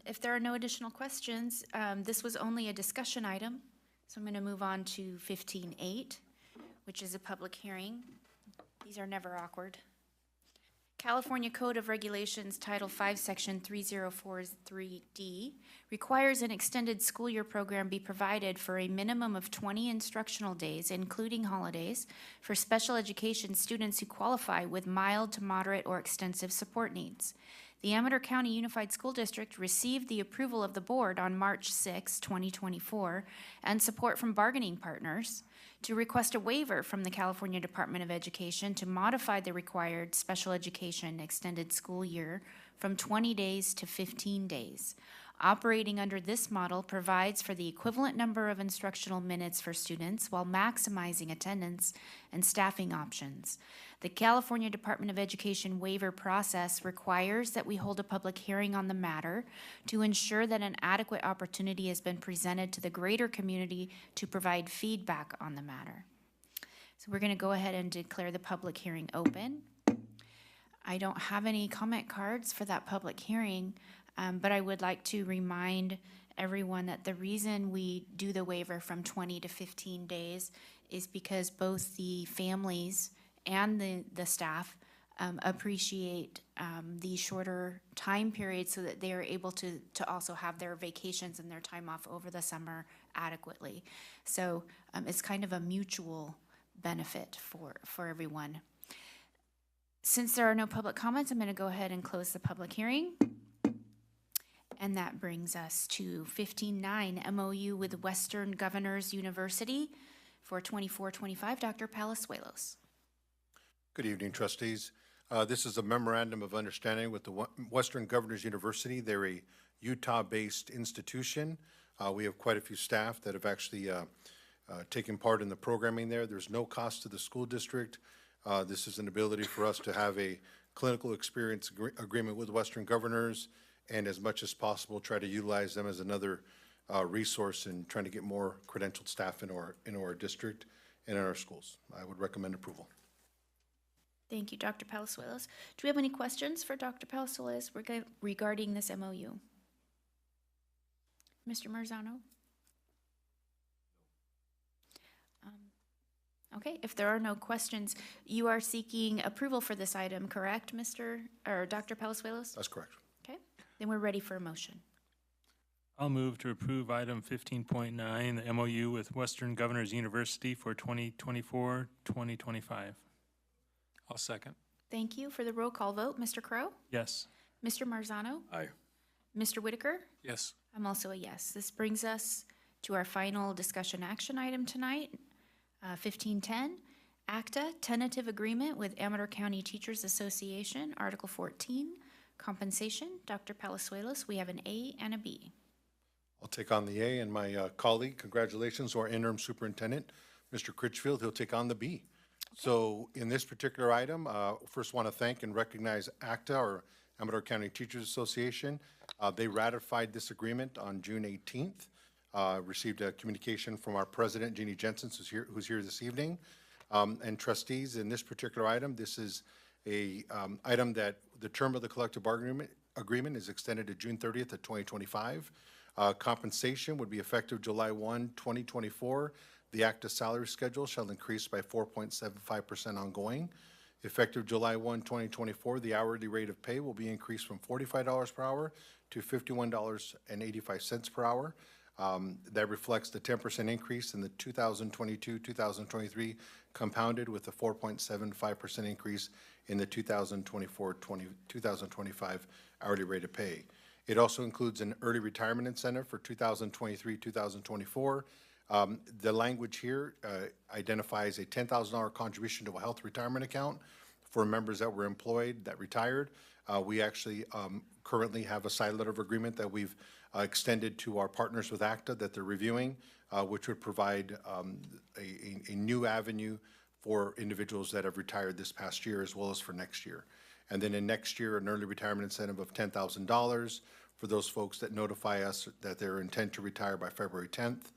If there are no additional questions, this was only a discussion item, so I'm going to move on to 15.8, which is a public hearing. These are never awkward. California Code of Regulations, Title V, Section 3043D, requires an extended school year program be provided for a minimum of 20 instructional days, including holidays, for special education students who qualify with mild to moderate or extensive support needs. The Amador County Unified School District received the approval of the board on March 6, 2024, and support from bargaining partners to request a waiver from the California Department of Education to modify the required special education extended school year from 20 days to 15 days. Operating under this model provides for the equivalent number of instructional minutes for students while maximizing attendance and staffing options. The California Department of Education waiver process requires that we hold a public hearing on the matter to ensure that an adequate opportunity has been presented to the greater community to provide feedback on the matter. So we're going to go ahead and declare the public hearing open. I don't have any comment cards for that public hearing, but I would like to remind everyone that the reason we do the waiver from 20 to 15 days is because both the families and the staff appreciate the shorter time period so that they are able to also have their vacations and their time off over the summer adequately. So it's kind of a mutual benefit for everyone. Since there are no public comments, I'm going to go ahead and close the public hearing. And that brings us to 15.9, MOU with Western Governors University for 24-25. Dr. Palazuelos. Good evening, trustees. This is a memorandum of understanding with the Western Governors University. They're a Utah-based institution. We have quite a few staff that have actually taken part in the programming there. There's no cost to the school district. This is an ability for us to have a clinical experience agreement with Western Governors, and as much as possible try to utilize them as another resource in trying to get more credentialed staff in our district and in our schools. I would recommend approval. Thank you, Dr. Palazuelos. Do we have any questions for Dr. Palazuelos regarding this MOU? Mr. Marzano? Okay, if there are no questions, you are seeking approval for this item, correct, Dr. Palazuelos? That's correct. Okay, then we're ready for a motion. I'll move to approve item 15.9, the MOU with Western Governors University for 2024-2025. I'll second. Thank you. For the roll call vote, Mr. Crow? Yes. Mr. Marzano? Aye. Mr. Whitaker? Yes. I'm also a yes. This brings us to our final discussion action item tonight, 15.10, ACTA, tentative agreement with Amador County Teachers Association, Article 14, compensation. Dr. Palazuelos, we have an A and a B. I'll take on the A, and my colleague, congratulations, our interim superintendent, Mr. Critchfield, he'll take on the B. So in this particular item, first want to thank and recognize ACTA, or Amador County Teachers Association. They ratified this agreement on June 18th. Received a communication from our president, Jeannie Jensen, who's here this evening. And trustees, in this particular item, this is a item that the term of the collective bargaining agreement is extended to June 30th of 2025. Compensation would be effective July 1, 2024. The ACTA salary schedule shall increase by 4.75% ongoing. Effective July 1, 2024, the hourly rate of pay will be increased from $45 per hour to $51.85 per hour. That reflects the 10% increase in the 2022-2023 compounded with the 4.75% increase in the 2024-2025 hourly rate of pay. It also includes an early retirement incentive for 2023-2024. The language here identifies a $10,000 contribution to a health retirement account for members that were employed that retired. We actually currently have a side letter of agreement that we've extended to our partners with ACTA that they're reviewing, which would provide a new avenue for individuals that have retired this past year as well as for next year. And then in next year, an early retirement incentive of $10,000 for those folks that notify us that their intent to retire by February 10th.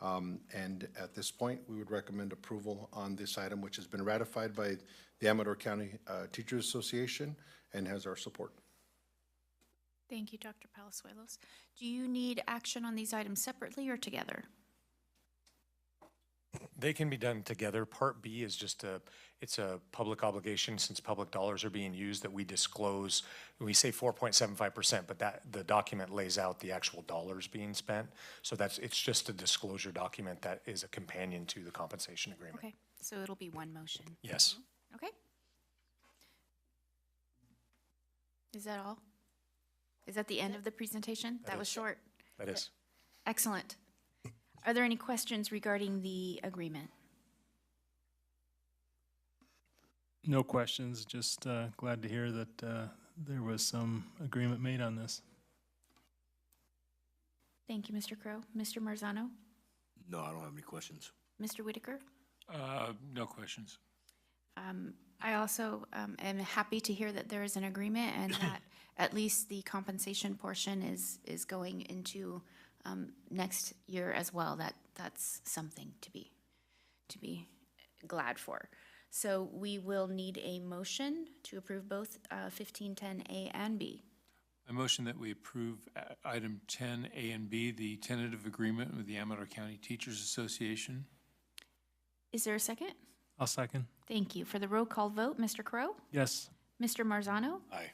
And at this point, we would recommend approval on this item, which has been ratified by the Amador County Teachers Association and has our support. Thank you, Dr. Palazuelos. Do you need action on these items separately or together? They can be done together. Part B is just it's a public obligation since public dollars are being used that we disclose. We say 4.75%, but the document lays out the actual dollars being spent. So it's just a disclosure document that is a companion to the compensation agreement. Okay, so it'll be one motion. Yes. Okay. Is that all? Is that the end of the presentation? That was short. That is. Excellent. Are there any questions regarding the agreement? No questions, just glad to hear that there was some agreement made on this. Thank you, Mr. Crow. Mr. Marzano? No, I don't have any questions. Mr. Whitaker? No questions. I also am happy to hear that there is an agreement and that at least the compensation portion is going into next year as well. That's something to be glad for. So we will need a motion to approve both 1510A and B. I motion that we approve item 10A and B, the tentative agreement with the Amador County Teachers Association. Is there a second? I'll second. Thank you. For the roll call vote, Mr. Crow? Yes. Mr. Marzano? Aye.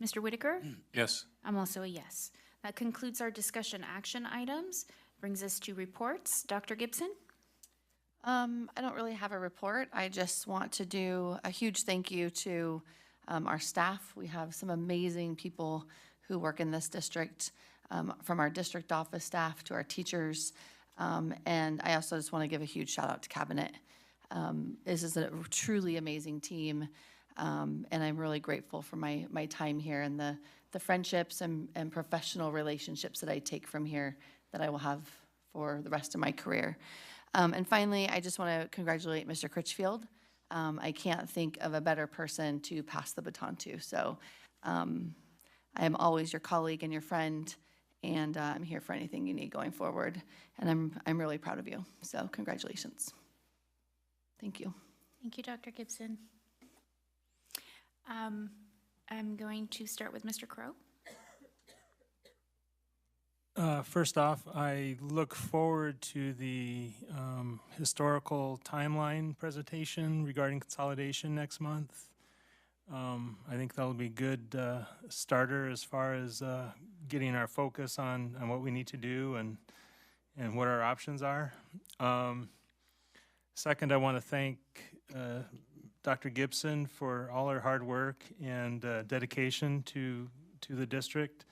Mr. Whitaker? Yes. I'm also a yes. That concludes our discussion action items. Brings us to reports. Dr. Gibson? I don't really have a report. I just want to do a huge thank you to our staff. We have some amazing people who work in this district, from our district office staff to our teachers. And I also just want to give a huge shout out to Cabinet. This is a truly amazing team, and I'm really grateful for my time here and the friendships and professional relationships that I take from here that I will have for the rest of my career. And finally, I just want to congratulate Mr. Critchfield. I can't think of a better person to pass the baton to. So I am always your colleague and your friend, and I'm here for anything you need going forward. And I'm really proud of you. So congratulations. Thank you. Thank you, Dr. Gibson. I'm going to start with Mr. Crow. First off, I look forward to the historical timeline presentation regarding consolidation next month. I think that'll be a good starter as far as getting our focus on what we need to do and what our options are. Second, I want to thank Dr. Gibson for all her hard work and dedication to the district.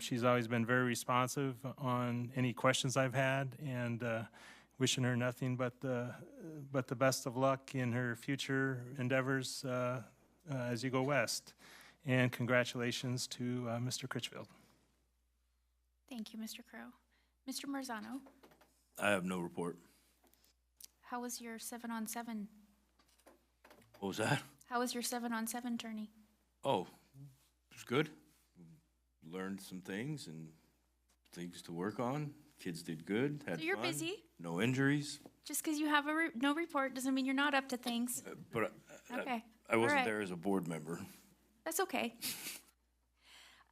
She's always been very responsive on any questions I've had, and wishing her nothing but the best of luck in her future endeavors as you go west. And congratulations to Mr. Critchfield. Thank you, Mr. Crow. Mr. Marzano, I have no report. how was your 7-on-7? What was that? How was your 7-on-7 tourney? Oh, it was good. Learned some things and things to work on. Kids did good, had So you're fun. busy? No injuries. Just because you have no report doesn't mean you're not up to things. But Okay. I wasn't All right. there as a board member. That's okay.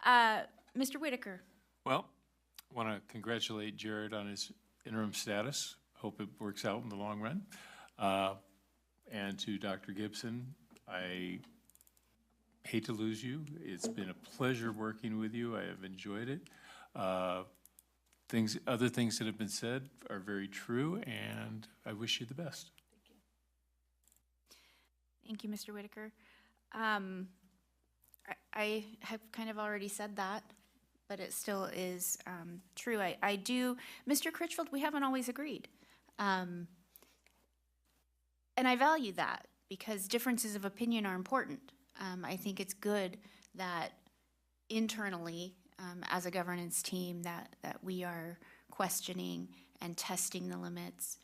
Mr. Whitaker, Well, I want to congratulate Jared on his interim status. Hope it works out in the long run. And to Dr. Gibson, I hate to lose you. It's been a pleasure working with you. I have enjoyed it. Other things that have been said are very true, and I wish you the best. thank you, Mr. Whitaker. I have kind of already said that, but it still is true. I do, Mr. Critchfield, we haven't always agreed. And I value that because differences of opinion are important. I think it's good that internally, as a governance team, that we are questioning and testing the limits,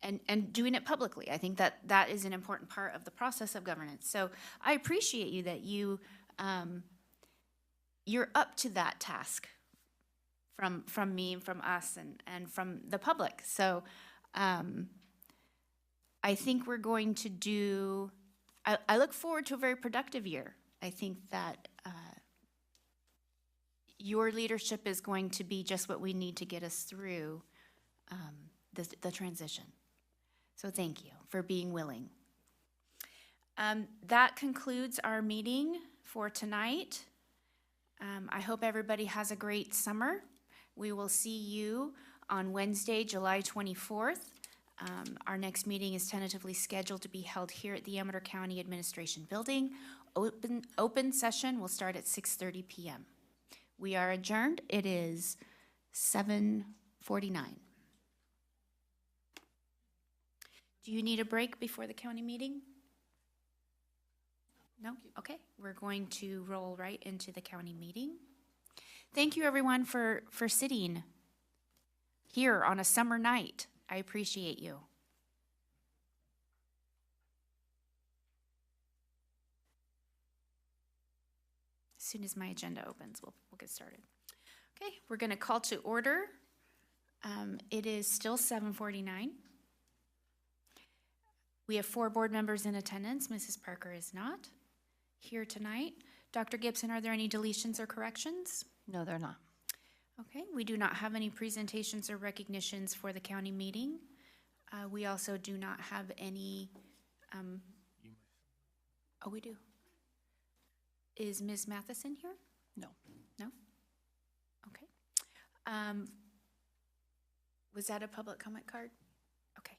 and doing it publicly. I think that is an important part of the process of governance. So I appreciate you that you you're up to that task from me, from us, and from the public. So I think we're going to do, I look forward to a very productive year. I think that your leadership is going to be just what we need to get us through the transition. So thank you for being willing. That concludes our meeting for tonight. I hope everybody has a great summer. We will see you on Wednesday, July 24th. Our next meeting is tentatively scheduled to be held here at the Amador County Administration Building. Open session will start at 6:30 p.m. We are adjourned. It is 7:49. Do you need a break before the county meeting? No? Okay. We're going to roll right into the county meeting. Thank you, everyone, for sitting here on a summer night. I appreciate you. As soon as my agenda opens, we'll get started. Okay, we're going to call to order. It is still 7:49. We have 4 board members in attendance. Mrs. Parker is not here tonight. Dr. Gibson, are there any deletions or corrections? No, they're not. Okay, we do not have any presentations or recognitions for the county meeting. We also do not have any, oh, we do. Is Ms. Matheson here? No. No? Okay. Was that a public comment card? Okay,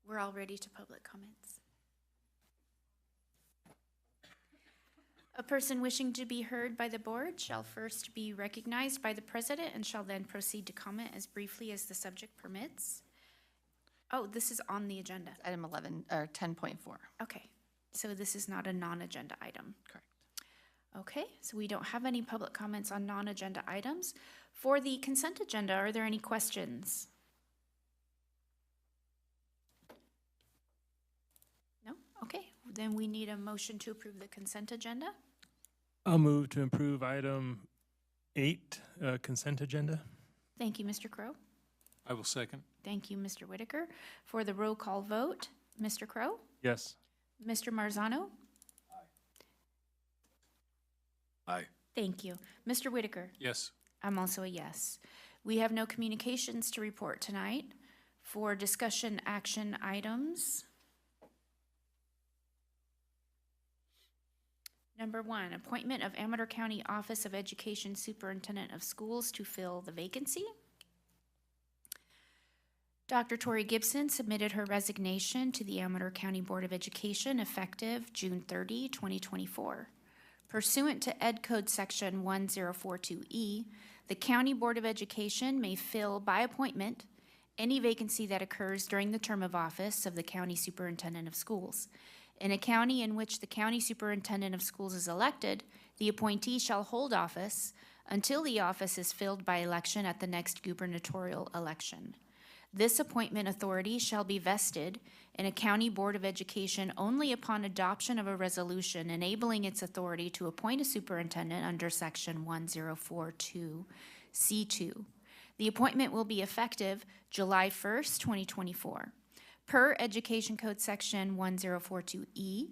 we're all ready to public comments. A person wishing to be heard by the board shall first be recognized by the president and shall then proceed to comment as briefly as the subject permits. Oh, this is on the agenda. Item 11, or 10.4. Okay, so this is not a non-agenda item. Correct. Okay, so we don't have any public comments on non-agenda items. For the consent agenda, are there any questions? No? Okay, then we need a motion to approve the consent agenda. I'll move to approve item 8, consent agenda. Thank you, Mr. Crow. I will second. Thank you, Mr. Whitaker. For the roll call vote, Mr. Crow? Yes. Mr. Marzano? Aye. Thank you. Mr. Whitaker? Yes. I'm also a yes. We have no communications to report tonight. For discussion action items, number 1, appointment of Amador County Office of Education Superintendent of Schools to fill the vacancy. Dr. Tori Gibson submitted her resignation to the Amador County Board of Education effective June 30, 2024. Pursuant to Ed Code Section 1042E, the County Board of Education may fill by appointment any vacancy that occurs during the term of office of the County Superintendent of Schools. In a county in which the County Superintendent of Schools is elected, the appointee shall hold office until the office is filled by election at the next gubernatorial election. This appointment authority shall be vested in a County Board of Education only upon adoption of a resolution enabling its authority to appoint a superintendent under Section 1042C2. The appointment will be effective July 1st, 2024. Per Education Code Section 1042E,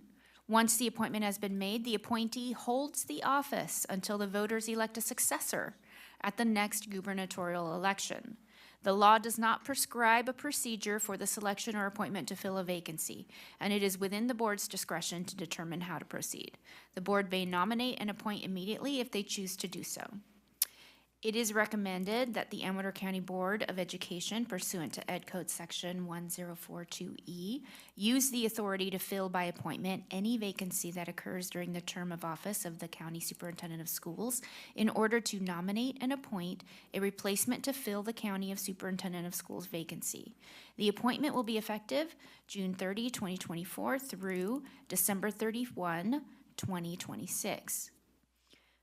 once the appointment has been made, the appointee holds the office until the voters elect a successor at the next gubernatorial election. The law does not prescribe a procedure for the selection or appointment to fill a vacancy, and it is within the board's discretion to determine how to proceed. The board may nominate and appoint immediately if they choose to do so. It is recommended that the Amador County Board of Education, pursuant to Ed Code Section 1042E, use the authority to fill by appointment any vacancy that occurs during the term of office of the County Superintendent of Schools in order to nominate and appoint a replacement to fill the County of Superintendent of Schools vacancy. The appointment will be effective June 30, 2024 through December 31, 2026.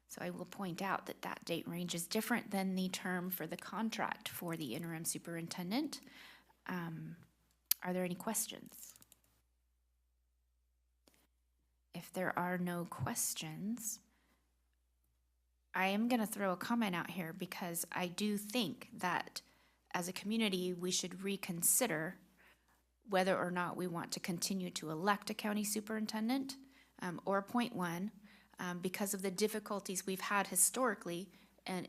So I will point out that that date range is different than the term for the contract for the interim superintendent. Are there any questions? If there are no questions, I am going to throw a comment out here because I do think that as a community, we should reconsider whether or not we want to continue to elect a county superintendent or appoint one because of the difficulties we've had historically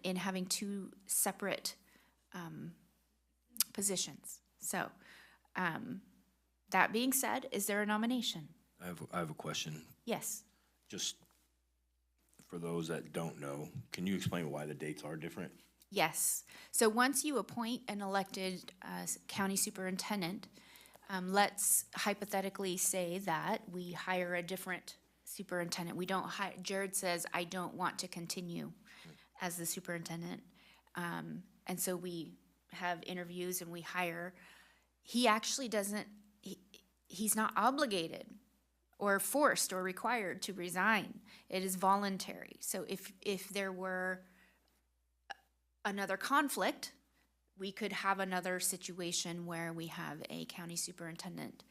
in having two separate positions. So, that being said, is there a nomination? I have a question. Yes. Just for those that don't know, can you explain why the dates are different? Yes. So once you appoint an elected county superintendent, let's hypothetically say that we hire a different superintendent. We don't hire, Jared says, I don't want to continue as the superintendent. And so we have interviews and we hire. He actually doesn't, he's not obligated or forced or required to resign. It is voluntary. So if there were another conflict, we could have another situation where we have a county superintendent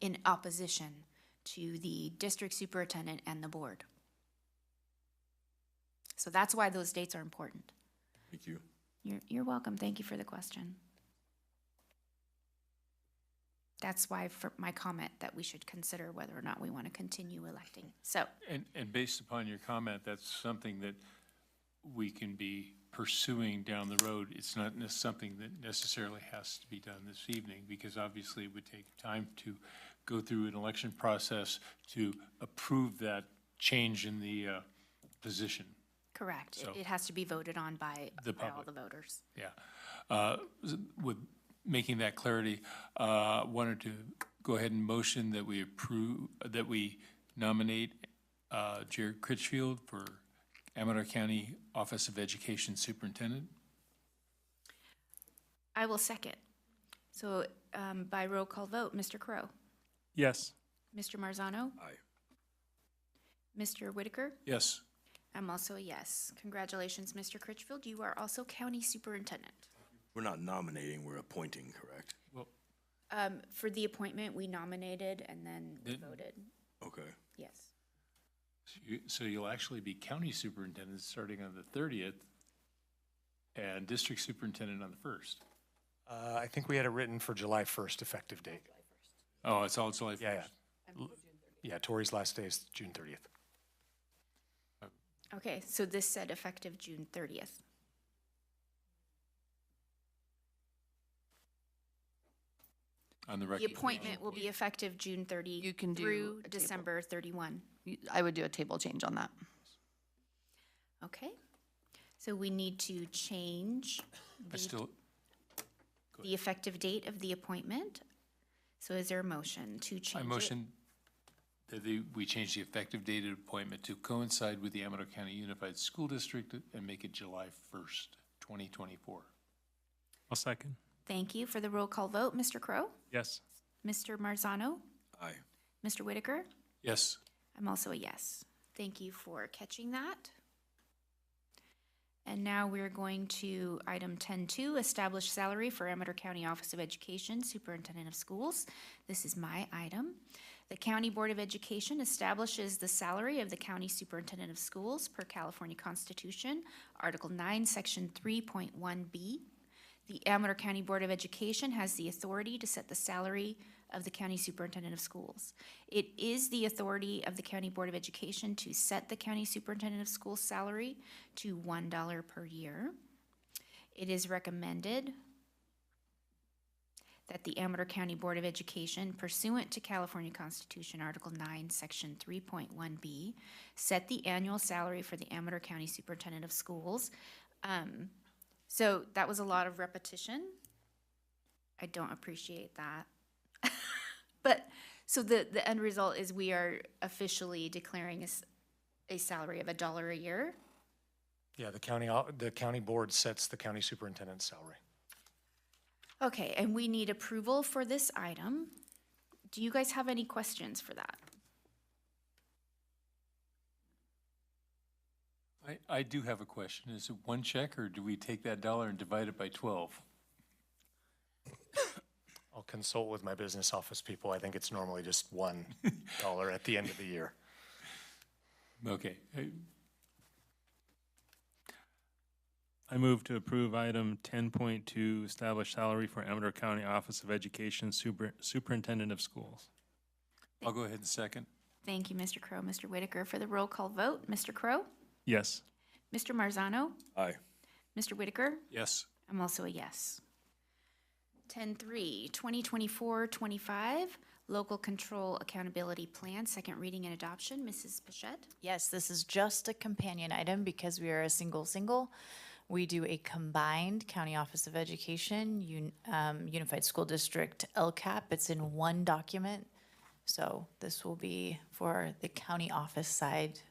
in opposition to the district superintendent and the board. So that's why those dates are important. Thank you. You're welcome. Thank you for the question. That's why for my comment that we should consider whether or not we want to continue electing. So, And based upon your comment, that's something that we can be pursuing down the road. It's not something that necessarily has to be done this evening, because obviously it would take time to go through an election process to approve that change in the position. correct. So- It has to be voted on by The all public. the voters. Yeah. With making that clarity, wanted to go ahead and motion that we approve, that we nominate Jared Critchfield for Amador County Office of Education Superintendent. I will second. So by roll call vote, Mr. Crow, Yes. Mr. Marzano, Aye. Mr. Whitaker. Yes. I'm also a yes. Congratulations, Mr. Critchfield. You are also county superintendent. We're not nominating, we're appointing, correct? Well, For the appointment, we nominated and then we Then- voted. Okay. Yes. so you'll actually be county superintendent starting on the 30th and district superintendent on the 1st. I think we had it written for July 1st effective date. Oh, it's all July 1st. Yeah, yeah. Yeah, Tori's last day is June 30th. Okay, so this said effective June 30th. On the The record. appointment will be effective June 30 You can do through a table. December 31. I would do a table change on that. Okay, so we need to change I still, the effective date of the appointment. So is there a motion to change I it? motion that we change the effective date of appointment to coincide with the Amador County Unified School District and make it July 1st, 2024. I'll second. Thank you for the roll call vote. Mr. Crow? Yes. Mr. Marzano? Aye. Mr. Whitaker? Yes. I'm also a yes. Thank you for catching that. And now we're going to item 10.2, establish salary for Amador County Office of Education, Superintendent of Schools. This is my item. The County Board of Education establishes the salary of the County Superintendent of Schools per California Constitution, Article 9, Section 3.1B. The Amador County Board of Education has the authority to set the salary of the County Superintendent of Schools. It is the authority of the County Board of Education to set the County Superintendent of Schools salary to $1 per year. It is recommended that the Amador County Board of Education, pursuant to California Constitution, Article 9, Section 3.1B, set the annual salary for the Amador County Superintendent of Schools. So that was a lot of repetition. I don't appreciate that. But, so the end result is we are officially declaring a salary of $1 a year. Yeah, the county board sets the county superintendent's salary. Okay, and we need approval for this item. Do you guys have any questions for that? I do have a question. Is it one check, or do we take that dollar and divide it by 12? I'll consult with my business office people. I think it's normally just $1 at the end of the year. Okay. I move to approve item 10.2, establish salary for Amador County Office of Education Superintendent of Schools. I'll go ahead and second. Thank you, Mr. Crow. Mr. Whitaker, for the roll call vote, Mr. Crow? Yes. Mr. Marzano? Aye. Mr. Whitaker? Yes. I'm also a yes. 10.3, 2024-25, Local Control Accountability Plan, second reading and adoption. Mrs. Pichette? Yes, this is just a companion item because we are a single. We do a combined County Office of Education, Unified School District LCAP. It's in one document. So this will be for the county office side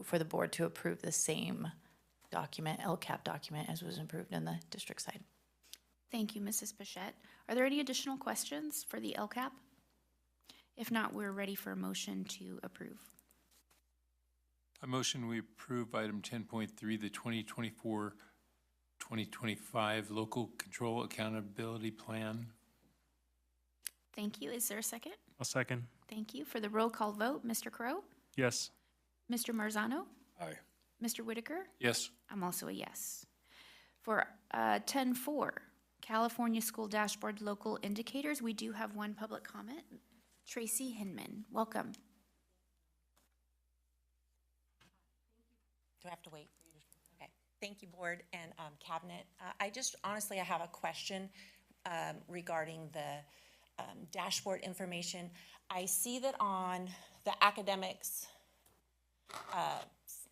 for the board to approve the same document, LCAP document, as was approved in the district side. Thank you, Mrs. Pichette. Are there any additional questions for the LCAP? If not, we're ready for a motion to approve. I motion we approve item 10.3, the 2024-2025 Local Control Accountability Plan. Thank you. Is there a second? I'll second. Thank you. For the roll call vote, Mr. Crow? Yes. Mr. Marzano? Aye. Mr. Whitaker? Yes. I'm also a yes. For 10.4, California School Dashboard Local Indicators, we do have one public comment. Tracy Hinman, welcome. Do I have to wait for you to? Okay. Thank you, Board and Cabinet. I have a question regarding the dashboard information. I see that on the academics,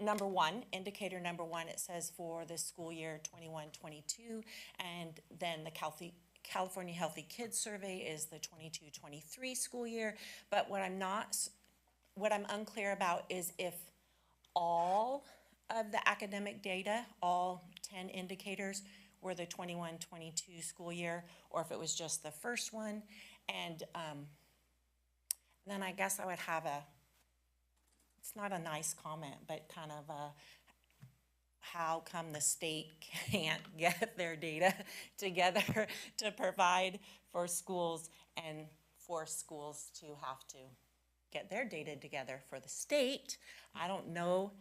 number one, indicator number one, it says for the school year 21-22, and then the California Healthy Kids Survey is the 22-23 school year. But what I'm unclear about is if all of the academic data, all 10 indicators, were the 21-22 school year, or if it was just the first one. And then I guess I would have it's not a nice comment, but kind of how come the state can't get their data together to provide for schools and force schools to have to get their data together for the state. I don't know.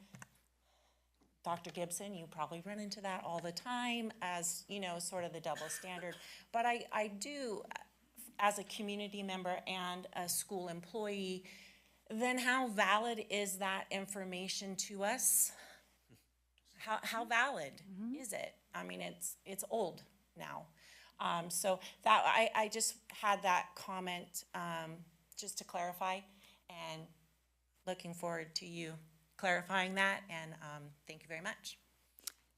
Dr. Gibson, you probably run into that all the time as, sort of the double standard. But I do, as a community member and a school employee, then how valid is that information to us? How valid is it? I mean, it's old now. So that I just had that comment just to clarify, and looking forward to you clarifying that, and thank you very much.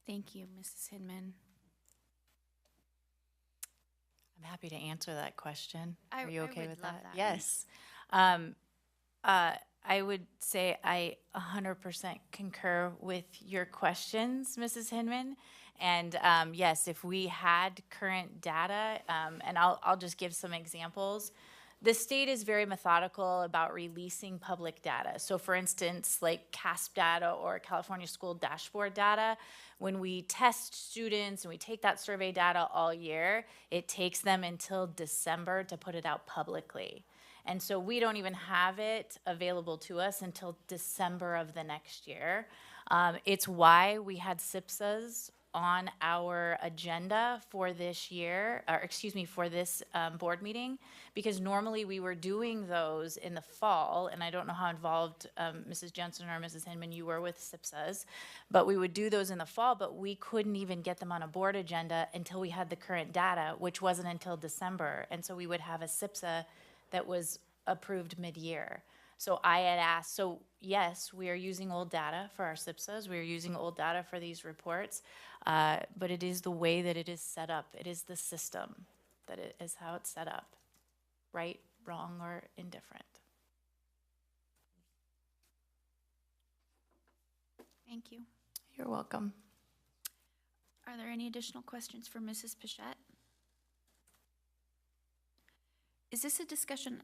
Thank you, Mrs. Hinman. I'm happy to answer that question. Are you I okay would with love that? that. Yes. I would say I 100% concur with your questions, Mrs. Hinman. And yes, if we had current data, and I'll just give some examples. The state is very methodical about releasing public data. So for instance, like CASP data or California School Dashboard data, when we test students and we take that survey data all year, it takes them until December to put it out publicly. And so we don't even have it available to us until December of the next year. It's why we had SIPSAs on our agenda for this year, or excuse me, for this board meeting, because normally we were doing those in the fall, and I don't know how involved Mrs. Jensen or Mrs. Hinman you were with SIPSAs, but we would do those in the fall, but we couldn't even get them on a board agenda until we had the current data, which wasn't until December, and so we would have a SIPSA that was approved mid-year. So I had asked, so yes, we are using old data for our SIPSAs, we are using old data for these reports, but it is the way that it is set up. It is the system that it is how it's set up, right, wrong, or indifferent. Thank you. You're welcome. Are there any additional questions for Mrs. Pichette? Is this a discussion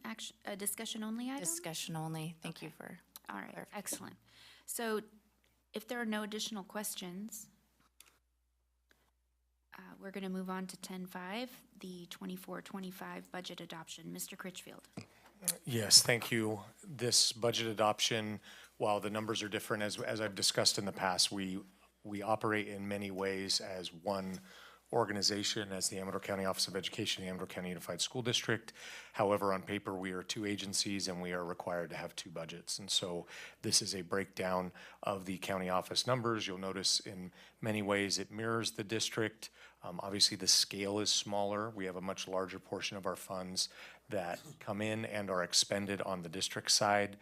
only item? Discussion only. Thank you for All right, clarification. excellent. So if there are no additional questions, we're going to move on to 10.5, the 24-25 budget adoption. Mr. Critchfield. Yes, thank you. This budget adoption, while the numbers are different, as I've discussed in the past, we we operate in many ways as one organization, as the Amador County Office of Education, the Amador County Unified School District. However, on paper, we are two agencies and we are required to have two budgets. And so this is a breakdown of the county office numbers. You'll notice in many ways it mirrors the district. Obviously, the scale is smaller. We have a much larger portion of our funds that come in and are expended on the district side.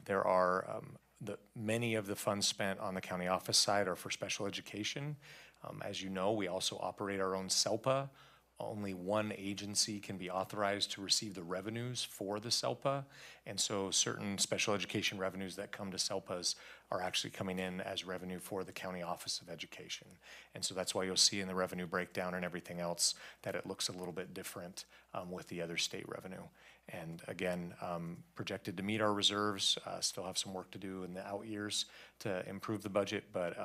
There are many of the funds spent on the county office side are for special education. As you know, we also operate our own SELPA. Only one agency can be authorized to receive the revenues for the SELPA. And so certain special education revenues that come to SELPAs are actually coming in as revenue for the County Office of Education. And so that's why you'll see in the revenue breakdown and everything else that it looks a little bit different with the other state revenue. And again, projected to meet our reserves, still have some work to do in the out years to improve the budget, but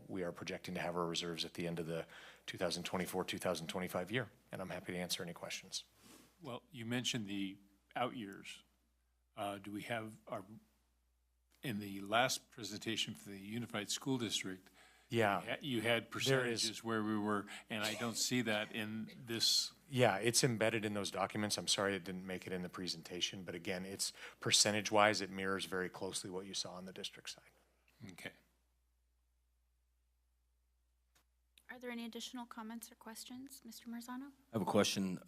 we are projecting to have our reserves at the end of the 2024-2025 year, and I'm happy to answer any questions. Well, you mentioned the out years. Do we have in the last presentation for the Unified School District, yeah, you had percentages where we were, and I don't see that in this. Yeah, it's embedded in those documents. I'm sorry it didn't make it in the presentation, but again, it's percentage-wise, it mirrors very closely what you saw on the district side. Okay. Are there any additional comments or questions, Mr. Marzano? I have a question.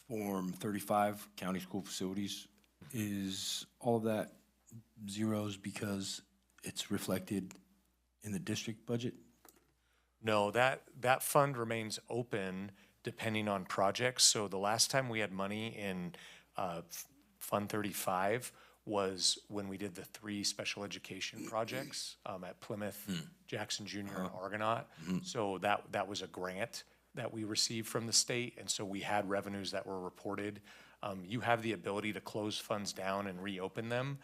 Form 35, county school facilities, is all of that zeros because it's reflected in the district budget? No, that fund remains open depending on projects. So the last time we had money in Fund 35 was when we did the 3 special education projects at Plymouth, Jackson Junior, and Argonaut. So that was a grant that we received from the state, and so we had revenues that were reported. You have the ability to close funds down and reopen them.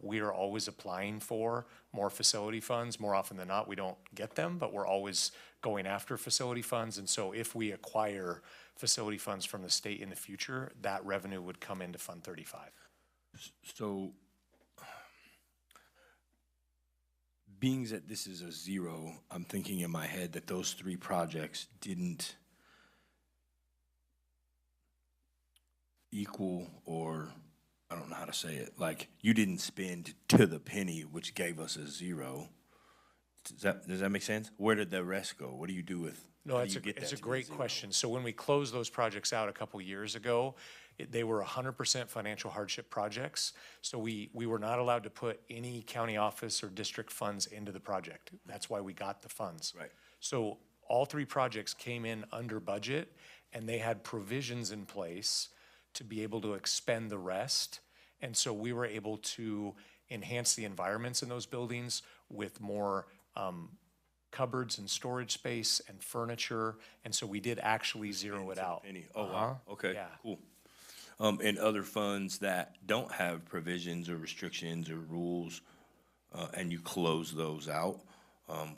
We are always applying for more facility funds. More often than not, we don't get them, but we're always going after facility funds. And so if we acquire facility funds from the state in the future, that revenue would come into Fund 35. So, being that this is a zero, I'm thinking in my head that those 3 projects didn't equal, or I don't know how to say it, like you didn't spend to the penny, which gave us a zero. Does that make sense? Where did the rest go? What do you do with? No, it's a great question. So when we closed those projects out a couple years ago, they were 100% financial hardship projects. So we were not allowed to put any county office or district funds into the project. That's why we got the funds. Right. So all 3 projects came in under budget, and they had provisions in place to be able to expend the rest. And so we were able to enhance the environments in those buildings with more cupboards and storage space and furniture. And so we did actually zero it out. Oh, wow. Okay, Yeah. cool. And other funds that don't have provisions or restrictions or rules, and you close those out,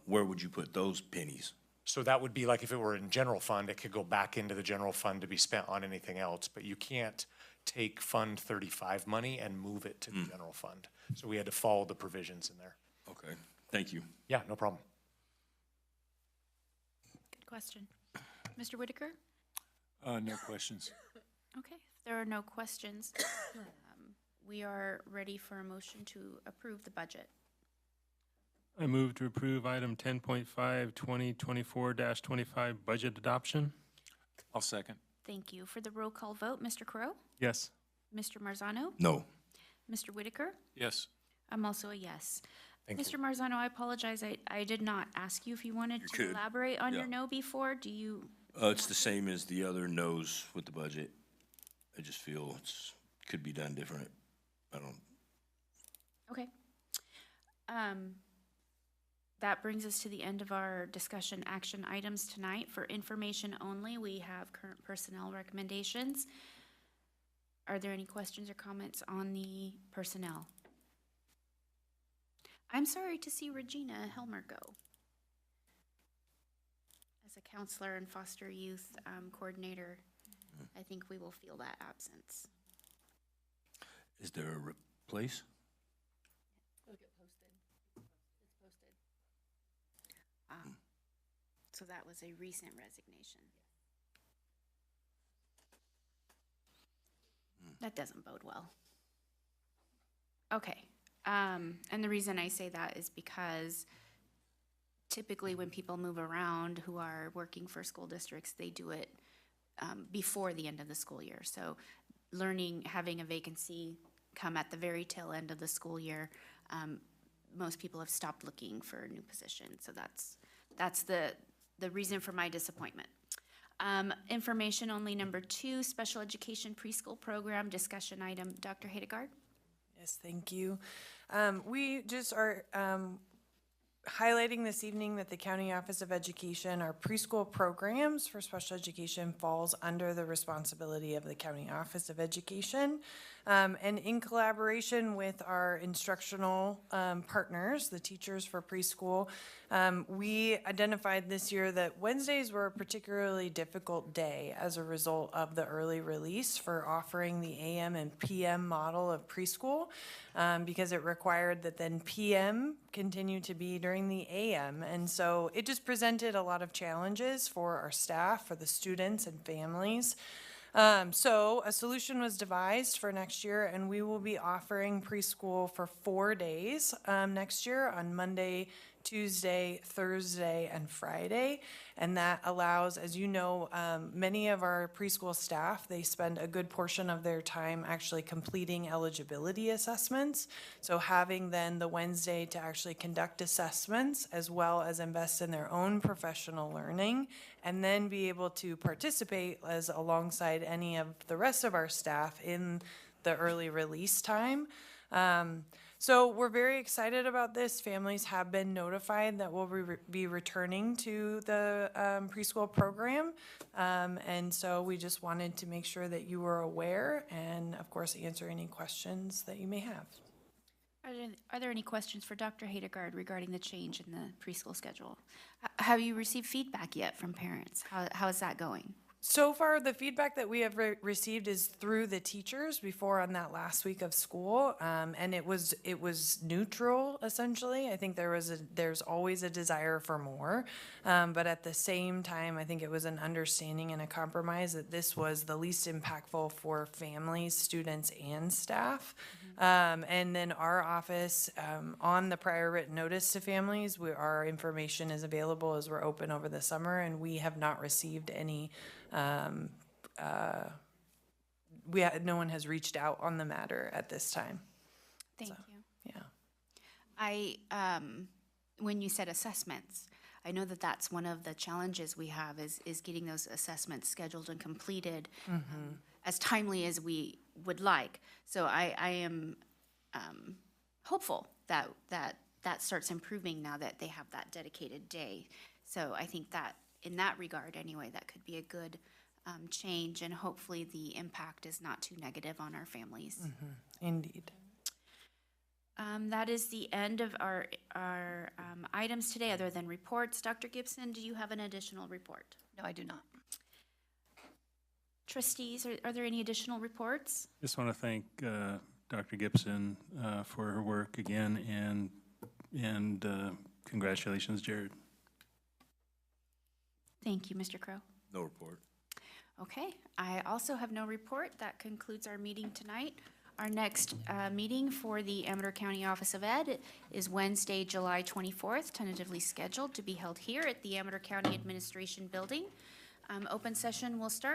where would you put those pennies? So that would be like if it were in general fund, it could go back into the general fund to be spent on anything else, but you can't take Fund 35 money and move it to the general fund. So we had to follow the provisions in there. Okay, thank you. Yeah, no problem. Good question. Mr. Whitaker? No questions. Okay, if there are no questions, we are ready for a motion to approve the budget. I move to approve item 10.5, 2024-25 budget adoption. I'll second. Thank you. For the roll call vote, Mr. Crow? Yes. Mr. Marzano? No. Mr. Whitaker? Yes. I'm also a yes. Thank Mr. you. Marzano, I apologize. I did not ask you if you wanted to could. elaborate on your Yeah. no before. Do you? It's the same as the other no's with the budget. I just feel could be done different. I don't. Okay. That brings us to the end of our discussion action items tonight. For information only, we have current personnel recommendations. Are there any questions or comments on the personnel? I'm sorry to see Regina Helmer go. As a counselor and foster youth coordinator, I think we will feel that absence. Is there a replace? So that was a recent resignation. That doesn't bode well. Okay, and the reason I say that is because typically when people move around who are working for school districts, they do it before the end of the school year. So having a vacancy come at the very tail end of the school year, most people have stopped looking for a new position. So that's the reason for my disappointment. Information only number 2, special education preschool program discussion item. Dr. Hedegaard? Yes, thank you. We just are highlighting this evening that the County Office of Education, our preschool programs for special education falls under the responsibility of the County Office of Education. And in collaboration with our instructional partners, the teachers for preschool, we identified this year that Wednesdays were a particularly difficult day as a result of the early release for offering the AM and PM model of preschool, because it required that then PM continue to be during the AM. And so it just presented a lot of challenges for our staff, for the students and families. So a solution was devised for next year, and we will be offering preschool for 4 days next year on Monday, Tuesday, Thursday, and Friday. And that allows, as you know, many of our preschool staff, they spend a good portion of their time actually completing eligibility assessments. So having then the Wednesday to actually conduct assessments as well as invest in their own professional learning, and then be able to participate as alongside any of the rest of our staff in the early release time. So we're very excited about this. Families have been notified that we'll be returning to the preschool program. And so we just wanted to make sure that you were aware and, of course, answer any questions that you may have. Are there any questions for Dr. Hedegaard regarding the change in the preschool schedule? Have you received feedback yet from parents? How is that going? So far, the feedback that we have received is through the teachers before on that last week of school, and it was neutral essentially. I think there's always a desire for more, but at the same time, I think it was an understanding and a compromise that this was the least impactful for families, students, and staff. And then our office, on the prior written notice to families, our information is available as we're open over the summer, and we have not received any. No one has reached out on the matter at this time. Thank you. Yeah. When you said assessments, I know that that's one of the challenges we have is getting those assessments scheduled and completed as timely as we would like. So I am hopeful that starts improving now that they have that dedicated day. So I think that in that regard, anyway, that could be a good change, and hopefully the impact is not too negative on our families. Indeed. That is the end of our items today, other than reports. Dr. Gibson, do you have an additional report? No, I do not. Trustees, are there any additional reports? Just want to thank Dr. Gibson for her work again, and congratulations, Jared. Thank you, Mr. Crow. No report. Okay, I also have no report. That concludes our meeting tonight. Our next meeting for the Amador County Office of Ed is Wednesday, July 24th, tentatively scheduled to be held here at the Amador County Administration Building. Open session will start